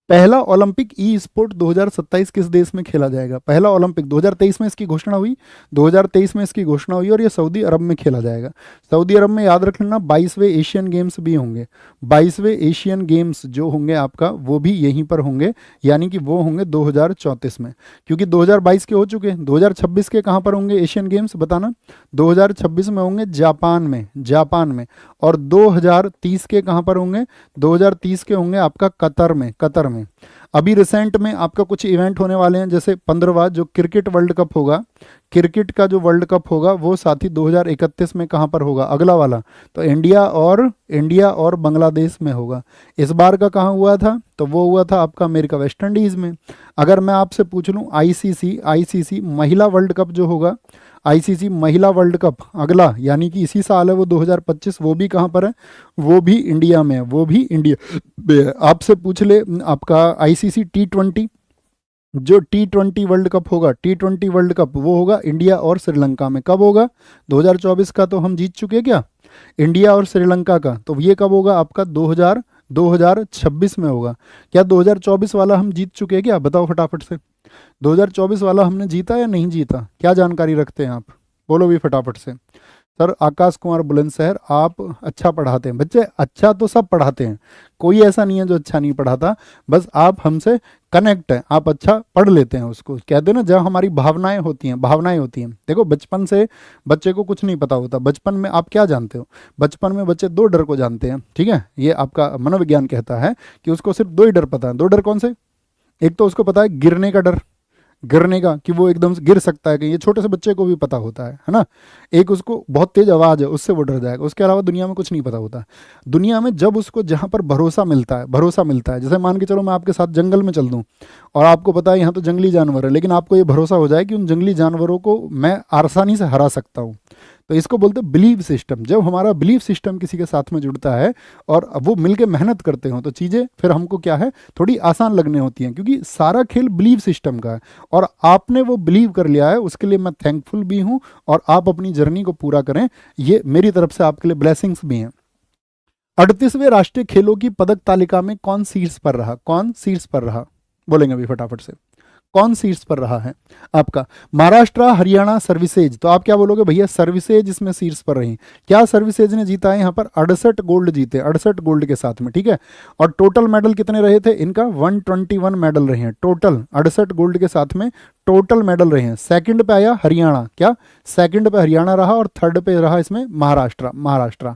पहला ओलंपिक ई स्पोर्ट 2027 किस देश में खेला जाएगा? पहला ओलंपिक 2023 में इसकी घोषणा हुई, 2023 में इसकी घोषणा हुई, और ये सऊदी अरब में खेला जाएगा। सऊदी अरब में याद रख लेना 22वें एशियन गेम्स भी होंगे। 22वें एशियन गेम्स जो होंगे आपका, वो भी यहीं पर होंगे, यानी कि वो होंगे 2034 में। क्योंकि 2022 के हो चुके हैं, 2026 के कहाँ पर होंगे एशियन गेम्स? बताना। 2026 में होंगे जापान में, जापान में। और 2030 के कहाँ पर होंगे? 2030 के होंगे आपका कतर में, कतर में। अभी रिसेंट में आपका कुछ इवेंट होने वाले हैं, जैसे 15वां जो क्रिकेट वर्ल्ड कप होगा, क्रिकेट का जो वर्ल्ड कप होगा वो साथी 2031 में कहाँ पर होगा? अगला वाला। तो इंडिया और बांग्लादेश में होगा। इस बार का कहाँ हुआ था? तो वो हुआ था आपका अमेरिका वेस्ट इंडीज में। अगर मैं आपसे पूछ लूँ आईसीसी महिला वर्ल्ड कप जो होगा, आईसीसी महिला वर्ल्ड कप अगला, यानी कि इसी साल है वो 2025, वो भी कहाँ पर है? वो भी इंडिया में है, वो भी इंडिया में है। आपसे पूछ ले आपका आईसीसी T20, जो T20 वर्ल्ड कप होगा, T20 वर्ल्ड कप वो होगा इंडिया और श्रीलंका में। कब होगा? 2024 का तो हम जीत चुके क्या, इंडिया और श्रीलंका का। तो ये कब होगा आपका? 2026 में होगा। क्या 2024 वाला हम जीत चुके हैं क्या? बताओ फटाफट से। 2024 वाला हमने जीता या नहीं जीता? क्या जानकारी रखते हैं आप? बोलो भी फटाफट से। सर आकाश कुमार बुलंदशहर, आप अच्छा पढ़ाते हैं। बच्चे अच्छा तो सब पढ़ाते हैं, कोई ऐसा नहीं है जो अच्छा नहीं पढ़ाता, बस आप हमसे कनेक्ट हैं, आप अच्छा पढ़ लेते हैं। उसको कहते हैं ना, जब हमारी भावनाएं होती हैं, भावनाएं होती हैं। देखो बचपन से बच्चे को कुछ नहीं पता होता। बचपन में आप क्या जानते हो? बचपन में बच्चे 2 डर को जानते हैं, ठीक है। ये आपका मनोविज्ञान कहता है कि उसको सिर्फ 2 ही डर पता है। 2 डर कौन से? एक तो उसको पता है गिरने का डर, गिरने का, कि वो एकदम से गिर सकता है कहीं, ये छोटे से बच्चे को भी पता होता है ना। एक उसको बहुत तेज आवाज़ है, उससे वो डर जाएगा। उसके अलावा दुनिया में कुछ नहीं पता होता। दुनिया में जब उसको जहाँ पर भरोसा मिलता है, भरोसा मिलता है, जैसे मान के चलो मैं आपके साथ जंगल में चल दूँ और आपको पता है यहाँ तो जंगली जानवर है, लेकिन आपको ये भरोसा हो जाए कि उन जंगली जानवरों को मैं आसानी से हरा सकता हूँ, तो इसको बोलते हैं बिलीव सिस्टम। जब हमारा बिलीव सिस्टम किसी के साथ में जुड़ता है और वो मिलके मेहनत करते हो, तो चीज़ें फिर हमको क्या है, थोड़ी आसान लगने होती हैं, क्योंकि सारा खेल बिलीव सिस्टम का है। और आपने वो बिलीव कर लिया है, उसके लिए मैं थैंकफुल भी हूँ, और आप अपनी जर्नी को पूरा करें, ये मेरी तरफ से आपके लिए ब्लेसिंग्स भी हैं। 38वें राष्ट्रीय खेलों की पदक तालिका में कौन शीर्ष पर रहा? कौन शीर्ष पर रहा? बोलेंगे अभी फटाफट से। कौन शीर्ष पर रहा है आपका? महाराष्ट्र, हरियाणा, सर्विसेज। तो आप क्या बोलोगे? भैया सर्विसेज इसमें शीर्ष पर रही। क्या सर्विसेज ने जीता है? यहाँ पर 68 गोल्ड जीते, 68 गोल्ड के साथ में, ठीक है। और टोटल मेडल कितने रहे थे इनका? 121 मेडल रहे हैं टोटल, 68 गोल्ड के साथ में टोटल मेडल रहे हैं। सेकंड पे आया हरियाणा, क्या सेकंड पे हरियाणा रहा, और थर्ड पे रहा इसमें महाराष्ट्र।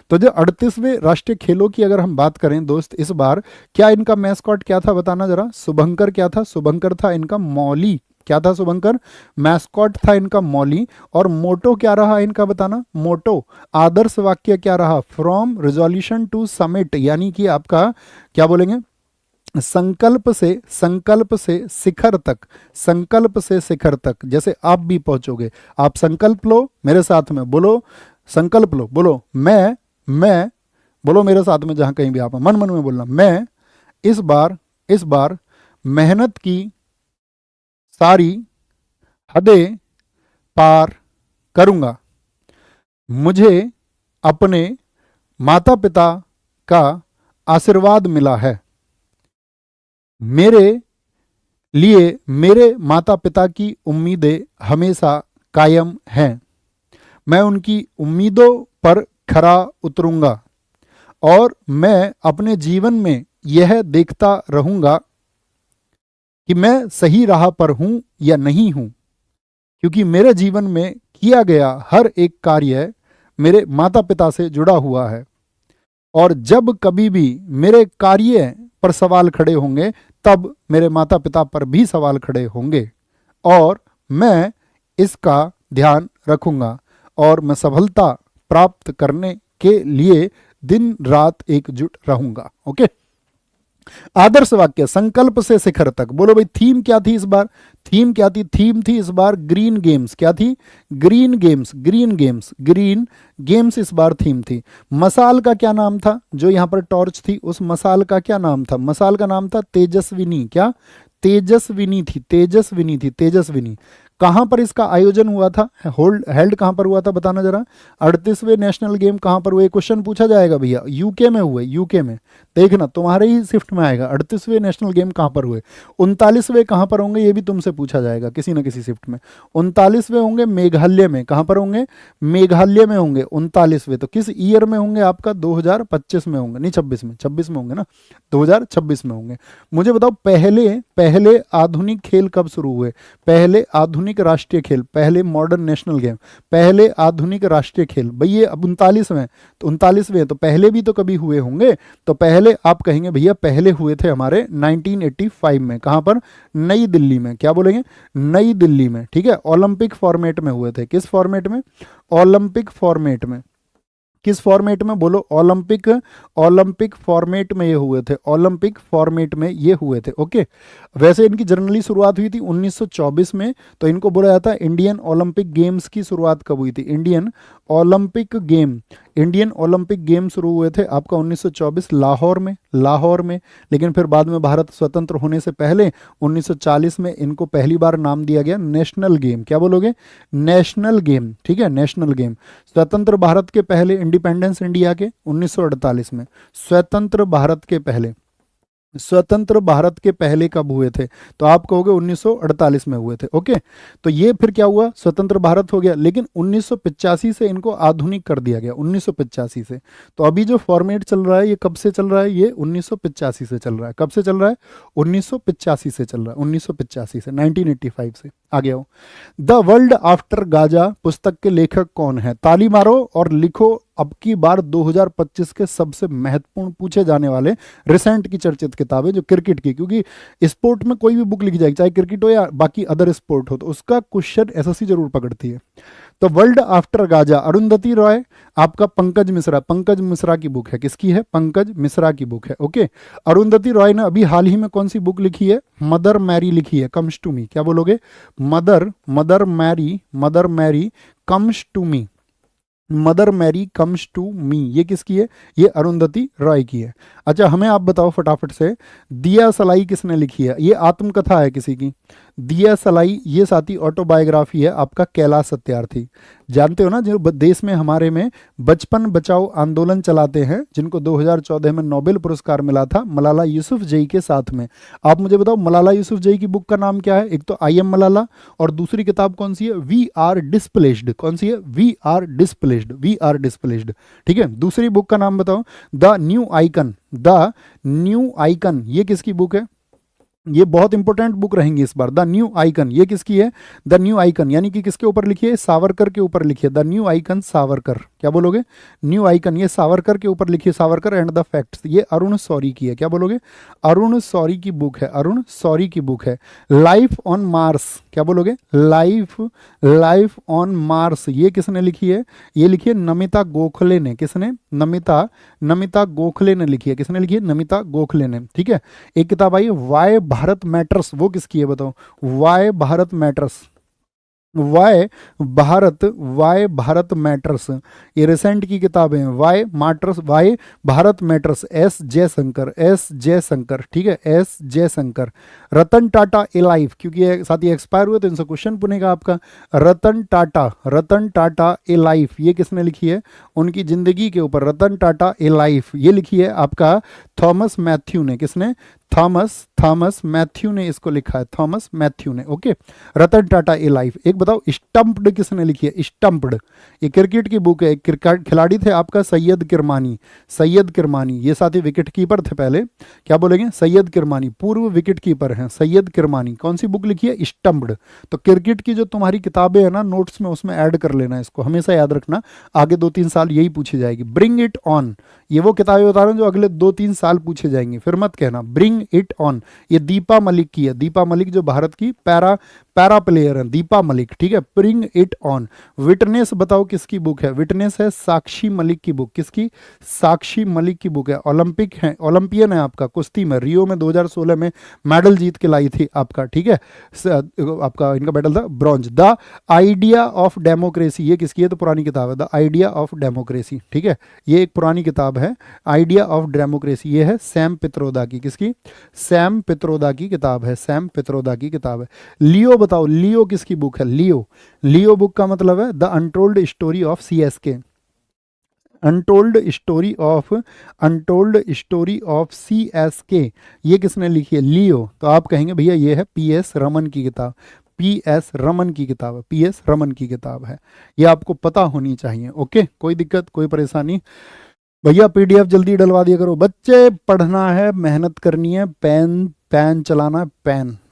तो जो 38वें राष्ट्रीय खेलों की अगर हम बात करें दोस्त, इस बार क्या इनका मैस्कॉट क्या था? बताना जरा। शुभंकर क्या था? शुभंकर था इनका मौली। क्या था शुभंकर? मैस्कॉट था इनका मौली। और मोटो क्या रहा इनका? बताना। मोटो आदर्श वाक्य क्या रहा? फ्रॉम रिजोल्यूशन टू समिट, यानी कि आपका क्या बोलेंगे, संकल्प से शिखर तक, संकल्प से शिखर तक। जैसे आप भी पहुंचोगे, आप संकल्प लो मेरे साथ में, बोलो संकल्प लो, बोलो मैं बोलो मेरे साथ में, जहां कहीं भी आप मन में बोलना, मैं इस बार मेहनत की सारी हदें पार करूंगा। मुझे अपने माता पिता का आशीर्वाद मिला है। मेरे लिए मेरे माता पिता की उम्मीदें हमेशा कायम हैं। मैं उनकी उम्मीदों पर खरा उतरूंगा, और मैं अपने जीवन में यह देखता रहूंगा कि मैं सही राह पर हूं या नहीं हूं, क्योंकि मेरे जीवन में किया गया हर एक कार्य मेरे माता पिता से जुड़ा हुआ है, और जब कभी भी मेरे कार्य पर सवाल खड़े होंगे तब मेरे माता पिता पर भी सवाल खड़े होंगे, और मैं इसका ध्यान रखूंगा और मैं सफलता प्राप्त करने के लिए दिन रात एकजुट रहूंगा। ओके, आदर्श वाक्य, संकल्प से शिखर तक। बोलो भाई, थीम क्या थी इस बार? थीम क्या थी? थीम थी इस बार ग्रीन गेम्स। क्या थी? Green games, green games, green games इस बार थीम थी। मसाल का क्या नाम था? जो यहां पर टॉर्च थी उस मसाल का क्या नाम था? मसाल का नाम था तेजस्विनी। क्या? तेजस्विनी थी, तेजस्विनी थी, तेजस्विनी। कहां पर इसका आयोजन हुआ था? हेल्ड कहां पर हुआ था बताना जरा। 38वें नेशनल गेम कहां पर हुए? क्वेश्चन पूछा जाएगा भैया। यूके में हुए, यूके में। देखना तुम्हारे ही शिफ्ट में आएगा। 38वें नेशनल गेम कहां पर हुए? 39वें कहां पर होंगे ये भी तुमसे पूछा जाएगा किसी ना किसी शिफ्ट में। 39वें होंगे मेघालय में। कहां पर होंगे? मेघालय में होंगे 39वें। तो किस ईयर में होंगे आपका? 2025 में होंगे, नहीं 26 में। 26 में होंगे ना, 2026 में होंगे। मुझे बताओ, पहले पहले आधुनिक खेल कब शुरू हुए? पहले आधुनिक राष्ट्रीय खेल, पहले मॉडर्न नेशनल गेम, पहले आधुनिक राष्ट्रीय खेल। भाई ये अब 39वें, तो 39वें तो पहले भी तो कभी हुए होंगे। तो पहले आप कहेंगे भैया पहले हुए थे हमारे 1985 में। कहां पर? नई दिल्ली में। क्या बोलेंगे? नई दिल्ली में। ठीक है, ओलंपिक फॉर्मेट में हुए थे। किस फॉर्मेट में? ओलंपिक फॉर्मेट में। किस फॉर्मेट में? बोलो, ओलंपिक, ओलंपिक फॉर्मेट में ये हुए थे। ओलंपिक फॉर्मेट में ये हुए थे। ओके, वैसे इनकी जनरली शुरुआत हुई थी 1924 में। तो इनको बोला जाता है इंडियन ओलंपिक गेम्स की शुरुआत कब हुई थी? Indian Olympic game, Indian Olympic game शुरू हुए थे आपका 1924 लाहौर में, लाहौर में। लेकिन फिर बाद में भारत स्वतंत्र होने से पहले 1940 में इनको पहली बार नाम दिया गया नेशनल गेम। क्या बोलोगे? National game. ठीक है, नेशनल गेम। स्वतंत्र भारत के पहले, इंडिपेंडेंस इंडिया के 1948 में, स्वतंत्र भारत के पहले, स्वतंत्र भारत के पहले कब हुए थे? तो आप कहोगे 1948 में हुए थे। ओके, तो ये फिर क्या हुआ? स्वतंत्र भारत हो गया, लेकिन 1985 से इनको आधुनिक कर दिया गया। 1985 से। तो अभी जो फॉर्मेट चल रहा है ये कब से चल रहा है? ये 1985 से चल रहा है। कब से चल रहा है? 1985 से चल रहा है। 1985 से, 1985 से। आगे आओ। द वर्ल्ड आफ्टर गाजा पुस्तक के लेखक कौन है? ताली मारो और लिखो अब की बार 2025 के सबसे महत्वपूर्ण पूछे जाने वाले रिसेंट की चर्चित किताबें जो क्रिकेट की, क्योंकि स्पोर्ट में कोई भी बुक लिखी जाएगी, चाहे क्रिकेट हो या बाकी अदर स्पोर्ट हो, तो उसका क्वेश्चन एसएससी जरूर पकड़ती है। तो world after Gaza, Arundhati Roy, आपका पंकज मिश्रा, पंकज मिश्रा की बुक है। किसकी है? पंकज मिश्रा की बुक है। ओके, अरुंधति रॉय ने अभी हाल ही में कौन सी बुक लिखी है? मदर मैरी लिखी है, कम्स टू मी। क्या बोलोगे? Mother Mary comes to me, mother Mary comes to me. ये किसकी है? ये अरुंधति रॉय की है। अच्छा, हमें आप बताओ फटाफट से, दिया सलाई किसने लिखी है? ये आत्मकथा है किसी की। दिया सलाई ये साथी ऑटोबायोग्राफी है आपका कैलाश सत्यार्थी। जानते हो ना, जो देश में हमारे में बचपन बचाओ आंदोलन चलाते हैं, जिनको 2014 में नोबेल पुरस्कार मिला था मलाला यूसुफजई के साथ में। आप मुझे बताओ मलाला यूसुफजई की बुक का नाम क्या है? एक तो आई एम मलाला, और दूसरी किताब कौन सी है? We are displaced. कौन सी है? We are displaced, we are displaced. ठीक है, दूसरी बुक का नाम बताओ। The new icon, the new icon ये किसकी बुक है? ये बहुत इंपॉर्टेंट बुक रहेंगी इस बार। द न्यू आइकन ये किसकी है? द न्यू आइकन यानी कि किसके ऊपर लिखी है? सावरकर के ऊपर लिखी है। The new icon Savarkar. क्या बोलोगे? न्यू आइकन ये सावरकर के ऊपर लिखी है। सावरकर एंड द फैक्ट्स ये अरुण शौरी की है। क्या बोलोगे? अरुण शौरी की बुक है, अरुण शौरी की बुक है। लाइफ ऑन मार्स, क्या बोलोगे? लाइफ ऑन मार्स ये किसने लिखी है? ये लिखी है नमिता गोखले ने। किसने? नमिता गोखले ने लिखी है। किसने लिखी है? नमिता गोखले ने। ठीक है, एक किताब आई वाई भारत मैटर्स, वो किसकी है बताओ? Why Bharat matters, why Bharat matters ये रिसेंट की किताबें हैं। Why Bharat matters, S Jaishankar. ठीक है, S Jaishankar. Ratan Tata a life, क्योंकि ये साथ ही एक्सपायर हुए तो इनसे क्वेश्चन पूछेगा आपका। रतन टाटा ए लाइफ ये किसने लिखी है? उनकी जिंदगी के ऊपर रतन टाटा ए लाइफ ये लिखी है आपका थॉमस मैथ्यू ने। किसने? थॉमस थॉमस मैथ्यू ने इसको लिखा है, थॉमस मैथ्यू ने। Okay, Ratan Tata a life. एक बताओ स्टंप्ड किसने लिखी है? स्टंप्ड, ये क्रिकेट की बुक है। क्रिकेट खिलाड़ी थे आपका सैयद किरमानी, सैयद किरमानी, ये साथी विकेट कीपर थे पहले, क्या बोलेंगे? सैयद किरमानी, पूर्व विकेट कीपर हैं सैयद किरमानी। कौन सी बुक लिखी है? स्टंप्ड। तो क्रिकेट की जो तुम्हारी किताबें हैं ना नोट्स में, उसमें ऐड कर लेना, इसको हमेशा याद रखना, आगे 2-3 साल यही पूछी जाएगी। ब्रिंग इट ऑन, ये वो किताबें बता रहा हूँ जो अगले 2-3 साल पूछे जाएंगे, फिर मत कहना। ब्रिंग इट ऑन, ये दीपा मलिक की है, दीपा मलिक जो भारत की पैरा प्लेयर है, दीपा मलिक, ठीक है। Bring it on. विटनेस बताओ किसकी बुक है? विटनेस है साक्षी मलिक की बुक। किसकी? साक्षी मलिक की बुक है। ओलंपिक है, ओलंपियन है आपका, कुश्ती में रियो में 2016 में मेडल जीत के लाई थी आपका, ठीक है। आपका इनका मेडल था bronze. The idea of democracy, ये किसकी है? तो पुरानी किताब है, द आइडिया ऑफ डेमोक्रेसी, ठीक है। ये एक पुरानी किताब है, आइडिया ऑफ डेमोक्रेसी, ये है सैम पित्रोदा की। किसकी? सैम पित्रोदा की किताब है, सैम पित्रोदा की किताब है। लियो बताओ, लियो किसकी बुक है? लियो, लियो बुक का मतलब है the untold story of CSK, untold story of CSK, ये किसने लिखी है? लियो। तो आप कहेंगे भैया ये है PS रमन की किताब, PS रमन की किताब है, PS रमन की किताब है, ये आपको पता होनी चाहिए। ओके, कोई दिक्कत कोई परेशानी? भैया PDF जल्दी डलवा दिया करो। बच्चे पढ़ना है, मेहनत करनी है, पेन चलाना है,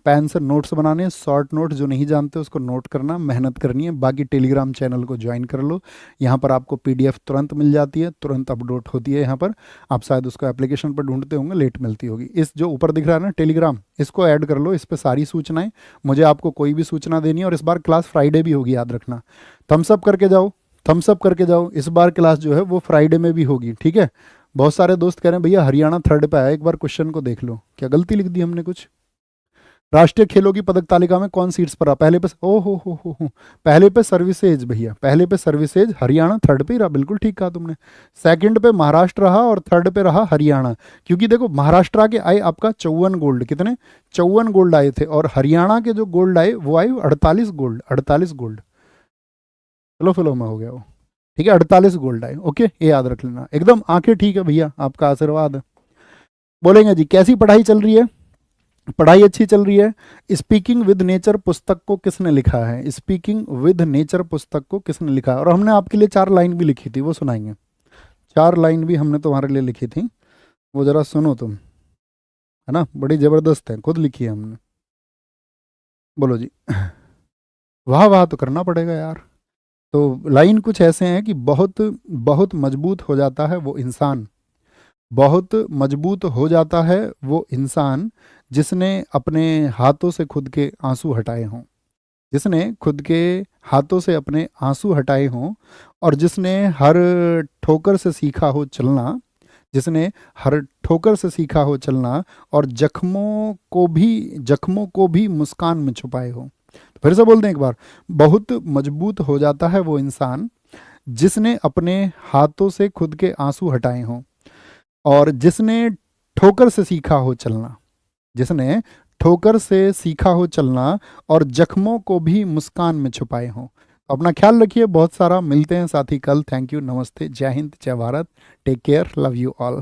पेन से नोट्स बनाने हैं, शॉर्ट नोट, जो नहीं जानते उसको नोट करना, मेहनत करनी है। बाकी टेलीग्राम चैनल को ज्वाइन कर लो, यहाँ पर आपको PDF तुरंत मिल जाती है, तुरंत अपलोड होती है यहाँ पर। आप शायद उसको एप्लीकेशन पर ढूंढते होंगे, लेट मिलती होगी। इस जो ऊपर दिख रहा है ना टेलीग्राम, इसको ऐड कर लो, इस पर सारी सूचनाएं, मुझे आपको कोई भी सूचना देनी है। और इस बार क्लास फ्राइडे भी होगी, याद रखना। थम्सअप करके जाओ, थम्सअप करके जाओ, इस बार क्लास जो है वो फ्राइडे में भी होगी, ठीक है। बहुत सारे दोस्त कह रहे हैं भैया हरियाणा 3rd पे आया, एक बार क्वेश्चन को देख लो, क्या गलती लिख दी हमने कुछ? राष्ट्रीय खेलों की पदक तालिका में कौन सीट्स पर रहा? पहले पे, ओ हो, पहले पे सर्विसेज भैया, पहले पे सर्विसेज, हरियाणा 3rd पे ही रहा, बिल्कुल ठीक कहा तुमने। 2nd पे महाराष्ट्र रहा और 3rd पे रहा हरियाणा। क्योंकि देखो महाराष्ट्र के आए आपका 54 गोल्ड, कितने? 54 गोल्ड आए थे, और हरियाणा के जो गोल्ड आए वो आए 48 गोल्ड, 48 गोल्ड। फ्लो में हो गया वो, ठीक है। 48 गोल्ड आए, ओके, ये याद रख लेना एकदम। आंखें ठीक है भैया, आपका आशीर्वाद है। बोलेंगे जी कैसी पढ़ाई चल रही है? पढ़ाई अच्छी चल रही है। स्पीकिंग विद नेचर पुस्तक को किसने लिखा है? स्पीकिंग विद नेचर पुस्तक को किसने लिखा है? और हमने आपके लिए 4 लाइन भी लिखी थी, वो सुनाएंगे। 4 लाइन भी हमने तुम्हारे लिए लिखी थी, वो जरा सुनो तुम, है ना, बड़ी जबरदस्त है, खुद लिखी है हमने। बोलो जी। वाह वाह तो करना पड़ेगा यार। तो लाइन कुछ ऐसे हैं कि बहुत बहुत मजबूत हो जाता है वो इंसान, बहुत मजबूत हो जाता है वो इंसान जिसने अपने हाथों से खुद के आंसू हटाए हों, जिसने खुद के हाथों से अपने आंसू हटाए हों, और जिसने हर ठोकर से सीखा हो चलना, जिसने हर ठोकर से सीखा हो चलना, और जख्मों को भी मुस्कान में छुपाए हो। तो फिर से बोलते हैं एक बार, बहुत मजबूत हो जाता है वो इंसान जिसने अपने हाथों से खुद के आंसू हटाए हों, और जिसने ठोकर से सीखा हो चलना, जिसने ठोकर से सीखा हो चलना, और जख्मों को भी मुस्कान में छुपाए हों। अपना ख्याल रखिए, बहुत सारा मिलते हैं साथी कल। थैंक यू, नमस्ते, जय हिंद, जय Bharat, take care, love you all.